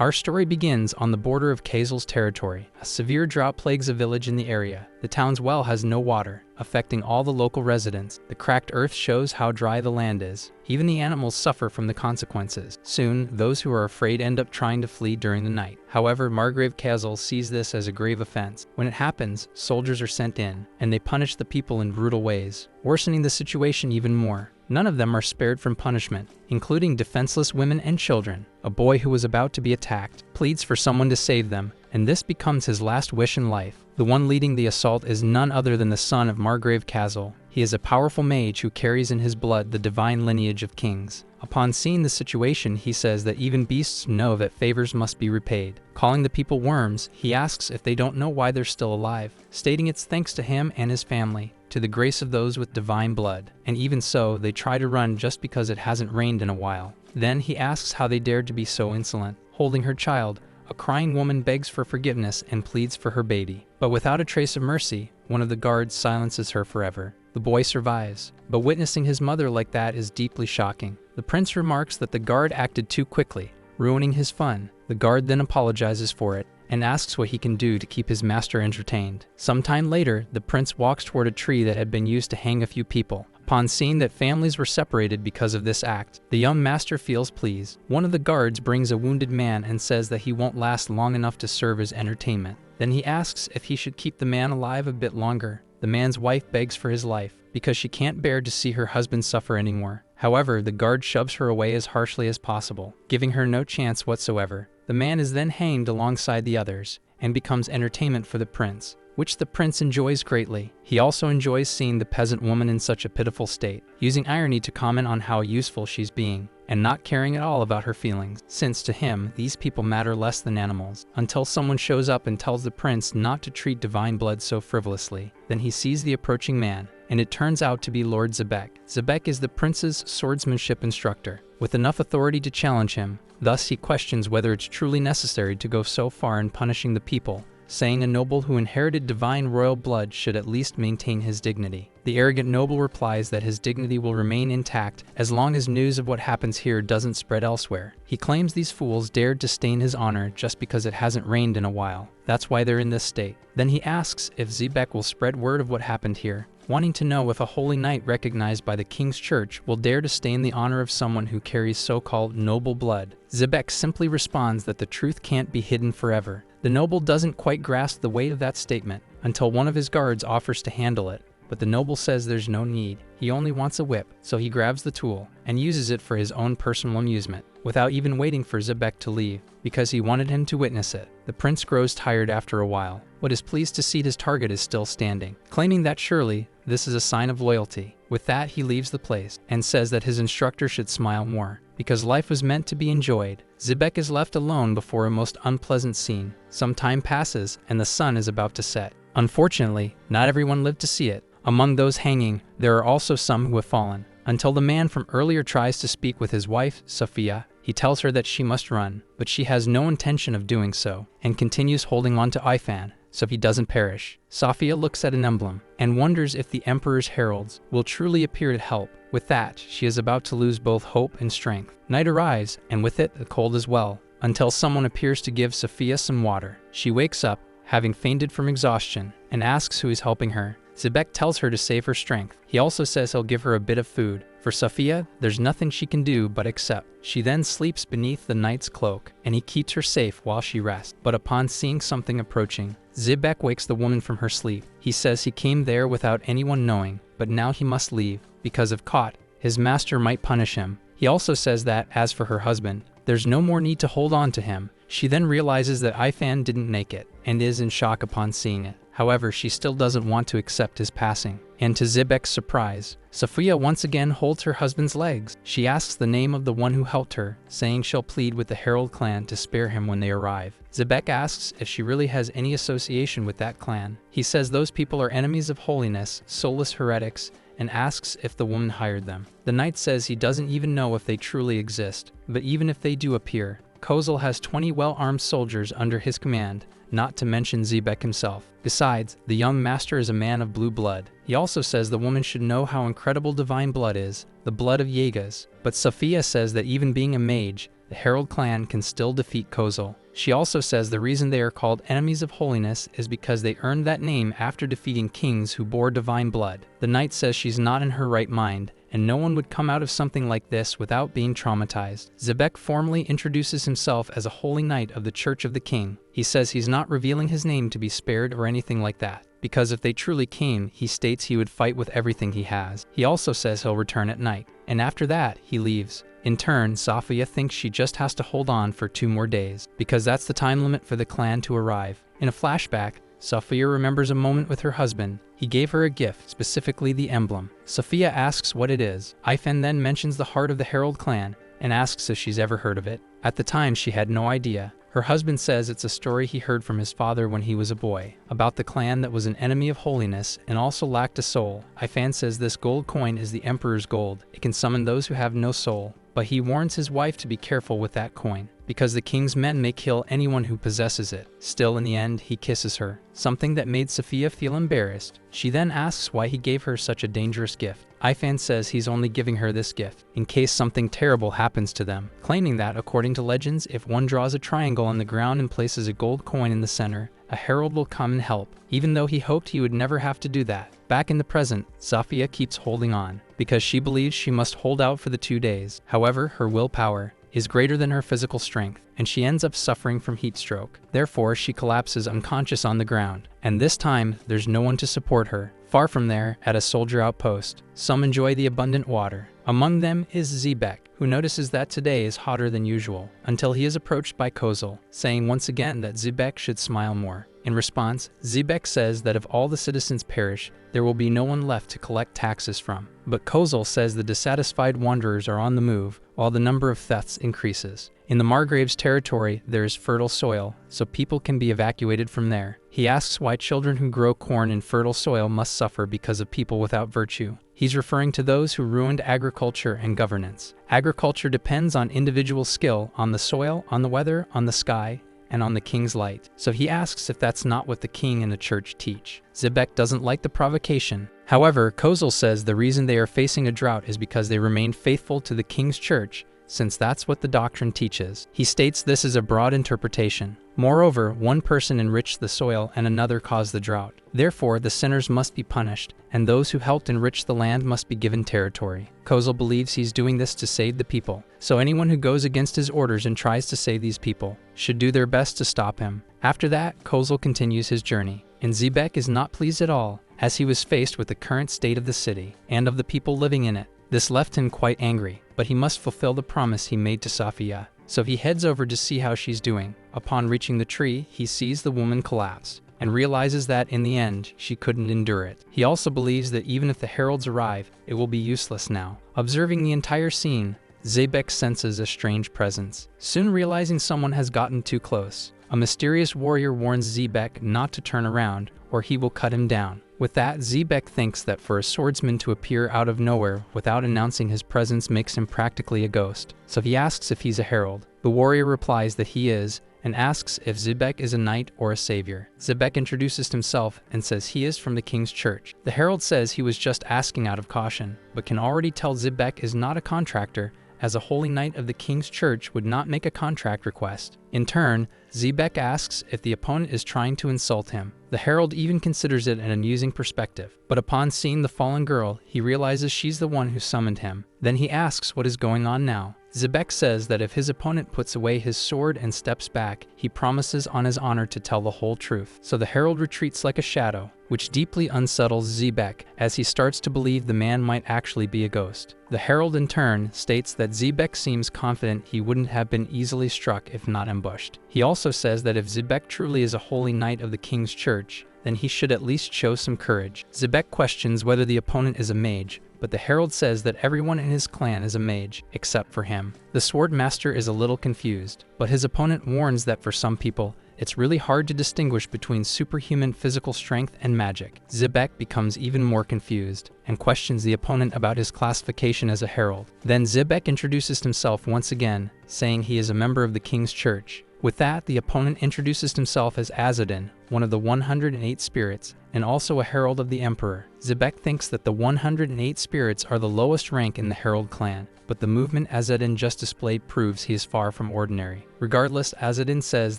Our story begins on the border of Kosal's territory. A severe drought plagues a village in the area. The town's well has no water, affecting all the local residents. The cracked earth shows how dry the land is. Even the animals suffer from the consequences. Soon, those who are afraid end up trying to flee during the night. However, Margrave Kosal sees this as a grave offense. When it happens, soldiers are sent in, and they punish the people in brutal ways, worsening the situation even more. None of them are spared from punishment, including defenseless women and children. A boy who was about to be attacked pleads for someone to save them, and this becomes his last wish in life. The one leading the assault is none other than the son of Margrave Kosal. He is a powerful mage who carries in his blood the divine lineage of kings. Upon seeing the situation, he says that even beasts know that favors must be repaid. Calling the people worms, he asks if they don't know why they're still alive, stating it's thanks to him and his family, to the grace of those with divine blood. And even so, they try to run just because it hasn't rained in a while. Then he asks how they dared to be so insolent. Holding her child, a crying woman begs for forgiveness and pleads for her baby. But without a trace of mercy, one of the guards silences her forever. The boy survives, but witnessing his mother like that is deeply shocking. The prince remarks that the guard acted too quickly, ruining his fun. The guard then apologizes for it and asks what he can do to keep his master entertained. Sometime later, the prince walks toward a tree that had been used to hang a few people. Upon seeing that families were separated because of this act, the young master feels pleased. One of the guards brings a wounded man and says that he won't last long enough to serve as entertainment. Then he asks if he should keep the man alive a bit longer. The man's wife begs for his life because she can't bear to see her husband suffer anymore. However, the guard shoves her away as harshly as possible, giving her no chance whatsoever. The man is then hanged alongside the others and becomes entertainment for the prince, which the prince enjoys greatly. He also enjoys seeing the peasant woman in such a pitiful state, using irony to comment on how useful she's being, and not caring at all about her feelings, since to him, these people matter less than animals, until someone shows up and tells the prince not to treat divine blood so frivolously. Then he sees the approaching man, and it turns out to be Lord Zebec. Zebec is the prince's swordsmanship instructor, with enough authority to challenge him. Thus he questions whether it's truly necessary to go so far in punishing the people, saying a noble who inherited divine royal blood should at least maintain his dignity. The arrogant noble replies that his dignity will remain intact as long as news of what happens here doesn't spread elsewhere. He claims these fools dared to stain his honor just because it hasn't rained in a while. That's why they're in this state. Then he asks if Zebec will spread word of what happened here, wanting to know if a holy knight recognized by the king's church will dare to stain the honor of someone who carries so-called noble blood. Zebec simply responds that the truth can't be hidden forever. The noble doesn't quite grasp the weight of that statement until one of his guards offers to handle it, but the noble says there's no need. He only wants a whip, so he grabs the tool and uses it for his own personal amusement, without even waiting for Zebec to leave, because he wanted him to witness it. The prince grows tired after a while, but is pleased to see his target is still standing, claiming that surely this is a sign of loyalty. With that, he leaves the place and says that his instructor should smile more, because life was meant to be enjoyed. Zebec is left alone before a most unpleasant scene. Some time passes, and the sun is about to set. Unfortunately, not everyone lived to see it. Among those hanging, there are also some who have fallen. Until the man from earlier tries to speak with his wife, Sophia. He tells her that she must run, but she has no intention of doing so, and continues holding on to Ifan, so he doesn't perish. Sophia looks at an emblem, and wonders if the Emperor's heralds will truly appear to help. With that, she is about to lose both hope and strength. Night arrives, and with it, the cold as well, until someone appears to give Sophia some water. She wakes up, having fainted from exhaustion, and asks who is helping her. Zebec tells her to save her strength. He also says he'll give her a bit of food. For Sophia, there's nothing she can do but accept. She then sleeps beneath the knight's cloak, and he keeps her safe while she rests. But upon seeing something approaching, Zebec wakes the woman from her sleep. He says he came there without anyone knowing, but now he must leave, because if caught, his master might punish him. He also says that, as for her husband, there's no more need to hold on to him. She then realizes that Ifan didn't make it, and is in shock upon seeing it. However, she still doesn't want to accept his passing. And to Zebec's surprise, Sophia once again holds her husband's legs. She asks the name of the one who helped her, saying she'll plead with the Herald clan to spare him when they arrive. Zebec asks if she really has any association with that clan. He says those people are enemies of holiness, soulless heretics, and asks if the woman hired them. The knight says he doesn't even know if they truly exist, but even if they do appear, Kosal has 20 well-armed soldiers under his command, not to mention Zebec himself. Besides, the young master is a man of blue blood. He also says the woman should know how incredible divine blood is, the blood of Yegas. But Sophia says that even being a mage, the Herald clan can still defeat Kosal. She also says the reason they are called enemies of holiness is because they earned that name after defeating kings who bore divine blood. The knight says she's not in her right mind, and no one would come out of something like this without being traumatized. Zebec formally introduces himself as a holy knight of the Church of the King. He says he's not revealing his name to be spared or anything like that, because if they truly came, he states he would fight with everything he has. He also says he'll return at night, and after that, he leaves. In turn, Sophia thinks she just has to hold on for 2 more days, because that's the time limit for the clan to arrive. In a flashback, Sophia remembers a moment with her husband. He gave her a gift, specifically the emblem. Sophia asks what it is. Ifen then mentions the heart of the Herald clan and asks if she's ever heard of it. At the time, she had no idea. Her husband says it's a story he heard from his father when he was a boy, about the clan that was an enemy of holiness and also lacked a soul. Ifan says this gold coin is the Emperor's gold. It can summon those who have no soul, but he warns his wife to be careful with that coin, because the king's men may kill anyone who possesses it. Still, in the end, he kisses her, something that made Sophia feel embarrassed. She then asks why he gave her such a dangerous gift. Ifan says he's only giving her this gift in case something terrible happens to them, claiming that, according to legends, if one draws a triangle on the ground and places a gold coin in the center, a herald will come and help, even though he hoped he would never have to do that. Back in the present, Sophia keeps holding on, because she believes she must hold out for the 2 days. However, her willpower is greater than her physical strength, and she ends up suffering from heat stroke. Therefore, she collapses unconscious on the ground, and this time, there's no one to support her. Far from there, at a soldier outpost, some enjoy the abundant water. Among them is Zebec, who notices that today is hotter than usual, until he is approached by Kosal, saying once again that Zebec should smile more. In response, Zebec says that if all the citizens perish, there will be no one left to collect taxes from. But Kosal says the dissatisfied wanderers are on the move, while the number of thefts increases. In the Margrave's territory, there is fertile soil, so people can be evacuated from there. He asks why children who grow corn in fertile soil must suffer because of people without virtue. He's referring to those who ruined agriculture and governance. Agriculture depends on individual skill, on the soil, on the weather, on the sky, and on the king's light. So he asks if that's not what the king and the church teach. Zebec doesn't like the provocation. However, Kosal says the reason they are facing a drought is because they remain faithful to the king's church, since that's what the doctrine teaches. He states this is a broad interpretation. Moreover, one person enriched the soil and another caused the drought. Therefore, the sinners must be punished, and those who helped enrich the land must be given territory. Kosal believes he's doing this to save the people, so anyone who goes against his orders and tries to save these people should do their best to stop him. After that, Kosal continues his journey, and Zebec is not pleased at all, as he was faced with the current state of the city and of the people living in it. This left him quite angry, but he must fulfill the promise he made to Sophia. So he heads over to see how she's doing. Upon reaching the tree, he sees the woman collapse, and realizes that in the end, she couldn't endure it. He also believes that even if the heralds arrive, it will be useless now. Observing the entire scene, Zebec senses a strange presence. Soon realizing someone has gotten too close, a mysterious warrior warns Zebec not to turn around, or he will cut him down. With that, Zebec thinks that for a swordsman to appear out of nowhere without announcing his presence makes him practically a ghost. So he asks if he's a herald. The warrior replies that he is, and asks if Zebec is a knight or a savior. Zebec introduces himself and says he is from the king's church. The herald says he was just asking out of caution, but can already tell Zebec is not a contractor, as a holy knight of the king's church would not make a contract request. In turn, Zebec asks if the opponent is trying to insult him. The herald even considers it an amusing perspective, but upon seeing the fallen girl, he realizes she's the one who summoned him. Then he asks what is going on now. Zebec says that if his opponent puts away his sword and steps back, he promises on his honor to tell the whole truth. So the herald retreats like a shadow, which deeply unsettles Zebec as he starts to believe the man might actually be a ghost. The herald in turn states that Zebec seems confident he wouldn't have been easily struck if not ambushed. He also says that if Zebec truly is a holy knight of the king's church, then he should at least show some courage. Zebec questions whether the opponent is a mage, but the herald says that everyone in his clan is a mage, except for him. The sword master is a little confused, but his opponent warns that for some people, it's really hard to distinguish between superhuman physical strength and magic. Zebec becomes even more confused, and questions the opponent about his classification as a herald. Then Zebec introduces himself once again, saying he is a member of the king's church. With that, the opponent introduces himself as Azadin, one of the 108 spirits, and also a herald of the Emperor. Zebec thinks that the 108 spirits are the lowest rank in the Herald clan, but the movement Azadin just displayed proves he is far from ordinary. Regardless, Azadin says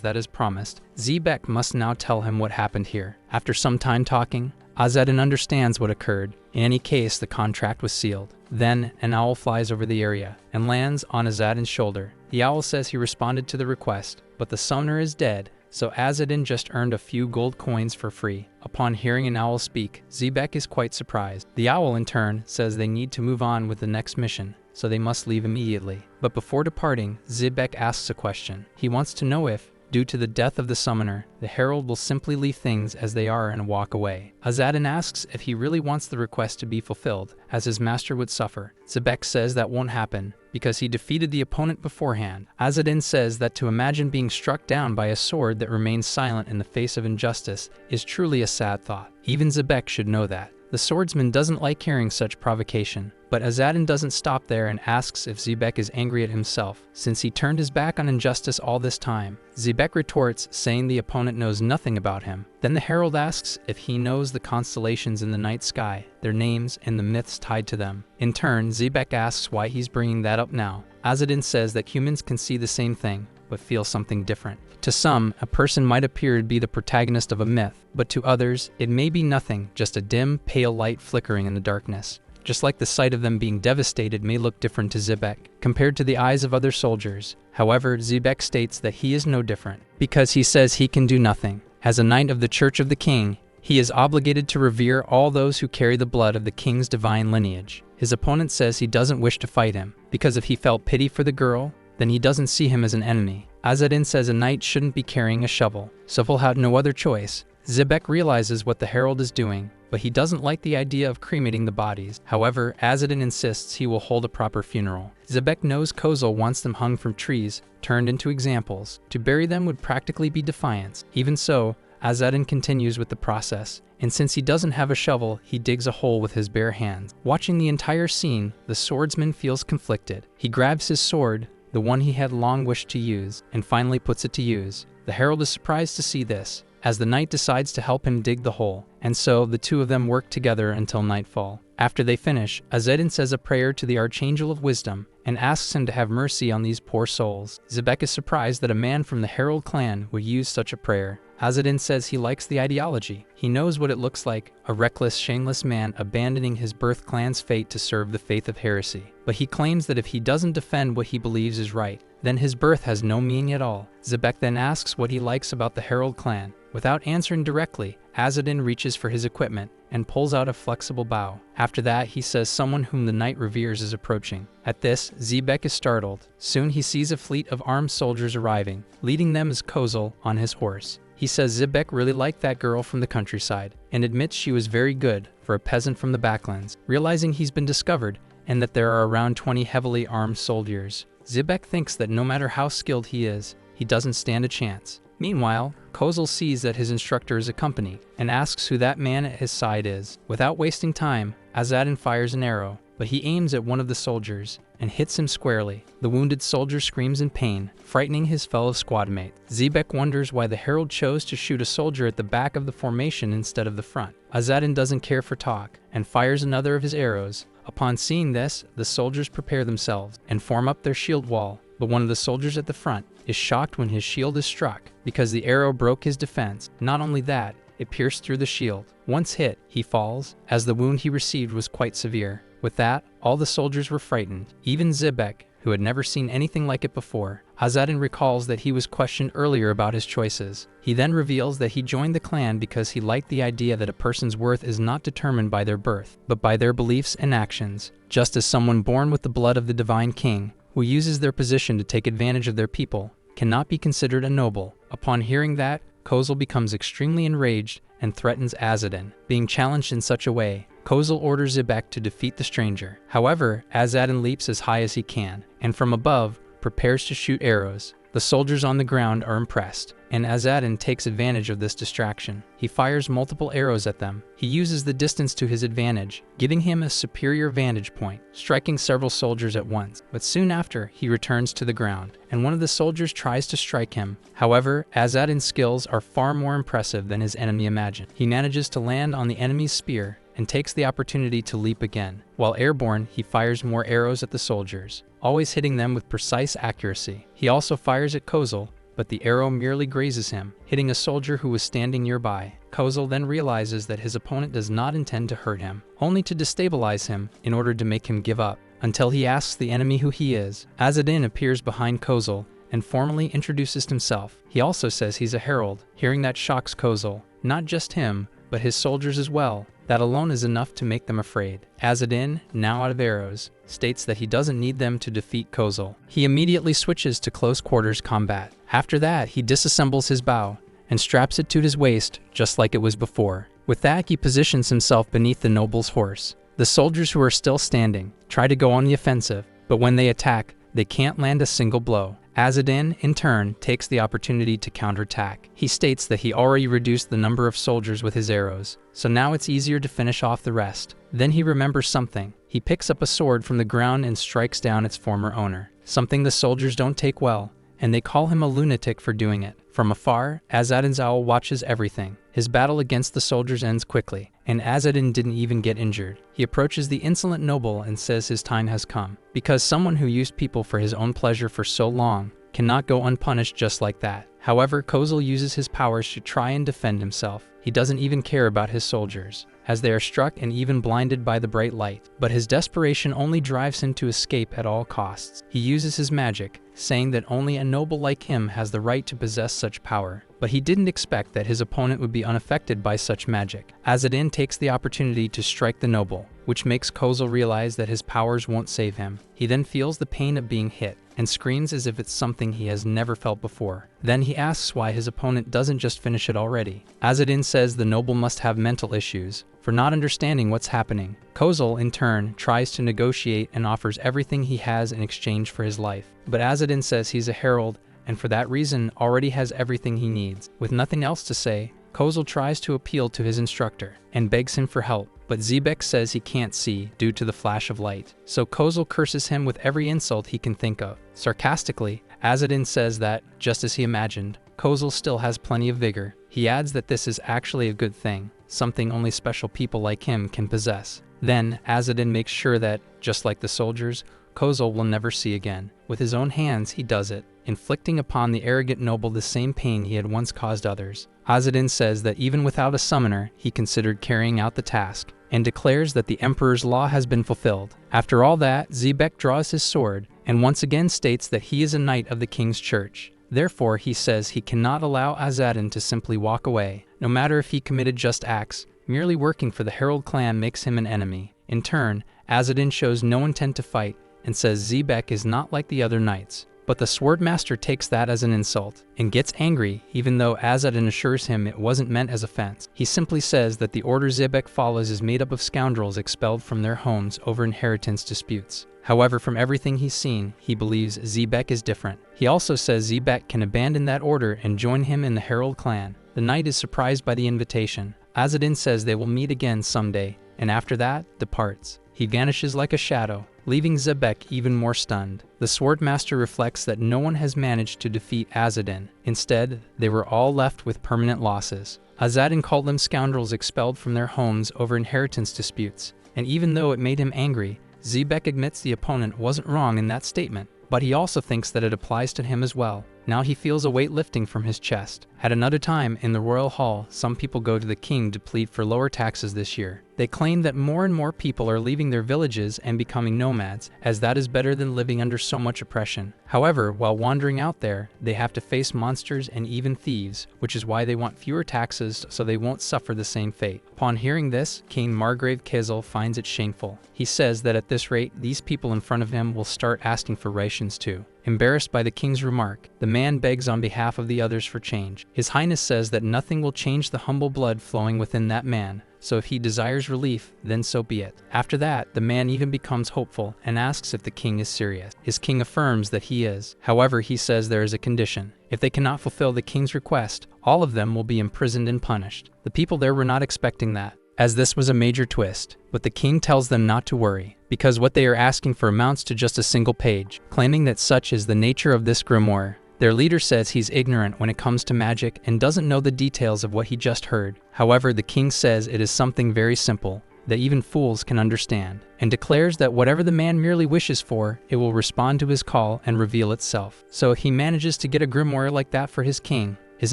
that as promised, Zebec must now tell him what happened here. After some time talking, Azadin understands what occurred. In any case, the contract was sealed. Then, an owl flies over the area and lands on Azadin's shoulder. The owl says he responded to the request, but the summoner is dead, so Azadin just earned a few gold coins for free. Upon hearing an owl speak, Zebec is quite surprised. The owl, in turn, says they need to move on with the next mission, so they must leave immediately. But before departing, Zebec asks a question. He wants to know if, due to the death of the summoner, the herald will simply leave things as they are and walk away. Azadin asks if he really wants the request to be fulfilled, as his master would suffer. Zebec says that won't happen, because he defeated the opponent beforehand. Azadin says that to imagine being struck down by a sword that remains silent in the face of injustice is truly a sad thought. Even Zebec should know that. The swordsman doesn't like hearing such provocation, but Azadin doesn't stop there and asks if Zebec is angry at himself, since he turned his back on injustice all this time. Zebec retorts, saying the opponent knows nothing about him. Then the herald asks if he knows the constellations in the night sky, their names, and the myths tied to them. In turn, Zebec asks why he's bringing that up now. Azadin says that humans can see the same thing, but feel something different. To some, a person might appear to be the protagonist of a myth, but to others, it may be nothing, just a dim, pale light flickering in the darkness. Just like the sight of them being devastated may look different to Zebec, compared to the eyes of other soldiers. However, Zebec states that he is no different, because he says he can do nothing. As a knight of the Church of the King, he is obligated to revere all those who carry the blood of the king's divine lineage. His opponent says he doesn't wish to fight him, because if he felt pity for the girl, then he doesn't see him as an enemy. Azadin says a knight shouldn't be carrying a shovel, so he'll have no other choice. Zebec realizes what the herald is doing, but he doesn't like the idea of cremating the bodies. However, Azadin insists he will hold a proper funeral. Zebec knows Kosal wants them hung from trees, turned into examples. To bury them would practically be defiance. Even so, Azadin continues with the process, and since he doesn't have a shovel, he digs a hole with his bare hands. Watching the entire scene, the swordsman feels conflicted. He grabs his sword, the one he had long wished to use, and finally puts it to use. The herald is surprised to see this, as the knight decides to help him dig the hole, and so the two of them work together until nightfall. After they finish, Azadin says a prayer to the Archangel of Wisdom and asks him to have mercy on these poor souls. Zebec is surprised that a man from the Herald clan would use such a prayer. Azadin says he likes the ideology. He knows what it looks like, a reckless, shameless man abandoning his birth clan's fate to serve the faith of heresy. But he claims that if he doesn't defend what he believes is right, then his birth has no meaning at all. Zebec then asks what he likes about the Herald clan. Without answering directly, Azadin reaches for his equipment and pulls out a flexible bow. After that, he says someone whom the knight reveres is approaching. At this, Zebec is startled. Soon he sees a fleet of armed soldiers arriving. Leading them is Kosal on his horse. He says Zebec really liked that girl from the countryside and admits she was very good for a peasant from the backlands. Realizing he's been discovered and that there are around 20 heavily armed soldiers, Zebec thinks that no matter how skilled he is, he doesn't stand a chance. Meanwhile, Kosal sees that his instructor is accompanied and asks who that man at his side is. Without wasting time, Azadin fires an arrow, but he aims at one of the soldiers and hits him squarely. The wounded soldier screams in pain, frightening his fellow squadmate. Zebec wonders why the herald chose to shoot a soldier at the back of the formation instead of the front. Azadin doesn't care for talk and fires another of his arrows. Upon seeing this, the soldiers prepare themselves and form up their shield wall, but one of the soldiers at the front is shocked when his shield is struck because the arrow broke his defense. Not only that, it pierced through the shield. Once hit, he falls, as the wound he received was quite severe. With that, all the soldiers were frightened, even Zebec, who had never seen anything like it before. Azadin recalls that he was questioned earlier about his choices. He then reveals that he joined the clan because he liked the idea that a person's worth is not determined by their birth, but by their beliefs and actions. Just as someone born with the blood of the divine king, who uses their position to take advantage of their people, cannot be considered a noble. Upon hearing that, Kosal becomes extremely enraged and threatens Azadin. Being challenged in such a way, Kosal orders Zebec to defeat the stranger. However, Azadin leaps as high as he can, and from above, prepares to shoot arrows. The soldiers on the ground are impressed, and Azadin takes advantage of this distraction. He fires multiple arrows at them. He uses the distance to his advantage, giving him a superior vantage point, striking several soldiers at once. But soon after, he returns to the ground, and one of the soldiers tries to strike him. However, Azadin's skills are far more impressive than his enemy imagined. He manages to land on the enemy's spear and takes the opportunity to leap again. While airborne, he fires more arrows at the soldiers, always hitting them with precise accuracy. He also fires at Kosal, but the arrow merely grazes him, hitting a soldier who was standing nearby. Kosal then realizes that his opponent does not intend to hurt him, only to destabilize him in order to make him give up, until he asks the enemy who he is. Azadin appears behind Kosal and formally introduces himself. He also says he's a herald. Hearing that shocks Kosal, not just him, but his soldiers as well. That alone is enough to make them afraid. Azadin, now out of arrows, states that he doesn't need them to defeat Kosal. He immediately switches to close quarters combat. After that, he disassembles his bow and straps it to his waist just like it was before. With that, he positions himself beneath the noble's horse. The soldiers who are still standing try to go on the offensive, but when they attack, they can't land a single blow. Azadin, in turn, takes the opportunity to counterattack. He states that he already reduced the number of soldiers with his arrows, so now it's easier to finish off the rest. Then he remembers something. He picks up a sword from the ground and strikes down its former owner, something the soldiers don't take well, and they call him a lunatic for doing it. From afar, Azadin's owl watches everything. His battle against the soldiers ends quickly, and Azadin didn't even get injured. He approaches the insolent noble and says his time has come, because someone who used people for his own pleasure for so long cannot go unpunished just like that. However, Kosal uses his powers to try and defend himself. He doesn't even care about his soldiers, as they are struck and even blinded by the bright light. But his desperation only drives him to escape at all costs. He uses his magic, saying that only a noble like him has the right to possess such power. But he didn't expect that his opponent would be unaffected by such magic. Azadin takes the opportunity to strike the noble, which makes Kosal realize that his powers won't save him. He then feels the pain of being hit, and screams as if it's something he has never felt before. Then he asks why his opponent doesn't just finish it already. Azadin says the noble must have mental issues for not understanding what's happening. Kosal, in turn, tries to negotiate and offers everything he has in exchange for his life. But Azadin says he's a herald, and for that reason already has everything he needs. With nothing else to say, Kosal tries to appeal to his instructor and begs him for help, but Zebec says he can't see due to the flash of light. So Kosal curses him with every insult he can think of. Sarcastically, Azadin says that, just as he imagined, Kosal still has plenty of vigor. He adds that this is actually a good thing, something only special people like him can possess. Then, Azadin makes sure that, just like the soldiers, Kosal will never see again. With his own hands, he does it, inflicting upon the arrogant noble the same pain he had once caused others. Azadin says that even without a summoner, he considered carrying out the task, and declares that the Emperor's law has been fulfilled. After all that, Zebec draws his sword, and once again states that he is a knight of the king's church. Therefore, he says he cannot allow Azadin to simply walk away, no matter if he committed just acts. Merely working for the Herald clan makes him an enemy. In turn, Azadin shows no intent to fight, and says Zebec is not like the other knights. But the Swordmaster takes that as an insult, and gets angry even though Azadin assures him it wasn't meant as offense. He simply says that the order Zebec follows is made up of scoundrels expelled from their homes over inheritance disputes. However, from everything he's seen, he believes Zebec is different. He also says Zebec can abandon that order and join him in the Herald clan. The knight is surprised by the invitation. Azadin says they will meet again someday, and after that, departs. He vanishes like a shadow, leaving Zebec even more stunned. The Swordmaster reflects that no one has managed to defeat Azadin. Instead, they were all left with permanent losses. Azadin called them scoundrels expelled from their homes over inheritance disputes, and even though it made him angry, Zebec admits the opponent wasn't wrong in that statement, but he also thinks that it applies to him as well. Now he feels a weight lifting from his chest. At another time, in the royal hall, some people go to the king to plead for lower taxes this year. They claim that more and more people are leaving their villages and becoming nomads, as that is better than living under so much oppression. However, while wandering out there, they have to face monsters and even thieves, which is why they want fewer taxes so they won't suffer the same fate. Upon hearing this, King Margrave Kosal finds it shameful. He says that at this rate, these people in front of him will start asking for rations too. Embarrassed by the king's remark, the man begs on behalf of the others for change. His Highness says that nothing will change the humble blood flowing within that man, so if he desires relief, then so be it. After that, the man even becomes hopeful and asks if the king is serious. His king affirms that he is. However, he says there is a condition. If they cannot fulfill the king's request, all of them will be imprisoned and punished. The people there were not expecting that, as this was a major twist, but the king tells them not to worry, because what they are asking for amounts to just a single page, claiming that such is the nature of this grimoire. Their leader says he's ignorant when it comes to magic and doesn't know the details of what he just heard. However, the king says it is something very simple, that even fools can understand, and declares that whatever the man merely wishes for, it will respond to his call and reveal itself. So if he manages to get a grimoire like that for his king, his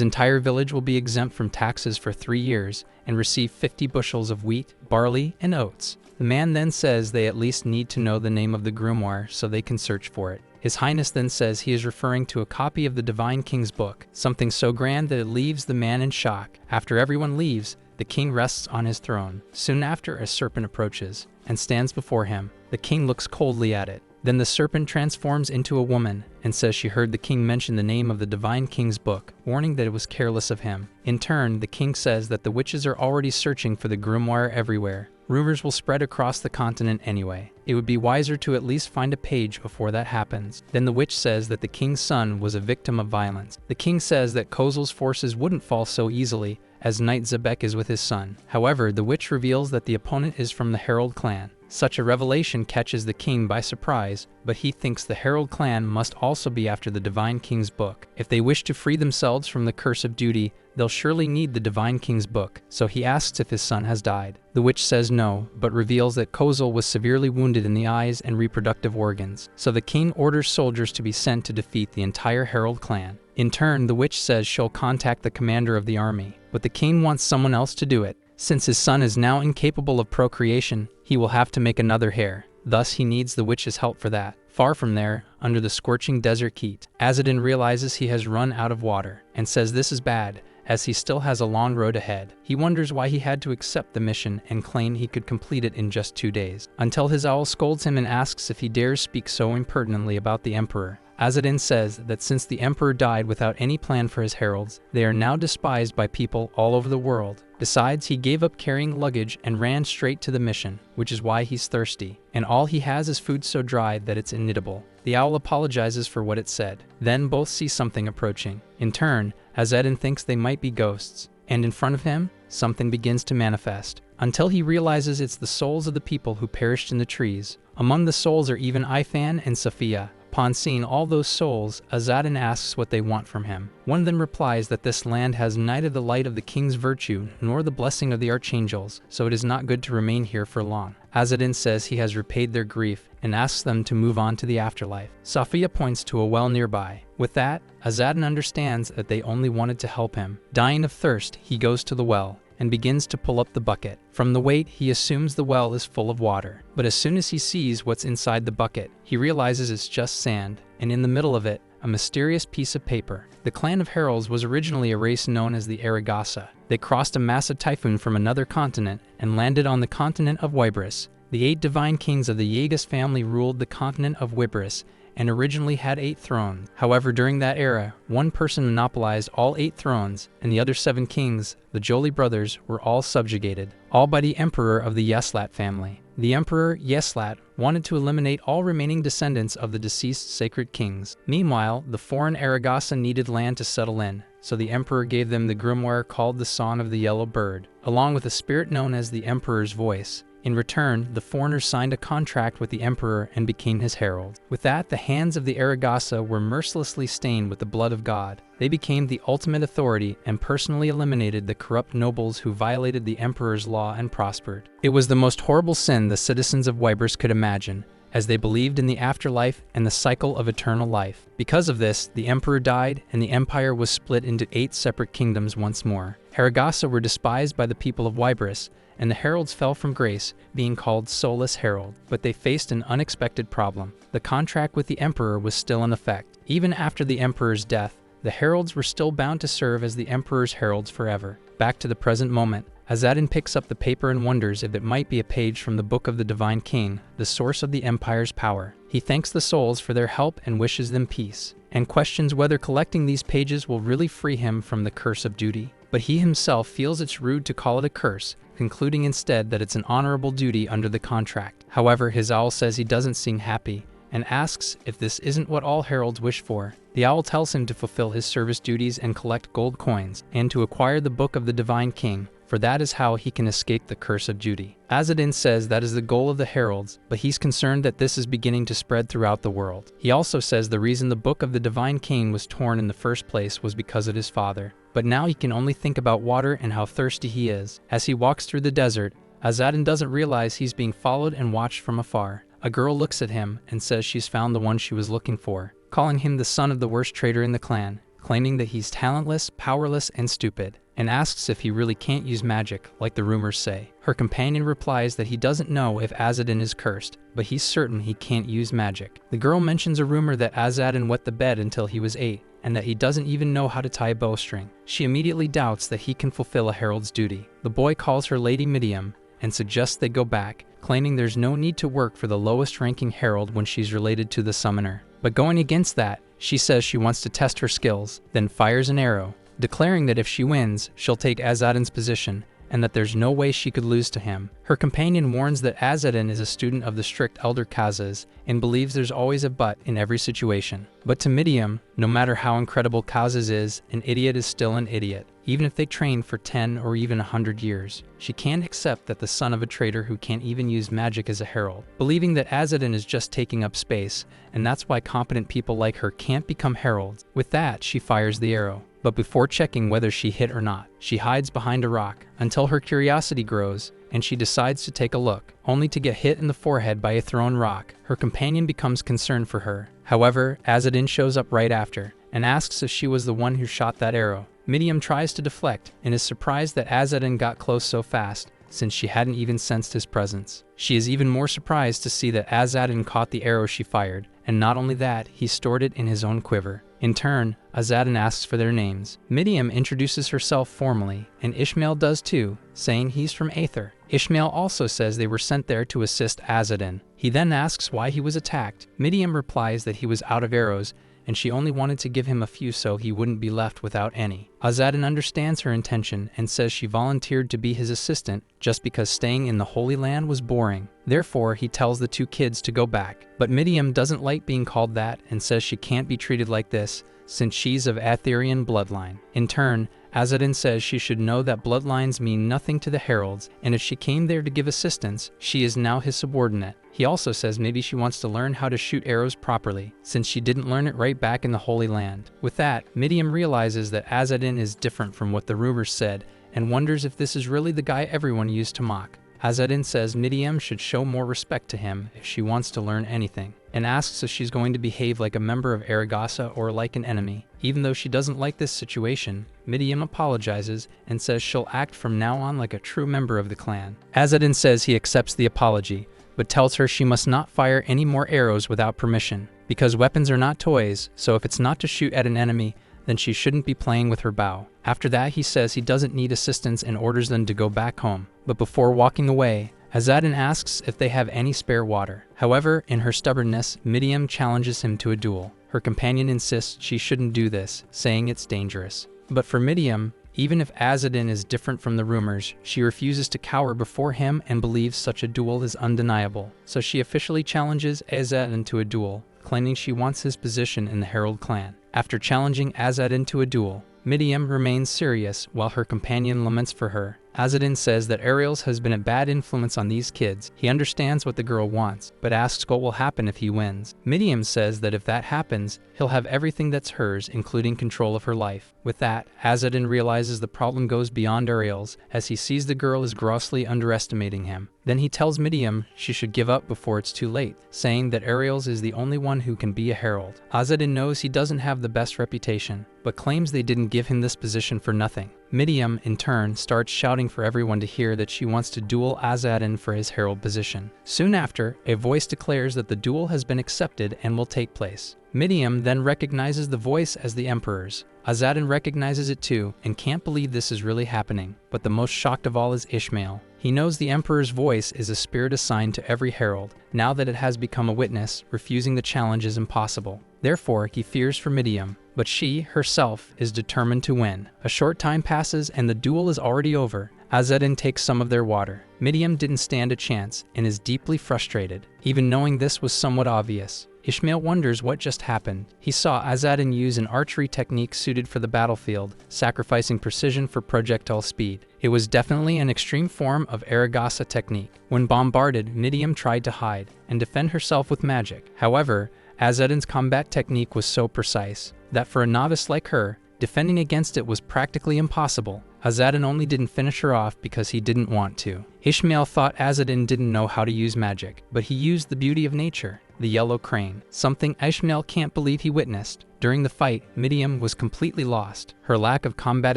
entire village will be exempt from taxes for 3 years and receive 50 bushels of wheat, barley, and oats. The man then says they at least need to know the name of the grimoire so they can search for it. His Highness then says he is referring to a copy of the Divine King's book, something so grand that it leaves the man in shock. After everyone leaves, the king rests on his throne. Soon after, a serpent approaches and stands before him. The king looks coldly at it. Then the serpent transforms into a woman and says she heard the king mention the name of the Divine King's book, warning that it was careless of him. In turn, the king says that the witches are already searching for the grimoire everywhere. Rumors will spread across the continent anyway. It would be wiser to at least find a page before that happens. Then the witch says that the king's son was a victim of violence. The king says that Kosal's forces wouldn't fall so easily, as Knight Zebec is with his son. However, the witch reveals that the opponent is from the Herald clan. Such a revelation catches the king by surprise, but he thinks the Herald clan must also be after the Divine King's book. If they wish to free themselves from the curse of duty, they'll surely need the Divine King's book, so he asks if his son has died. The witch says no, but reveals that Kosal was severely wounded in the eyes and reproductive organs, so the king orders soldiers to be sent to defeat the entire Herald clan. In turn, the witch says she'll contact the commander of the army, but the king wants someone else to do it. Since his son is now incapable of procreation, he will have to make another heir. Thus, he needs the witch's help for that. Far from there, under the scorching desert heat, Azadin realizes he has run out of water, and says this is bad, as he still has a long road ahead. He wonders why he had to accept the mission and claim he could complete it in just 2 days, until his owl scolds him and asks if he dares speak so impertinently about the emperor. Azadin says that since the emperor died without any plan for his heralds, they are now despised by people all over the world. Besides, he gave up carrying luggage and ran straight to the mission, which is why he's thirsty, and all he has is food so dry that it's ineatable. The owl apologizes for what it said. Then both see something approaching. In turn, Azadin thinks they might be ghosts, and in front of him, something begins to manifest, until he realizes it's the souls of the people who perished in the trees. Among the souls are even Ifan and Sophia. Upon seeing all those souls, Azadin asks what they want from him. One of them replies that this land has neither the light of the king's virtue nor the blessing of the archangels, so it is not good to remain here for long. Azadin says he has repaid their grief and asks them to move on to the afterlife. Sophia points to a well nearby. With that, Azadin understands that they only wanted to help him. Dying of thirst, he goes to the well and begins to pull up the bucket. From the weight, he assumes the well is full of water. But as soon as he sees what's inside the bucket, he realizes it's just sand, and in the middle of it, a mysterious piece of paper. The clan of Heralds was originally a race known as the Arrogasa. They crossed a massive typhoon from another continent and landed on the continent of Wybris. The 8 divine kings of the Yagas family ruled the continent of Wybris and originally had 8 thrones. However, during that era, one person monopolized all 8 thrones, and the other 7 kings, the Jolie brothers, were all subjugated, all by the emperor of the Yeslat family. The emperor, Yeslat, wanted to eliminate all remaining descendants of the deceased sacred kings. Meanwhile, the foreign Arrogasa needed land to settle in, so the emperor gave them the grimoire called the Song of the Yellow Bird, along with a spirit known as the Emperor's Voice. In return, the foreigners signed a contract with the emperor and became his herald. With that, the hands of the Arrogasa were mercilessly stained with the blood of God. They became the ultimate authority and personally eliminated the corrupt nobles who violated the emperor's law and prospered. It was the most horrible sin the citizens of Wybris could imagine, as they believed in the afterlife and the cycle of eternal life. Because of this, the emperor died and the empire was split into 8 separate kingdoms once more. Arrogasa were despised by the people of Wybris, and the heralds fell from grace, being called soulless herald. But they faced an unexpected problem. The contract with the emperor was still in effect. Even after the emperor's death, the heralds were still bound to serve as the emperor's heralds forever. Back to the present moment, Azadin picks up the paper and wonders if it might be a page from the Book of the Divine King, the source of the Empire's power. He thanks the souls for their help and wishes them peace, and questions whether collecting these pages will really free him from the curse of duty. But he himself feels it's rude to call it a curse, concluding instead that it's an honorable duty under the contract. However, his owl says he doesn't seem happy, and asks if this isn't what all heralds wish for. The owl tells him to fulfill his service duties and collect gold coins, and to acquire the Book of the Divine King, for that is how he can escape the curse of duty. Azadin says that is the goal of the heralds, but he's concerned that this is beginning to spread throughout the world. He also says the reason the Book of the Divine King was torn in the first place was because of his father. But now he can only think about water and how thirsty he is. As he walks through the desert, Azadin doesn't realize he's being followed and watched from afar. A girl looks at him and says she's found the one she was looking for, calling him the son of the worst traitor in the clan, claiming that he's talentless, powerless, and stupid, and asks if he really can't use magic, like the rumors say. Her companion replies that he doesn't know if Azadin is cursed, but he's certain he can't use magic. The girl mentions a rumor that Azadin wet the bed until he was 8, and that he doesn't even know how to tie a bowstring. She immediately doubts that he can fulfill a herald's duty. The boy calls her Lady Midiam, and suggests they go back, claiming there's no need to work for the lowest-ranking herald when she's related to the summoner. But going against that, she says she wants to test her skills, then fires an arrow, declaring that if she wins, she'll take Azadin's position, and that there's no way she could lose to him. Her companion warns that Azadin is a student of the strict Elder Kazas, and believes there's always a but in every situation. But to Midiam, no matter how incredible Kazas is, an idiot is still an idiot, even if they train for 10 or even 100 years. She can't accept that the son of a traitor who can't even use magic is a herald, believing that Azadin is just taking up space, and that's why competent people like her can't become heralds. With that, she fires the arrow. But before checking whether she hit or not, she hides behind a rock until her curiosity grows and she decides to take a look, only to get hit in the forehead by a thrown rock. Her companion becomes concerned for her. However, Azadin shows up right after and asks if she was the one who shot that arrow. Midiam tries to deflect and is surprised that Azadin got close so fast, since she hadn't even sensed his presence. She is even more surprised to see that Azadin caught the arrow she fired, and not only that, he stored it in his own quiver. In turn, Azadin asks for their names. Midiam introduces herself formally, and Ishmael does too, saying he's from Aether. Ishmael also says they were sent there to assist Azadin. He then asks why he was attacked. Midiam replies that he was out of arrows, and she only wanted to give him a few so he wouldn't be left without any. Azadin understands her intention and says she volunteered to be his assistant just because staying in the Holy Land was boring. Therefore, he tells the two kids to go back. But Midiam doesn't like being called that and says she can't be treated like this since she's of Aetherian bloodline. In turn, Azadin says she should know that bloodlines mean nothing to the heralds, and if she came there to give assistance, she is now his subordinate. He also says maybe she wants to learn how to shoot arrows properly, since she didn't learn it right back in the Holy Land. With that, Midiam realizes that Azadin is different from what the rumors said, and wonders if this is really the guy everyone used to mock. Azadin says Midiam should show more respect to him if she wants to learn anything, and asks if she's going to behave like a member of Aragasa or like an enemy. Even though she doesn't like this situation, Midiam apologizes and says she'll act from now on like a true member of the clan. Azadin says he accepts the apology, but tells her she must not fire any more arrows without permission, because weapons are not toys, so if it's not to shoot at an enemy, then she shouldn't be playing with her bow. After that, he says he doesn't need assistance and orders them to go back home. But before walking away, Azadin asks if they have any spare water. However, in her stubbornness, Midiam challenges him to a duel. Her companion insists she shouldn't do this, saying it's dangerous. But for Midiam, even if Azadin is different from the rumors, she refuses to cower before him and believes such a duel is undeniable. So she officially challenges Azadin to a duel, claiming she wants his position in the Herald clan. After challenging Azadin to a duel, Midiam remains serious while her companion laments for her. Azadin says that Ariel's has been a bad influence on these kids. He understands what the girl wants, but asks what will happen if he wins. Midiam says that if that happens, he'll have everything that's hers, including control of her life. With that, Azadin realizes the problem goes beyond Ariel's, as he sees the girl is grossly underestimating him. Then he tells Midiam she should give up before it's too late, saying that Ariel's is the only one who can be a herald. Azadin knows he doesn't have the best reputation, but claims they didn't give him this position for nothing. Midiam, in turn, starts shouting for everyone to hear that she wants to duel Azadin for his herald position. Soon after, a voice declares that the duel has been accepted and will take place. Midiam then recognizes the voice as the Emperor's. Azadin recognizes it too and can't believe this is really happening, but the most shocked of all is Ishmael. He knows the Emperor's voice is a spirit assigned to every herald. Now that it has become a witness, refusing the challenge is impossible. Therefore, he fears for Midiam, but she, herself, is determined to win. A short time passes and the duel is already over. Azadin takes some of their water. Midiam didn't stand a chance and is deeply frustrated. Even knowing this was somewhat obvious, Ishmael wonders what just happened. He saw Azadin use an archery technique suited for the battlefield, sacrificing precision for projectile speed. It was definitely an extreme form of arrogance technique. When bombarded, Midiam tried to hide and defend herself with magic. However, Azadin's combat technique was so precise that for a novice like her, defending against it was practically impossible. Azadin only didn't finish her off because he didn't want to. Ishmael thought Azadin didn't know how to use magic, but he used the beauty of nature, the yellow crane, something Ishmael can't believe he witnessed. During the fight, Midiam was completely lost. Her lack of combat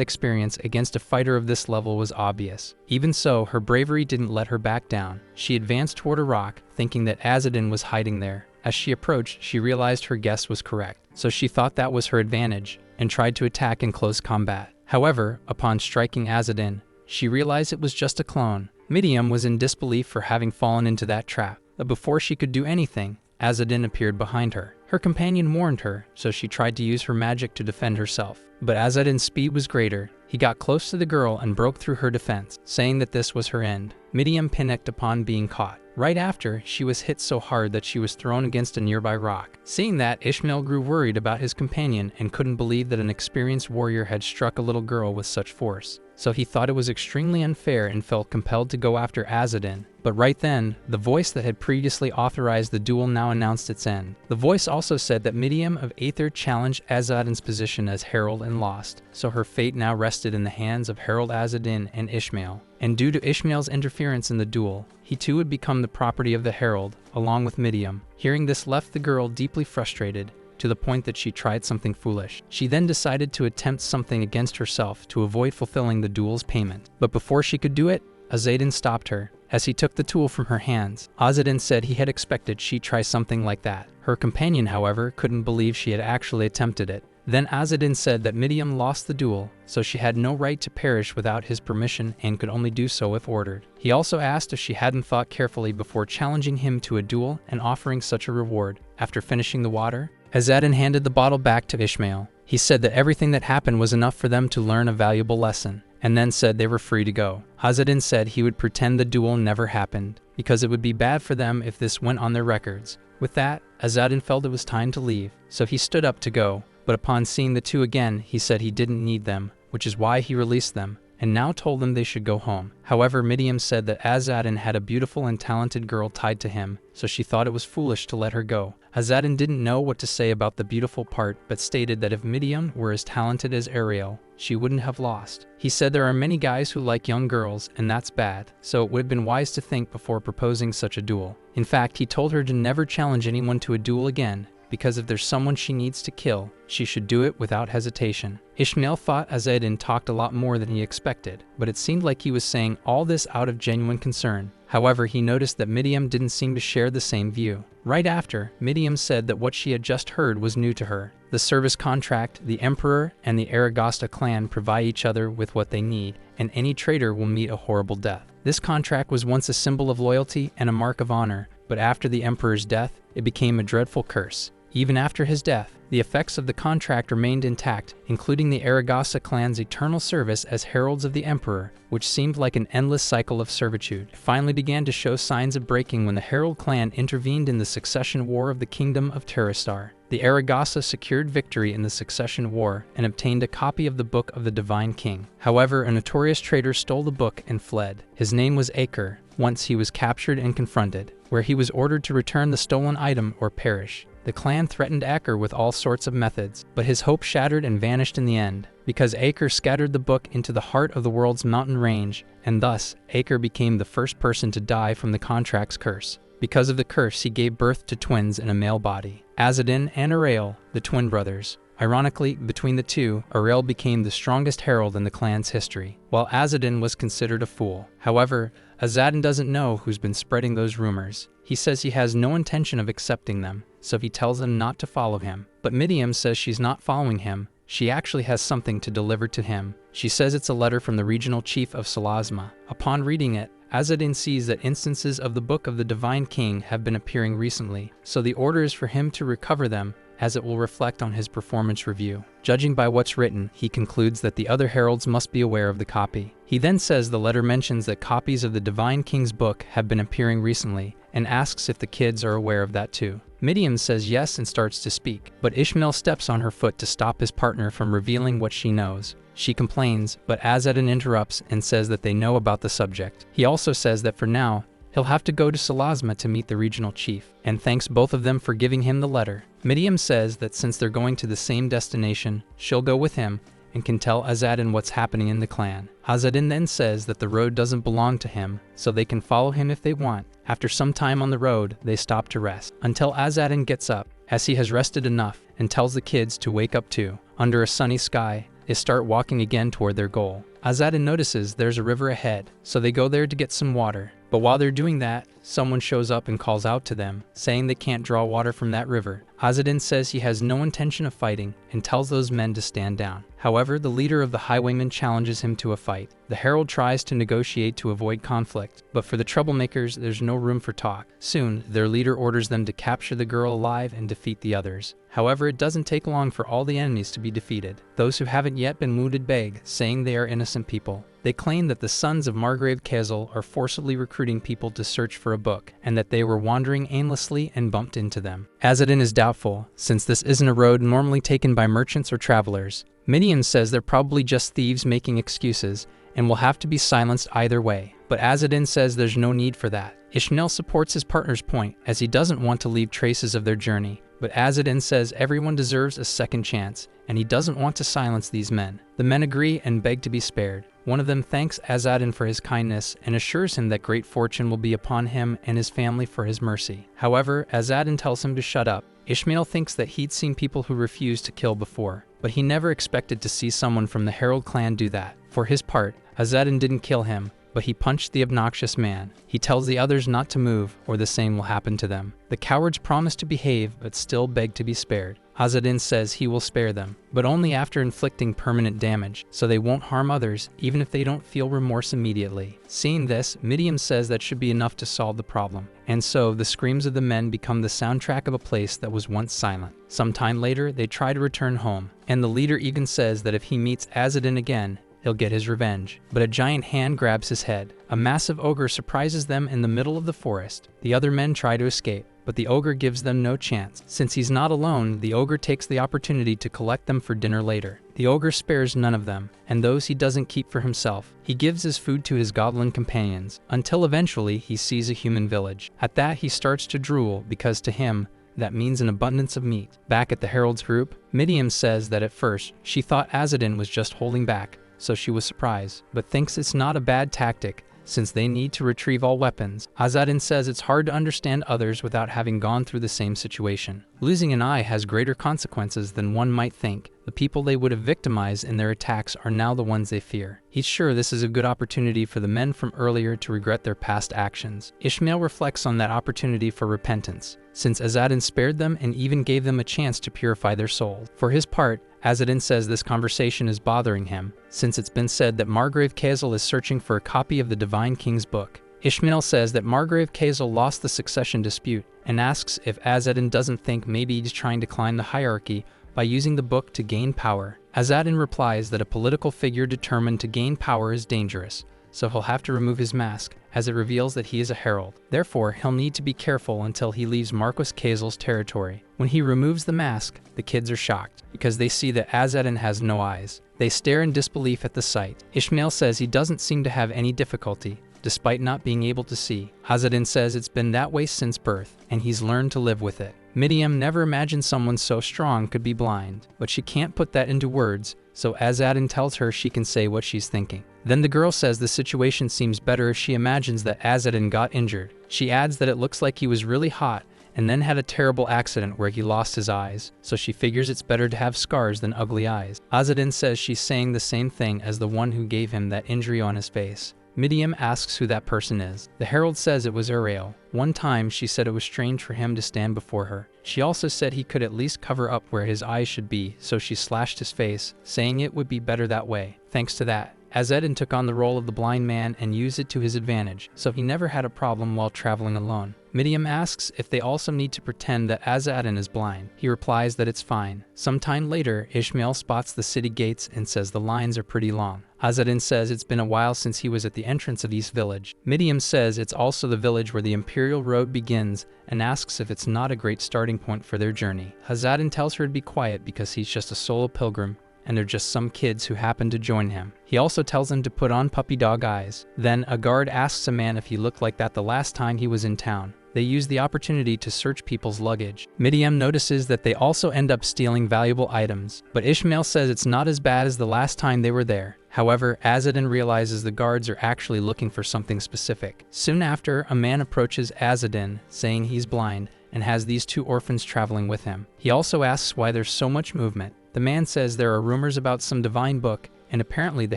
experience against a fighter of this level was obvious. Even so, her bravery didn't let her back down. She advanced toward a rock, thinking that Azadin was hiding there. As she approached, she realized her guess was correct, so she thought that was her advantage and tried to attack in close combat. However, upon striking Azadin, she realized it was just a clone. Midiam was in disbelief for having fallen into that trap, but before she could do anything, Azadin appeared behind her. Her companion warned her, so she tried to use her magic to defend herself. But Azadin's speed was greater. He got close to the girl and broke through her defense, saying that this was her end. Midiam panicked upon being caught. Right after, she was hit so hard that she was thrown against a nearby rock. Seeing that, Ishmael grew worried about his companion and couldn't believe that an experienced warrior had struck a little girl with such force. So he thought it was extremely unfair and felt compelled to go after Azadin. But right then, the voice that had previously authorized the duel now announced its end. The voice also said that Midiam of Aether challenged Azadin's position as Herald and lost, so her fate now rested in the hands of Herald Azadin and Ishmael. And due to Ishmael's interference in the duel, he too would become the property of the Herald, along with Midiam. Hearing this left the girl deeply frustrated, to the point that she tried something foolish. She then decided to attempt something against herself to avoid fulfilling the duel's payment. But before she could do it, Azadin stopped her. As he took the tool from her hands, Azadin said he had expected she'd try something like that. Her companion, however, couldn't believe she had actually attempted it. Then Azadin said that Midiam lost the duel, so she had no right to perish without his permission and could only do so if ordered. He also asked if she hadn't thought carefully before challenging him to a duel and offering such a reward. After finishing the water, Azadin handed the bottle back to Ishmael. He said that everything that happened was enough for them to learn a valuable lesson, and then said they were free to go. Azadin said he would pretend the duel never happened, because it would be bad for them if this went on their records. With that, Azadin felt it was time to leave, so he stood up to go. But upon seeing the two again, he said he didn't need them, which is why he released them, and now told them they should go home. However, Midiam said that Azadin had a beautiful and talented girl tied to him, so she thought it was foolish to let her go. Azadin didn't know what to say about the beautiful part, but stated that if Midiam were as talented as Ariel, she wouldn't have lost. He said there are many guys who like young girls, and that's bad, so it would have been wise to think before proposing such a duel. In fact, he told her to never challenge anyone to a duel again, because if there's someone she needs to kill, she should do it without hesitation. Ishmael thought Azadin talked a lot more than he expected, but it seemed like he was saying all this out of genuine concern. However, he noticed that Midiam didn't seem to share the same view. Right after, Midiam said that what she had just heard was new to her. The service contract, the Emperor and the Aragasta clan provide each other with what they need, and any traitor will meet a horrible death. This contract was once a symbol of loyalty and a mark of honor, but after the Emperor's death, it became a dreadful curse. Even after his death, the effects of the contract remained intact, including the Aragasta clan's eternal service as heralds of the Emperor, which seemed like an endless cycle of servitude. It finally began to show signs of breaking when the Herald clan intervened in the succession war of the Kingdom of Terrastar. The Aragasta secured victory in the succession war and obtained a copy of the Book of the Divine King. However, a notorious traitor stole the book and fled. His name was Acre. Once he was captured and confronted, where he was ordered to return the stolen item or perish. The clan threatened Acre with all sorts of methods, but his hope shattered and vanished in the end, because Acre scattered the book into the heart of the world's mountain range, and thus, Acre became the first person to die from the contract's curse. Because of the curse, he gave birth to twins in a male body. Azadin and Ariel, the twin brothers, Ironically, between the two, Ariel became the strongest herald in the clan's history, while Azadin was considered a fool. However, Azadin doesn't know who's been spreading those rumors. He says he has no intention of accepting them, so he tells them not to follow him. But Midiam says she's not following him. She actually has something to deliver to him. She says it's a letter from the regional chief of Salasma. Upon reading it, Azadin sees that instances of the Book of the Divine King have been appearing recently, so the order is for him to recover them, as it will reflect on his performance review. Judging by what's written, he concludes that the other heralds must be aware of the copy. He then says the letter mentions that copies of the Divine King's book have been appearing recently, and asks if the kids are aware of that too. Midiam says yes and starts to speak, but Ishmael steps on her foot to stop his partner from revealing what she knows. She complains, but Azadin interrupts and says that they know about the subject. He also says that for now, he'll have to go to Salasma to meet the regional chief, and thanks both of them for giving him the letter. Midiam says that since they're going to the same destination, she'll go with him and can tell Azadin what's happening in the clan. Azadin then says that the road doesn't belong to him, so they can follow him if they want. After some time on the road, they stop to rest, until Azadin gets up, as he has rested enough, and tells the kids to wake up too. Under a sunny sky, they start walking again toward their goal. Azadin notices there's a river ahead, so they go there to get some water. But while they're doing that, someone shows up and calls out to them, saying they can't draw water from that river. Azadin says he has no intention of fighting and tells those men to stand down. However, the leader of the highwaymen challenges him to a fight. The herald tries to negotiate to avoid conflict, but for the troublemakers, there's no room for talk. Soon, their leader orders them to capture the girl alive and defeat the others. However, it doesn't take long for all the enemies to be defeated. Those who haven't yet been wounded beg, saying they are innocent people. They claim that the sons of Margrave Kosal are forcibly recruiting people to search for a book, and that they were wandering aimlessly and bumped into them. Azadin is doubtful, since this isn't a road normally taken by merchants or travelers. Midiam says they're probably just thieves making excuses, and will have to be silenced either way. But Azadin says there's no need for that. Ishmael supports his partner's point, as he doesn't want to leave traces of their journey. But Azadin says everyone deserves a second chance, and he doesn't want to silence these men. The men agree and beg to be spared. One of them thanks Azadin for his kindness and assures him that great fortune will be upon him and his family for his mercy. However, Azadin tells him to shut up. Ishmael thinks that he'd seen people who refused to kill before, but he never expected to see someone from the Herald clan do that. For his part, Azadin didn't kill him, but he punched the obnoxious man. He tells the others not to move, or the same will happen to them. The cowards promise to behave, but still beg to be spared. Azadin says he will spare them, but only after inflicting permanent damage, so they won't harm others, even if they don't feel remorse immediately. Seeing this, Midiam says that should be enough to solve the problem. And so, the screams of the men become the soundtrack of a place that was once silent. Sometime later, they try to return home, and the leader even says that if he meets Azadin again, he'll get his revenge. But a giant hand grabs his head. A massive ogre surprises them in the middle of the forest. The other men try to escape, but the ogre gives them no chance. Since he's not alone, the ogre takes the opportunity to collect them for dinner later. The ogre spares none of them, and those he doesn't keep for himself. He gives his food to his goblin companions, until eventually he sees a human village. At that, he starts to drool, because to him, that means an abundance of meat. Back at the Herald's group, Midiam says that at first, she thought Azadin was just holding back, so she was surprised, but thinks it's not a bad tactic, since they need to retrieve all weapons. Azadin says it's hard to understand others without having gone through the same situation. Losing an eye has greater consequences than one might think. The people they would have victimized in their attacks are now the ones they fear. He's sure this is a good opportunity for the men from earlier to regret their past actions. Ishmael reflects on that opportunity for repentance, since Azadin spared them and even gave them a chance to purify their souls. For his part, Azadin says this conversation is bothering him, since it's been said that Margrave Kosal is searching for a copy of the Divine King's book. Ishmael says that Margrave Kosal lost the succession dispute, and asks if Azadin doesn't think maybe he's trying to climb the hierarchy by using the book to gain power. Azadin replies that a political figure determined to gain power is dangerous, so he'll have to remove his mask, as it reveals that he is a herald. Therefore, he'll need to be careful until he leaves Marquis Kosal's territory. When he removes the mask, the kids are shocked, because they see that Azadin has no eyes. They stare in disbelief at the sight. Ishmael says he doesn't seem to have any difficulty, despite not being able to see. Azadin says it's been that way since birth, and he's learned to live with it. Midiam never imagined someone so strong could be blind, but she can't put that into words, so Azadin tells her she can say what she's thinking. Then the girl says the situation seems better if she imagines that Azadin got injured. She adds that it looks like he was really hot, and then had a terrible accident where he lost his eyes, so she figures it's better to have scars than ugly eyes. Azadin says she's saying the same thing as the one who gave him that injury on his face. Midiam asks who that person is. The Herald says it was Uriel. One time, she said it was strange for him to stand before her. She also said he could at least cover up where his eyes should be, so she slashed his face, saying it would be better that way. Thanks to that, Azadin took on the role of the blind man and used it to his advantage, so he never had a problem while traveling alone. Midiam asks if they also need to pretend that Azadin is blind. He replies that it's fine. Sometime later, Ishmael spots the city gates and says the lines are pretty long. Azadin says it's been a while since he was at the entrance of East Village. Midiam says it's also the village where the Imperial Road begins and asks if it's not a great starting point for their journey. Azadin tells her to be quiet because he's just a solo pilgrim and they're just some kids who happen to join him. He also tells him to put on puppy dog eyes. Then a guard asks a man if he looked like that the last time he was in town. They use the opportunity to search people's luggage. Midiam notices that they also end up stealing valuable items, but Ishmael says it's not as bad as the last time they were there. However, Azadin realizes the guards are actually looking for something specific. Soon after, a man approaches Azadin, saying he's blind, and has these two orphans traveling with him. He also asks why there's so much movement. The man says there are rumors about some divine book, and apparently the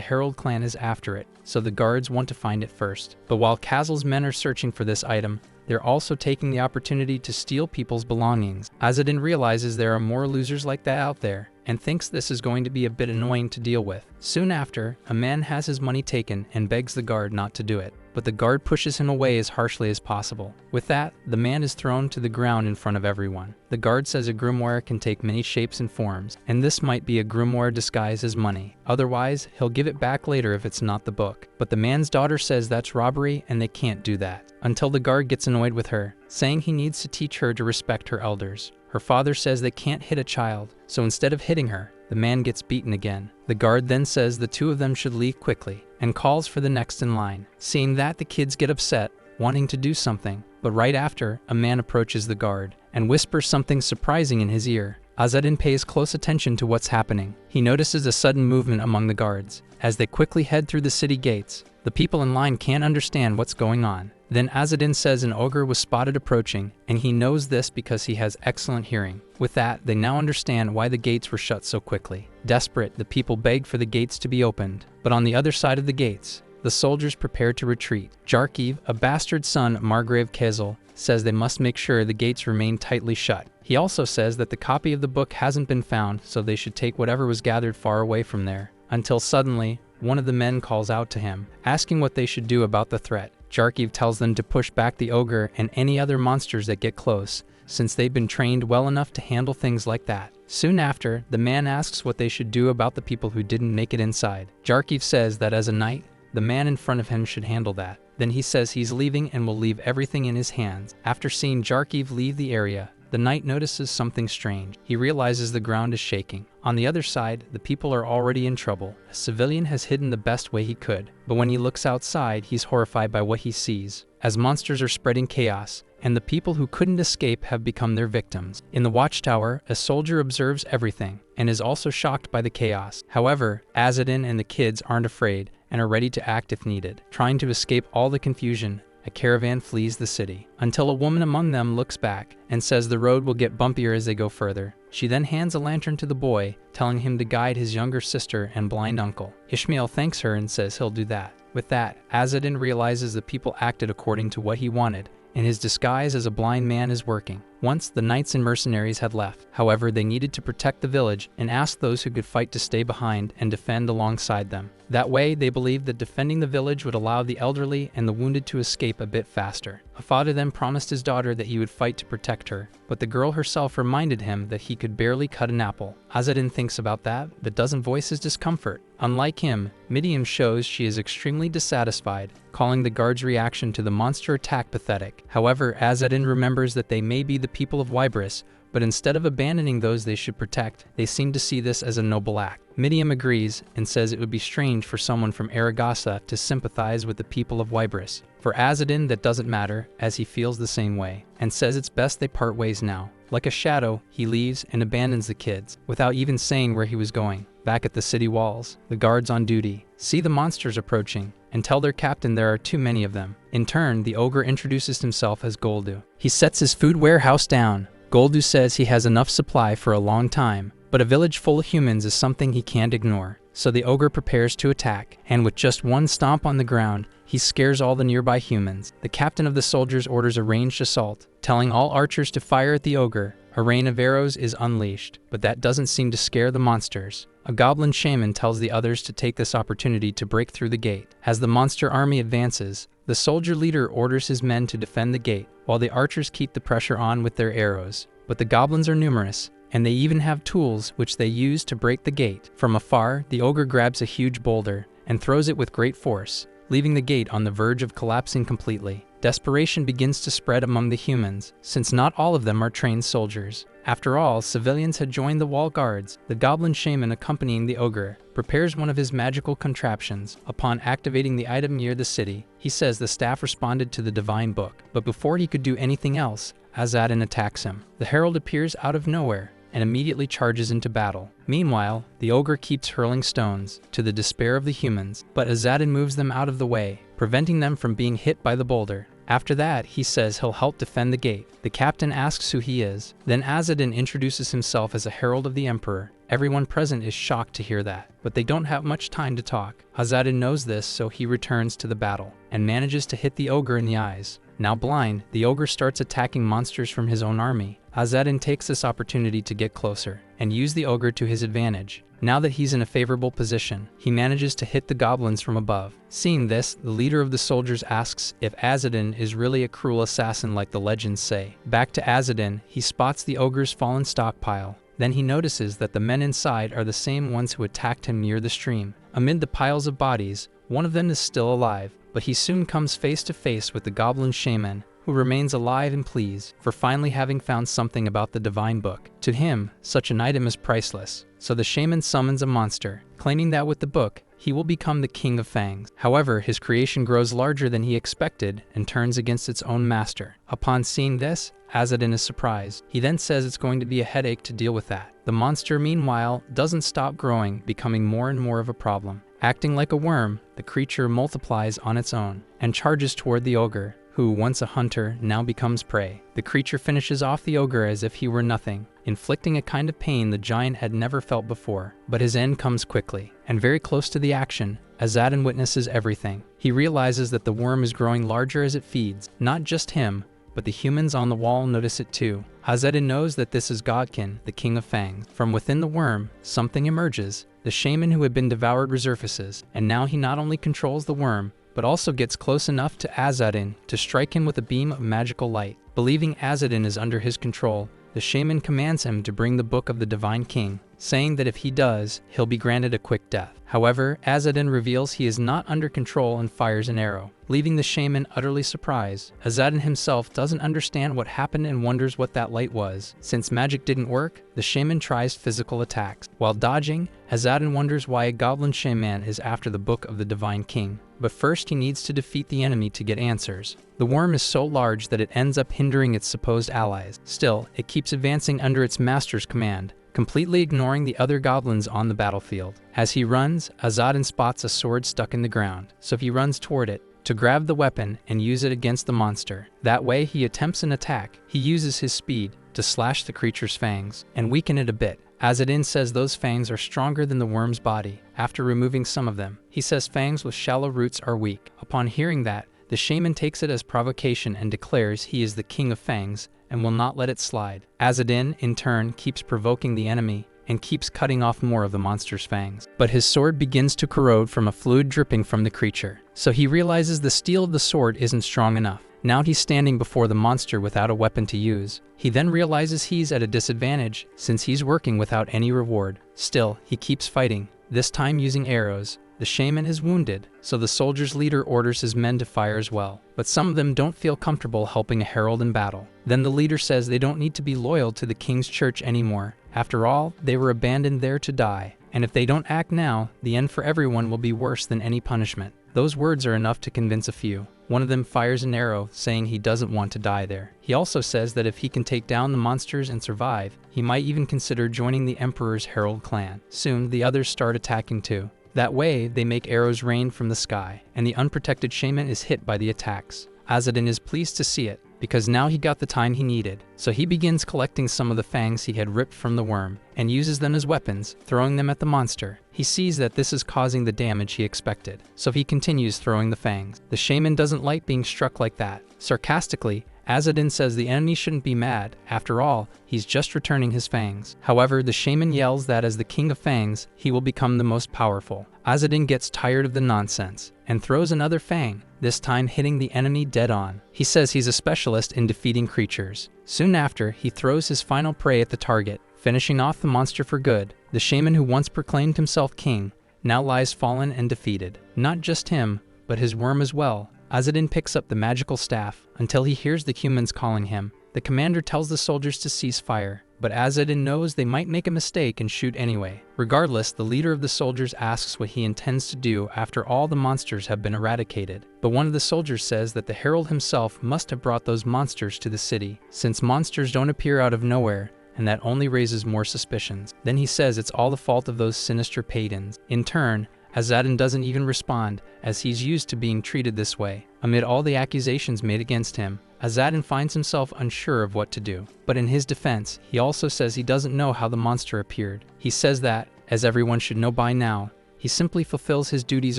Herald clan is after it, so the guards want to find it first. But while Kosal's men are searching for this item, they're also taking the opportunity to steal people's belongings. Azadin realizes there are more losers like that out there, and thinks this is going to be a bit annoying to deal with. Soon after, a man has his money taken and begs the guard not to do it, but the guard pushes him away as harshly as possible. With that, the man is thrown to the ground in front of everyone. The guard says a grimoire can take many shapes and forms, and this might be a grimoire disguised as money. Otherwise, he'll give it back later if it's not the book. But the man's daughter says that's robbery and they can't do that, until the guard gets annoyed with her, saying he needs to teach her to respect her elders. Her father says they can't hit a child, so instead of hitting her, the man gets beaten again. The guard then says the two of them should leave quickly, and calls for the next in line. Seeing that, the kids get upset, wanting to do something, but right after, a man approaches the guard, and whispers something surprising in his ear. Azadin pays close attention to what's happening. He notices a sudden movement among the guards. As they quickly head through the city gates, the people in line can't understand what's going on. Then Azadin says an ogre was spotted approaching, and he knows this because he has excellent hearing. With that, they now understand why the gates were shut so quickly. Desperate, the people beg for the gates to be opened. But on the other side of the gates, the soldiers prepare to retreat. Jarkiv, a bastard son of Margrave Kosal, says they must make sure the gates remain tightly shut. He also says that the copy of the book hasn't been found, so they should take whatever was gathered far away from there. Until suddenly, one of the men calls out to him, asking what they should do about the threat. Jarkiv tells them to push back the ogre and any other monsters that get close, since they've been trained well enough to handle things like that. Soon after, the man asks what they should do about the people who didn't make it inside. Jarkiv says that as a knight, the man in front of him should handle that. Then he says he's leaving and will leave everything in his hands. After seeing Jarkiv leave the area, the knight notices something strange. He realizes the ground is shaking. On the other side, the people are already in trouble. A civilian has hidden the best way he could, but when he looks outside, he's horrified by what he sees, as monsters are spreading chaos, and the people who couldn't escape have become their victims. In the watchtower, a soldier observes everything, and is also shocked by the chaos. However, Azadin and the kids aren't afraid, and are ready to act if needed. Trying to escape all the confusion, a caravan flees the city, until a woman among them looks back and says the road will get bumpier as they go further. She then hands a lantern to the boy, telling him to guide his younger sister and blind uncle. Ishmael thanks her and says he'll do that. With that, Azadin realizes the people acted according to what he wanted, and his disguise as a blind man is working. Once, the knights and mercenaries had left. However, they needed to protect the village and asked those who could fight to stay behind and defend alongside them. That way, they believed that defending the village would allow the elderly and the wounded to escape a bit faster. A father then promised his daughter that he would fight to protect her, but the girl herself reminded him that he could barely cut an apple. Azadin thinks about that, but doesn't voice his discomfort. Unlike him, Midiam shows she is extremely dissatisfied, calling the guard's reaction to the monster attack pathetic. However, Azadin remembers that they may be the people of Wybris, but instead of abandoning those they should protect, they seem to see this as a noble act. Midiam agrees and says it would be strange for someone from Aragasa to sympathize with the people of Wybris. For Azadin, that doesn't matter, as he feels the same way, and says it's best they part ways now. Like a shadow, he leaves and abandons the kids, without even saying where he was going. Back at the city walls, the guards on duty see the monsters approaching, and tell their captain there are too many of them. In turn, the ogre introduces himself as Goldu. He sets his food warehouse down. Goldu says he has enough supply for a long time, but a village full of humans is something he can't ignore. So the ogre prepares to attack, and with just one stomp on the ground, he scares all the nearby humans. The captain of the soldiers orders a ranged assault, telling all archers to fire at the ogre. A rain of arrows is unleashed, but that doesn't seem to scare the monsters. A goblin shaman tells the others to take this opportunity to break through the gate. As the monster army advances, the soldier leader orders his men to defend the gate, while the archers keep the pressure on with their arrows. But the goblins are numerous, and they even have tools which they use to break the gate. From afar, the ogre grabs a huge boulder and throws it with great force, leaving the gate on the verge of collapsing completely. Desperation begins to spread among the humans, since not all of them are trained soldiers. After all, civilians had joined the wall guards. The goblin shaman accompanying the ogre prepares one of his magical contraptions. Upon activating the item near the city, he says the staff responded to the divine book. But before he could do anything else, Azadin attacks him. The herald appears out of nowhere and immediately charges into battle. Meanwhile, the ogre keeps hurling stones, to the despair of the humans, but Azadin moves them out of the way, preventing them from being hit by the boulder. After that, he says he'll help defend the gate. The captain asks who he is. Then Azadin introduces himself as a herald of the emperor. Everyone present is shocked to hear that, but they don't have much time to talk. Azadin knows this, so he returns to the battle, and manages to hit the ogre in the eyes. Now blind, the ogre starts attacking monsters from his own army. Azadin takes this opportunity to get closer, and use the ogre to his advantage. Now that he's in a favorable position, he manages to hit the goblins from above. Seeing this, the leader of the soldiers asks if Azadin is really a cruel assassin like the legends say. Back to Azadin, he spots the ogre's fallen stockpile. Then he notices that the men inside are the same ones who attacked him near the stream. Amid the piles of bodies, one of them is still alive, but he soon comes face to face with the goblin shaman, who remains alive and pleased for finally having found something about the divine book. To him, such an item is priceless, so the shaman summons a monster, claiming that with the book, he will become the king of fangs. However, his creation grows larger than he expected and turns against its own master. Upon seeing this, Azadin is surprised. He then says it's going to be a headache to deal with that. The monster, meanwhile, doesn't stop growing, becoming more and more of a problem. Acting like a worm, the creature multiplies on its own and charges toward the ogre, who, once a hunter, now becomes prey. The creature finishes off the ogre as if he were nothing, inflicting a kind of pain the giant had never felt before. But his end comes quickly, and very close to the action, Azadin witnesses everything. He realizes that the worm is growing larger as it feeds. Not just him, but the humans on the wall notice it too. Azadin knows that this is Godkin, the king of fangs. From within the worm, something emerges. The shaman who had been devoured resurfaces, and now he not only controls the worm, but also gets close enough to Azadin to strike him with a beam of magical light. Believing Azadin is under his control, the shaman commands him to bring the book of the divine king, saying that if he does, he'll be granted a quick death. However, Azadin reveals he is not under control and fires an arrow, leaving the shaman utterly surprised. Azadin himself doesn't understand what happened and wonders what that light was. Since magic didn't work, the shaman tries physical attacks. While dodging, Azadin wonders why a goblin shaman is after the book of the divine king. But first he needs to defeat the enemy to get answers. The worm is so large that it ends up hindering its supposed allies. Still, it keeps advancing under its master's command, completely ignoring the other goblins on the battlefield. As he runs, Azadin spots a sword stuck in the ground, so he runs toward it to grab the weapon and use it against the monster. That way he attempts an attack. He uses his speed to slash the creature's fangs and weaken it a bit. Azadin says those fangs are stronger than the worm's body. After removing some of them, he says fangs with shallow roots are weak. Upon hearing that, the shaman takes it as provocation and declares he is the king of fangs and will not let it slide. Azadin, in turn, keeps provoking the enemy and keeps cutting off more of the monster's fangs. But his sword begins to corrode from a fluid dripping from the creature, so he realizes the steel of the sword isn't strong enough. Now he's standing before the monster without a weapon to use. He then realizes he's at a disadvantage since he's working without any reward. Still, he keeps fighting, this time using arrows. The shaman is wounded, so the soldier's leader orders his men to fire as well. But some of them don't feel comfortable helping a herald in battle. Then the leader says they don't need to be loyal to the king's church anymore. After all, they were abandoned there to die. And if they don't act now, the end for everyone will be worse than any punishment. Those words are enough to convince a few. One of them fires an arrow, saying he doesn't want to die there. He also says that if he can take down the monsters and survive, he might even consider joining the Emperor's Herald clan. Soon, the others start attacking too. That way, they make arrows rain from the sky, and the unprotected shaman is hit by the attacks. Azadin is pleased to see it, because now he got the time he needed. So he begins collecting some of the fangs he had ripped from the worm, and uses them as weapons, throwing them at the monster. He sees that this is causing the damage he expected, so he continues throwing the fangs. The shaman doesn't like being struck like that. Sarcastically, Azadin says the enemy shouldn't be mad. After all, he's just returning his fangs. However, the shaman yells that as the king of fangs, he will become the most powerful. Azadin gets tired of the nonsense and throws another fang, this time hitting the enemy dead on. He says he's a specialist in defeating creatures. Soon after, he throws his final prey at the target, finishing off the monster for good. The shaman who once proclaimed himself king now lies fallen and defeated. Not just him, but his worm as well. Azadin picks up the magical staff until he hears the humans calling him. The commander tells the soldiers to cease fire, but Azadin knows they might make a mistake and shoot anyway. Regardless, the leader of the soldiers asks what he intends to do after all the monsters have been eradicated. But one of the soldiers says that the Herald himself must have brought those monsters to the city, since monsters don't appear out of nowhere, and that only raises more suspicions. Then he says it's all the fault of those sinister pagans. In turn, Azadin doesn't even respond, as he's used to being treated this way. Amid all the accusations made against him, Azadin finds himself unsure of what to do. But in his defense, he also says he doesn't know how the monster appeared. He says that, as everyone should know by now, he simply fulfills his duties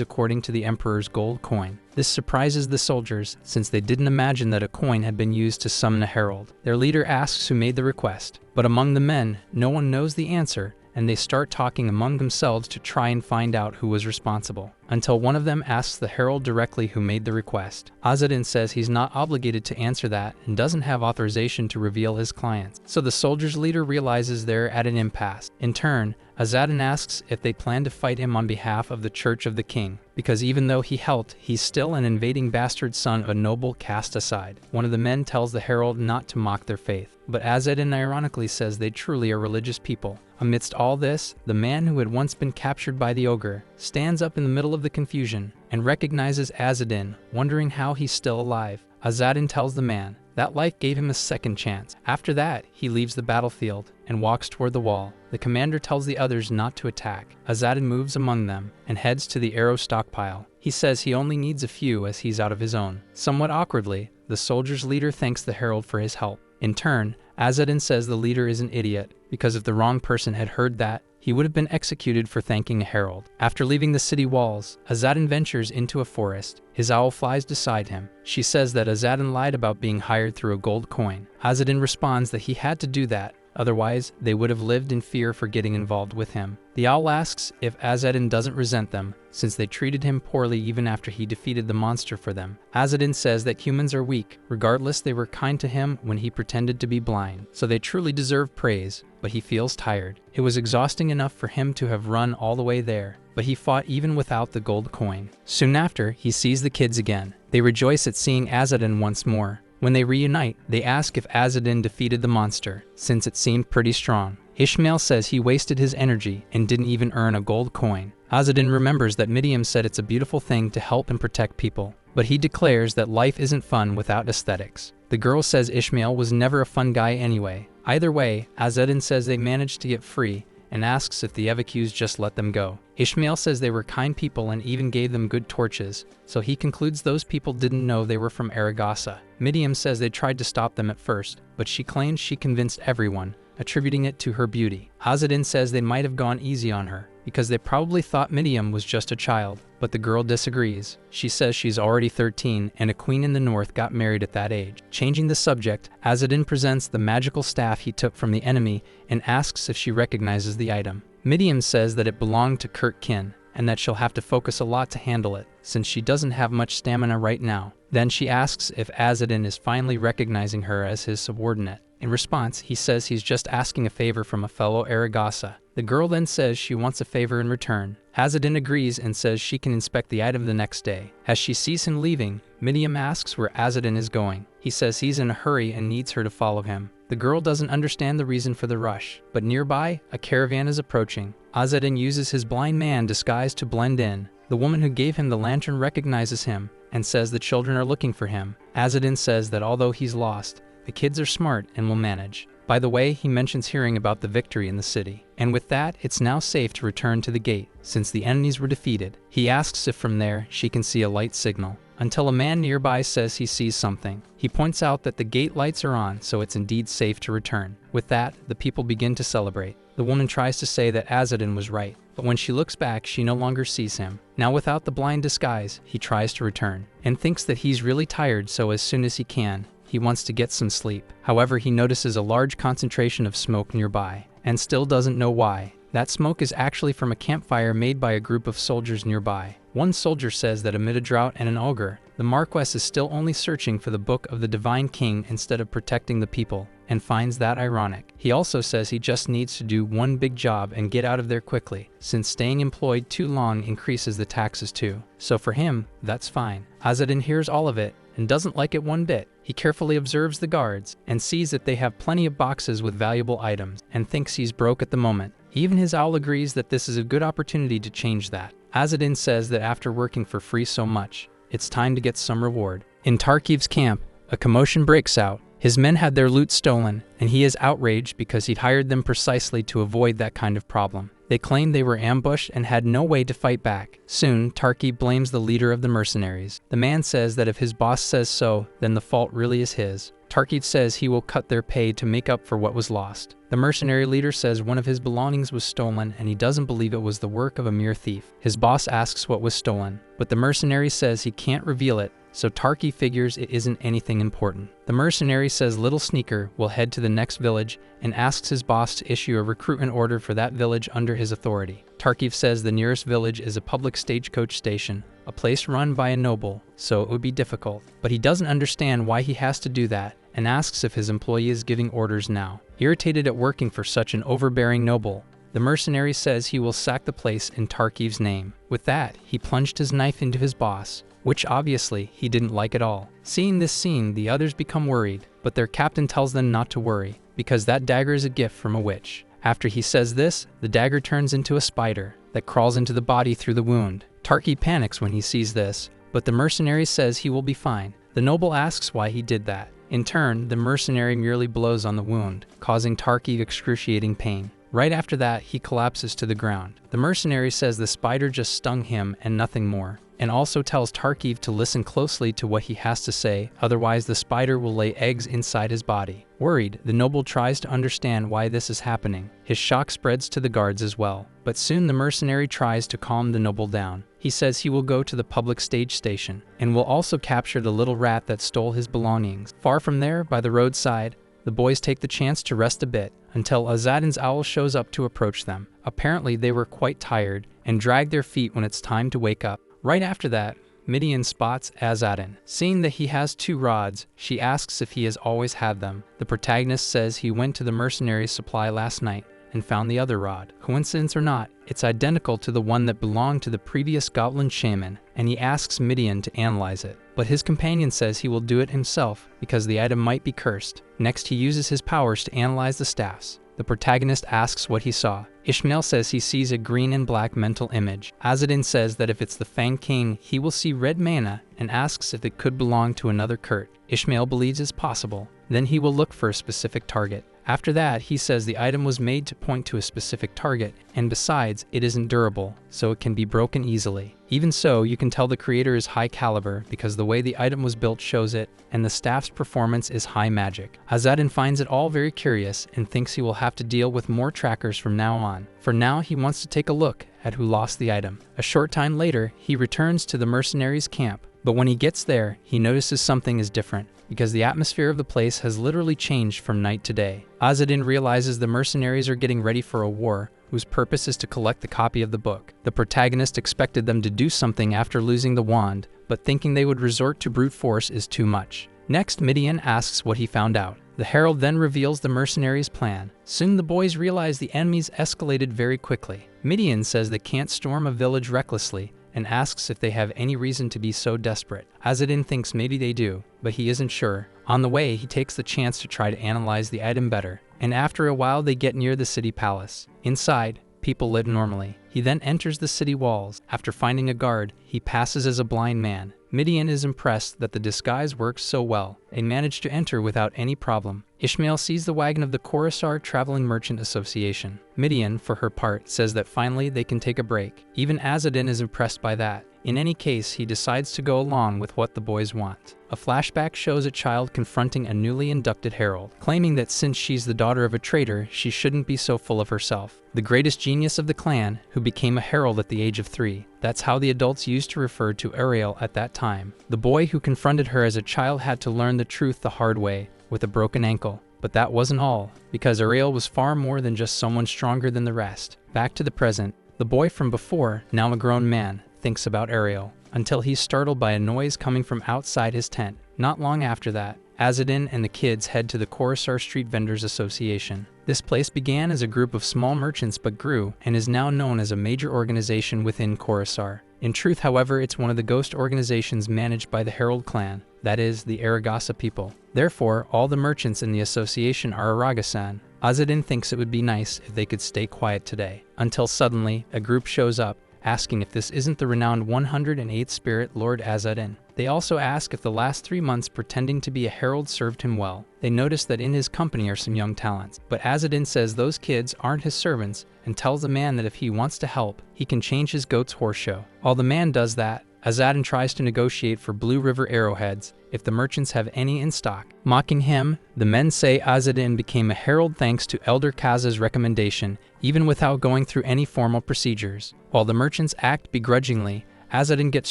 according to the Emperor's gold coin. This surprises the soldiers, since they didn't imagine that a coin had been used to summon a herald. Their leader asks who made the request, but among the men, no one knows the answer, and they start talking among themselves to try and find out who was responsible, until one of them asks the herald directly who made the request. Azadin says he's not obligated to answer that and doesn't have authorization to reveal his clients, so the soldiers' leader realizes they're at an impasse. In turn, Azadin asks if they plan to fight him on behalf of the Church of the King, because even though he helped, he's still an invading bastard son of a noble cast aside. One of the men tells the herald not to mock their faith, but Azadin ironically says they truly are religious people. Amidst all this, the man who had once been captured by the ogre stands up in the middle of the confusion and recognizes Azadin, wondering how he's still alive. Azadin tells the man that life gave him a second chance. After that, he leaves the battlefield and walks toward the wall. The commander tells the others not to attack. Azadin moves among them and heads to the arrow stockpile. He says he only needs a few as he's out of his own. Somewhat awkwardly, the soldiers' leader thanks the herald for his help. In turn, Azadin says the leader is an idiot, because if the wrong person had heard that, he would have been executed for thanking a herald. After leaving the city walls, Azadin ventures into a forest. His owl flies beside him. She says that Azadin lied about being hired through a gold coin. Azadin responds that he had to do that, otherwise they would have lived in fear for getting involved with him. The owl asks if Azadin doesn't resent them, since they treated him poorly even after he defeated the monster for them. Azadin says that humans are weak. Regardless, they were kind to him when he pretended to be blind, so they truly deserve praise, but he feels tired. It was exhausting enough for him to have run all the way there, but he fought even without the gold coin. Soon after, he sees the kids again. They rejoice at seeing Azadin once more. When they reunite, they ask if Azadin defeated the monster, since it seemed pretty strong. Ishmael says he wasted his energy and didn't even earn a gold coin. Azadin remembers that Midiam said it's a beautiful thing to help and protect people, but he declares that life isn't fun without aesthetics. The girl says Ishmael was never a fun guy anyway. Either way, Azadin says they managed to get free and asks if the Evacus just let them go. Ishmael says they were kind people and even gave them good torches, so he concludes those people didn't know they were from Aragasa. Midiam says they tried to stop them at first, but she claims she convinced everyone, attributing it to her beauty. Azadin says they might have gone easy on her, because they probably thought Midiam was just a child, but the girl disagrees. She says she's already 13 and a queen in the north got married at that age. Changing the subject, Azadin presents the magical staff he took from the enemy and asks if she recognizes the item. Midiam says that it belonged to Godkin, and that she'll have to focus a lot to handle it, since she doesn't have much stamina right now. Then she asks if Azadin is finally recognizing her as his subordinate. In response, he says he's just asking a favor from a fellow Aragasa. The girl then says she wants a favor in return. Azadin agrees and says she can inspect the item the next day. As she sees him leaving, Midiam asks where Azadin is going. He says he's in a hurry and needs her to follow him. The girl doesn't understand the reason for the rush, but nearby, a caravan is approaching. Azadin uses his blind man disguise to blend in. The woman who gave him the lantern recognizes him and says the children are looking for him. Azadin says that although he's lost, the kids are smart and will manage. By the way, he mentions hearing about the victory in the city, and with that, it's now safe to return to the gate, since the enemies were defeated. He asks if from there she can see a light signal, until a man nearby says he sees something. He points out that the gate lights are on, so it's indeed safe to return. With that, the people begin to celebrate. The woman tries to say that Azadin was right, but when she looks back, she no longer sees him. Now without the blind disguise, he tries to return, and thinks that he's really tired, so as soon as he can, he wants to get some sleep. However, he notices a large concentration of smoke nearby, and still doesn't know why. That smoke is actually from a campfire made by a group of soldiers nearby. One soldier says that amid a drought and an ogre, the Marquess is still only searching for the Book of the Divine King instead of protecting the people, and finds that ironic. He also says he just needs to do one big job and get out of there quickly, since staying employed too long increases the taxes too. So for him, that's fine. Azadin hears all of it and doesn't like it one bit. He carefully observes the guards and sees that they have plenty of boxes with valuable items and thinks he's broke at the moment. Even his owl agrees that this is a good opportunity to change that. Azadin says that after working for free so much, it's time to get some reward. In Tarkiv's camp, a commotion breaks out. His men had their loot stolen, and he is outraged because he'd hired them precisely to avoid that kind of problem. They claimed they were ambushed and had no way to fight back. Soon, Tarkiv blames the leader of the mercenaries. The man says that if his boss says so, then the fault really is his. Tarkiv says he will cut their pay to make up for what was lost. The mercenary leader says one of his belongings was stolen and he doesn't believe it was the work of a mere thief. His boss asks what was stolen, but the mercenary says he can't reveal it, so Tarkiv figures it isn't anything important. The mercenary says Little Sneaker will head to the next village and asks his boss to issue a recruitment order for that village under his authority. Tarkiv says the nearest village is a public stagecoach station, a place run by a noble, so it would be difficult. But he doesn't understand why he has to do that and asks if his employee is giving orders now. Irritated at working for such an overbearing noble, the mercenary says he will sack the place in Tarkiv's name. With that, he plunged his knife into his boss, which obviously he didn't like at all. Seeing this scene, the others become worried, but their captain tells them not to worry, because that dagger is a gift from a witch. After he says this, the dagger turns into a spider that crawls into the body through the wound. Tarkiv panics when he sees this, but the mercenary says he will be fine. The noble asks why he did that. In turn, the mercenary merely blows on the wound, causing Tarkiv excruciating pain. Right after that, he collapses to the ground. The mercenary says the spider just stung him and nothing more, and also tells Tarkiv to listen closely to what he has to say, otherwise the spider will lay eggs inside his body. Worried, the noble tries to understand why this is happening. His shock spreads to the guards as well, but soon the mercenary tries to calm the noble down. He says he will go to the public stage station, and will also capture the little rat that stole his belongings. Far from there, by the roadside, the boys take the chance to rest a bit, until Azadin's owl shows up to approach them. Apparently they were quite tired, and drag their feet when it's time to wake up. Right after that, Midian spots Azadin. Seeing that he has 2 rods, she asks if he has always had them. The protagonist says he went to the mercenary supply last night and found the other rod. Coincidence or not, it's identical to the one that belonged to the previous goblin shaman, and he asks Midian to analyze it. But his companion says he will do it himself because the item might be cursed. Next, he uses his powers to analyze the staffs. The protagonist asks what he saw. Ishmael says he sees a green and black mental image. Azadin says that if it's the Fang King, he will see red mana and asks if it could belong to another Kurt. Ishmael believes it's possible. Then he will look for a specific target. After that, he says the item was made to point to a specific target, and besides, it isn't durable, so it can be broken easily. Even so, you can tell the creator is high caliber because the way the item was built shows it, and the staff's performance is high magic. Azadin finds it all very curious and thinks he will have to deal with more trackers from now on. For now, he wants to take a look at who lost the item. A short time later, he returns to the mercenaries' camp, but when he gets there, he notices something is different, because the atmosphere of the place has literally changed from night to day. Azadin realizes the mercenaries are getting ready for a war, whose purpose is to collect the copy of the book. The protagonist expected them to do something after losing the wand, but thinking they would resort to brute force is too much. Next, Midian asks what he found out. The Herald then reveals the mercenaries' plan. Soon the boys realize the enemies escalated very quickly. Midian says they can't storm a village recklessly, and asks if they have any reason to be so desperate. Azadin thinks maybe they do, but he isn't sure. On the way, he takes the chance to try to analyze the item better, and after a while they get near the city palace. Inside, people live normally. He then enters the city walls. After finding a guard, he passes as a blind man. Midian is impressed that the disguise works so well and managed to enter without any problem. Ishmael sees the wagon of the Kosal Traveling Merchant Association. Midian, for her part, says that finally they can take a break. Even Azadin is impressed by that. In any case, he decides to go along with what the boys want. A flashback shows a child confronting a newly inducted herald, claiming that since she's the daughter of a traitor, she shouldn't be so full of herself. The greatest genius of the clan, who became a herald at the age of 3. That's how the adults used to refer to Ariel at that time. The boy who confronted her as a child had to learn the truth the hard way, with a broken ankle. But that wasn't all, because Ariel was far more than just someone stronger than the rest. Back to the present, the boy from before, now a grown man, thinks about Ariel, until he's startled by a noise coming from outside his tent. Not long after that, Azadin and the kids head to the Kosal Street Vendors Association. This place began as a group of small merchants but grew, and is now known as a major organization within Kosal. In truth, however, it's one of the ghost organizations managed by the Herald clan, that is, the Aragasa people. Therefore, all the merchants in the association are Aragasan. Azadin thinks it would be nice if they could stay quiet today, until suddenly, a group shows up, asking if this isn't the renowned 108th Spirit Lord Azadin. They also ask if the last 3 months pretending to be a herald served him well. They notice that in his company are some young talents, but Azadin says those kids aren't his servants and tells the man that if he wants to help, he can change his goat's horse show. While the man does that, Azadin tries to negotiate for Blue River arrowheads if the merchants have any in stock. Mocking him, the men say Azadin became a herald thanks to Elder Kaza's recommendation, even without going through any formal procedures. While the merchants act begrudgingly, Azadin gets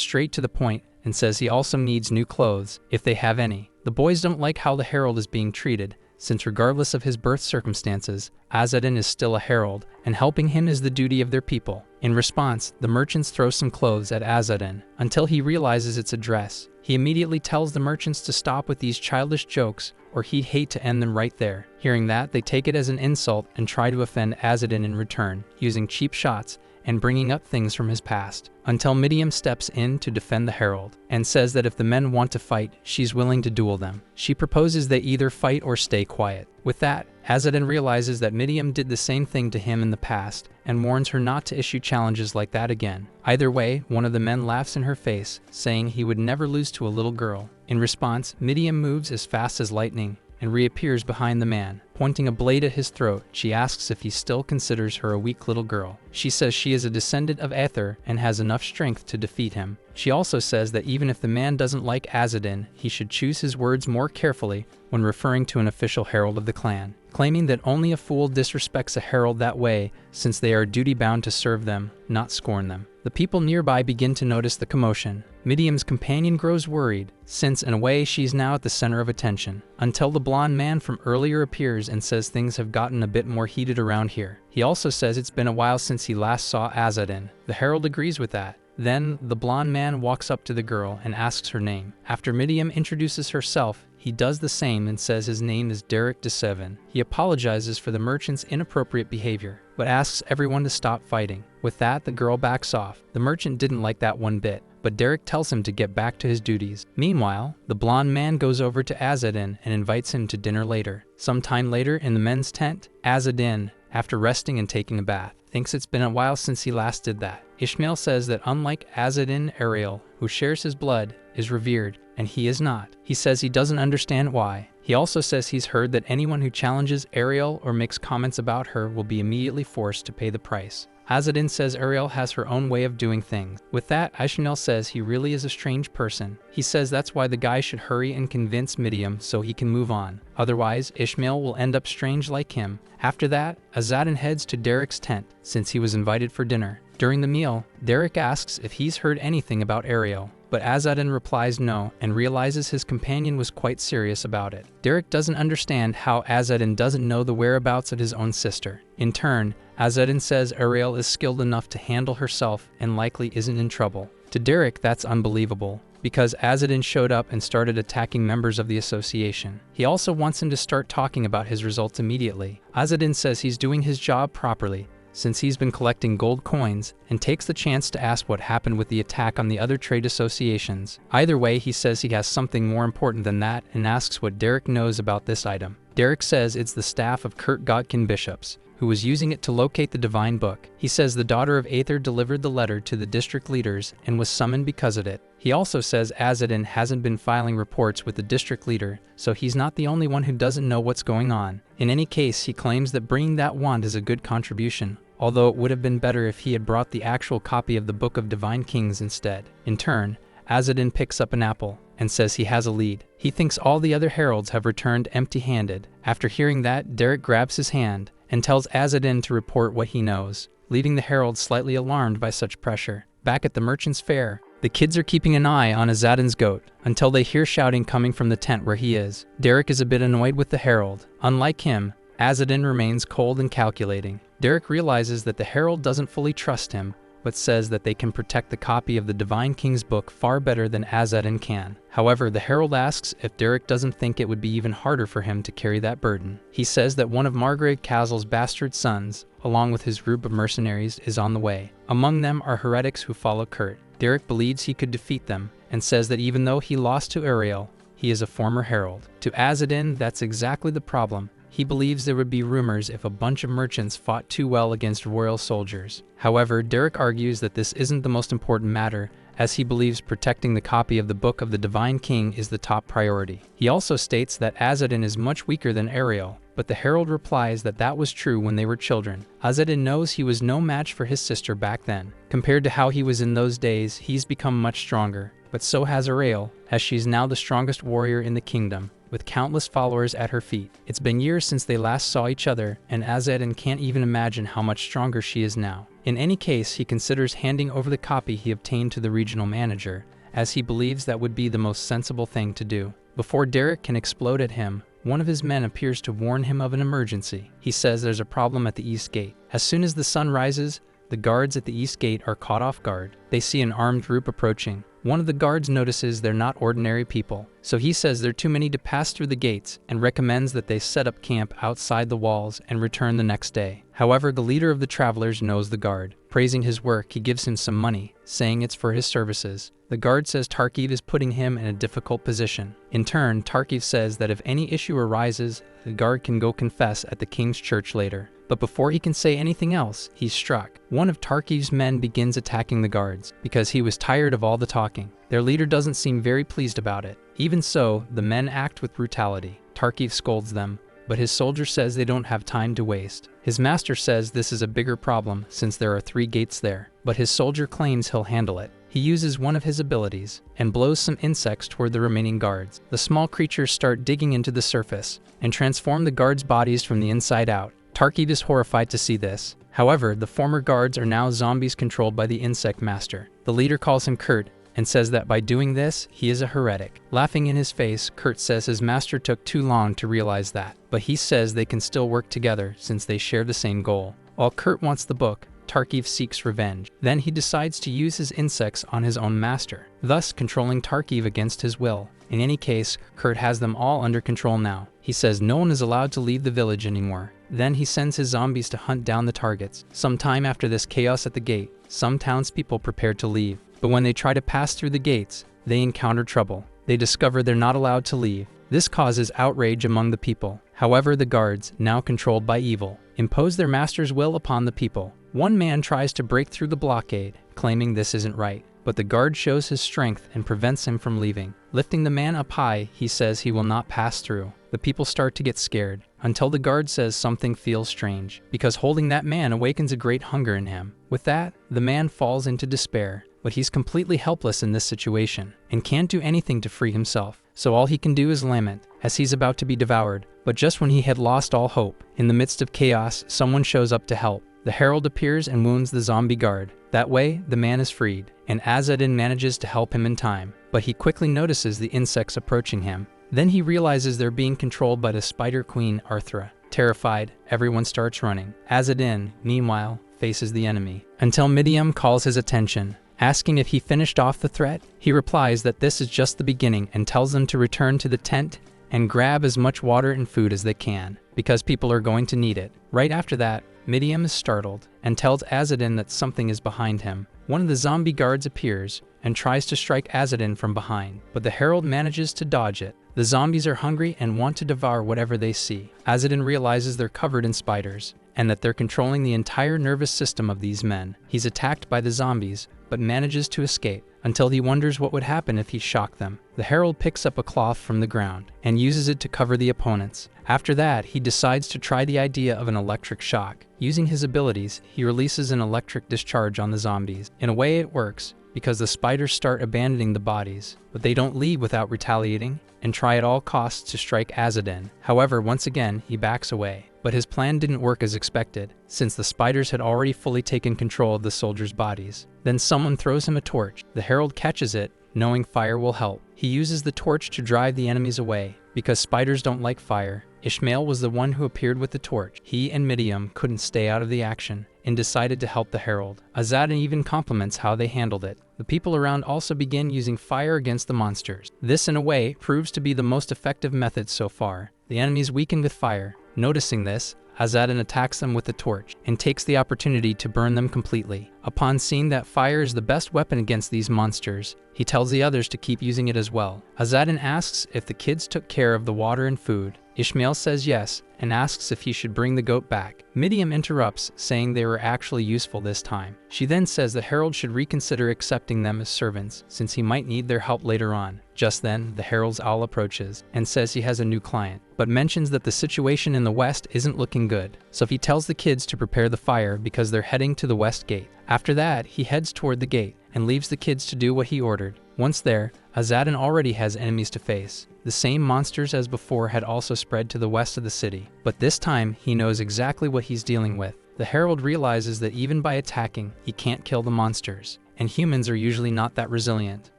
straight to the point and says he also needs new clothes, if they have any. The boys don't like how the herald is being treated, since regardless of his birth circumstances, Azadin is still a herald, and helping him is the duty of their people. In response, the merchants throw some clothes at Azadin, until he realizes it's a dress. He immediately tells the merchants to stop with these childish jokes, or he'd hate to end them right there. Hearing that, they take it as an insult and try to offend Azadin in return, using cheap shots and bringing up things from his past, until Midian steps in to defend the herald, and says that if the men want to fight, she's willing to duel them. She proposes they either fight or stay quiet. With that, Azadin realizes that Midian did the same thing to him in the past, and warns her not to issue challenges like that again. Either way, one of the men laughs in her face, saying he would never lose to a little girl. In response, Midian moves as fast as lightning, and reappears behind the man. Pointing a blade at his throat, she asks if he still considers her a weak little girl. She says she is a descendant of Aether and has enough strength to defeat him. She also says that even if the man doesn't like Azadin, he should choose his words more carefully when referring to an official herald of the clan, claiming that only a fool disrespects a herald that way, since they are duty-bound to serve them, not scorn them. The people nearby begin to notice the commotion. Midian's companion grows worried, since in a way she's now at the center of attention, until the blonde man from earlier appears and says things have gotten a bit more heated around here. He also says it's been a while since he last saw Azadin. The herald agrees with that. Then, the blonde man walks up to the girl and asks her name. After Midian introduces herself, he does the same and says his name is Dererick de7. He apologizes for the merchant's inappropriate behavior, but asks everyone to stop fighting. With that, the girl backs off. The merchant didn't like that one bit, but Dererick tells him to get back to his duties. Meanwhile, the blonde man goes over to Azadin and invites him to dinner later. Sometime later, in the men's tent, Azadin, after resting and taking a bath, thinks it's been a while since he last did that. Ishmael says that unlike Azadin, Ariel, who shares his blood, is revered, and he is not. He says he doesn't understand why. He also says he's heard that anyone who challenges Ariel or makes comments about her will be immediately forced to pay the price. Azadin says Ariel has her own way of doing things. With that, Ishmael says he really is a strange person. He says that's why the guy should hurry and convince Midian so he can move on. Otherwise, Ishmael will end up strange like him. After that, Azadin heads to Dererick's tent, since he was invited for dinner. During the meal, Dererick asks if he's heard anything about Ariel, but Azadin replies no and realizes his companion was quite serious about it. Dererick doesn't understand how Azadin doesn't know the whereabouts of his own sister. In turn, Azadin says Ariel is skilled enough to handle herself and likely isn't in trouble. To Dererick, that's unbelievable, because Azadin showed up and started attacking members of the association. He also wants him to start talking about his results immediately. Azadin says he's doing his job properly, since he's been collecting gold coins, and takes the chance to ask what happened with the attack on the other trade associations. Either way, he says he has something more important than that and asks what Dererick knows about this item. Dererick says it's the staff of Godkin bishops, who was using it to locate the divine book. He says the daughter of Aether delivered the letter to the district leaders and was summoned because of it. He also says Azadin hasn't been filing reports with the district leader, so he's not the only one who doesn't know what's going on. In any case, he claims that bringing that wand is a good contribution, although it would have been better if he had brought the actual copy of the Book of Divine Kings instead. In turn, Azadin picks up an apple and says he has a lead. He thinks all the other heralds have returned empty-handed. After hearing that, Dererick grabs his hand and tells Azadin to report what he knows, leaving the heralds slightly alarmed by such pressure. Back at the merchant's fair, the kids are keeping an eye on Azadin's goat until they hear shouting coming from the tent where he is. Dererick is a bit annoyed with the herald. Unlike him, Azadin remains cold and calculating. Dererick realizes that the herald doesn't fully trust him, but says that they can protect the copy of the Divine King's book far better than Azadin can. However, the herald asks if Dererick doesn't think it would be even harder for him to carry that burden. He says that one of Margrave Kosal's bastard sons, along with his group of mercenaries, is on the way. Among them are heretics who follow Kurt. Dererick believes he could defeat them, and says that even though he lost to Ariel, he is a former herald. To Azadin, that's exactly the problem. He believes there would be rumors if a bunch of merchants fought too well against royal soldiers. However, Dererick argues that this isn't the most important matter, as he believes protecting the copy of the Book of the Divine King is the top priority. He also states that Azadin is much weaker than Ariel, but the herald replies that that was true when they were children. Azadin knows he was no match for his sister back then. Compared to how he was in those days, he's become much stronger, but so has Ariel, as she's now the strongest warrior in the kingdom, with countless followers at her feet. It's been years since they last saw each other, and Azadin can't even imagine how much stronger she is now. In any case, he considers handing over the copy he obtained to the regional manager, as he believes that would be the most sensible thing to do. Before Dererick can explode at him, one of his men appears to warn him of an emergency. He says there's a problem at the east gate. As soon as the sun rises, the guards at the east gate are caught off guard. They see an armed group approaching. One of the guards notices they're not ordinary people, so he says they're too many to pass through the gates and recommends that they set up camp outside the walls and return the next day. However, the leader of the travelers knows the guard. Praising his work, he gives him some money, saying it's for his services. The guard says Tarkiv is putting him in a difficult position. In turn, Tarkiv says that if any issue arises, the guard can go confess at the king's church later. But before he can say anything else, he's struck. One of Tarkiv's men begins attacking the guards, because he was tired of all the talking. Their leader doesn't seem very pleased about it. Even so, the men act with brutality. Tarkiv scolds them, but his soldier says they don't have time to waste. His master says this is a bigger problem since there are 3 gates there, but his soldier claims he'll handle it. He uses one of his abilities and blows some insects toward the remaining guards. The small creatures start digging into the surface and transform the guards' bodies from the inside out. Tarkiv is horrified to see this. However, the former guards are now zombies controlled by the insect master. The leader calls him Kurt and says that by doing this, he is a heretic. Laughing in his face, Kurt says his master took too long to realize that, but he says they can still work together since they share the same goal. While Kurt wants the book, Tarkiv seeks revenge. Then he decides to use his insects on his own master, thus controlling Tarkiv against his will. In any case, Kurt has them all under control now. He says no one is allowed to leave the village anymore. Then he sends his zombies to hunt down the targets. Some time after this chaos at the gate, some townspeople prepare to leave. But when they try to pass through the gates, they encounter trouble. They discover they're not allowed to leave. This causes outrage among the people. However, the guards, now controlled by evil, impose their master's will upon the people. One man tries to break through the blockade, claiming this isn't right, but the guard shows his strength and prevents him from leaving. Lifting the man up high, he says he will not pass through. The people start to get scared, until the guard says something feels strange, because holding that man awakens a great hunger in him. With that, the man falls into despair, but he's completely helpless in this situation, and can't do anything to free himself. So all he can do is lament, as he's about to be devoured. But just when he had lost all hope, in the midst of chaos, someone shows up to help. The herald appears and wounds the zombie guard. That way, the man is freed, and Azadin manages to help him in time. But he quickly notices the insects approaching him. Then he realizes they're being controlled by the Spider Queen Arthra. Terrified, everyone starts running. Azadin, meanwhile, faces the enemy, until Midiam calls his attention. Asking if he finished off the threat, he replies that this is just the beginning and tells them to return to the tent and grab as much water and food as they can, because people are going to need it. Right after that, Midiam is startled and tells Azadin that something is behind him. One of the zombie guards appears and tries to strike Azadin from behind, but the herald manages to dodge it. The zombies are hungry and want to devour whatever they see. Azadin realizes they're covered in spiders and that they're controlling the entire nervous system of these men. He's attacked by the zombies, but manages to escape, until he wonders what would happen if he shocked them. The Herald picks up a cloth from the ground, and uses it to cover the opponents. After that, he decides to try the idea of an electric shock. Using his abilities, he releases an electric discharge on the zombies. In a way it works, because the spiders start abandoning the bodies, but they don't leave without retaliating, and try at all costs to strike Azadin. However, once again, he backs away. But his plan didn't work as expected, since the spiders had already fully taken control of the soldiers' bodies. Then someone throws him a torch. The Herald catches it, knowing fire will help. He uses the torch to drive the enemies away, because spiders don't like fire. Ishmael was the one who appeared with the torch. He and Midian couldn't stay out of the action, and decided to help the Herald. Azadin even compliments how they handled it. The people around also begin using fire against the monsters. This, in a way, proves to be the most effective method so far. The enemies weaken with fire. Noticing this, Azadin attacks them with the torch, and takes the opportunity to burn them completely. Upon seeing that fire is the best weapon against these monsters, he tells the others to keep using it as well. Azadin asks if the kids took care of the water and food. Ishmael says yes, and asks if he should bring the goat back. Midian interrupts, saying they were actually useful this time. She then says the Herald should reconsider accepting them as servants, since he might need their help later on. Just then, the Herald's owl approaches, and says he has a new client, but mentions that the situation in the west isn't looking good. So he tells the kids to prepare the fire because they're heading to the west gate. After that, he heads toward the gate, and leaves the kids to do what he ordered. Once there, Azadin already has enemies to face. The same monsters as before had also spread to the west of the city, but this time he knows exactly what he's dealing with. The Herald realizes that even by attacking, he can't kill the monsters, and humans are usually not that resilient.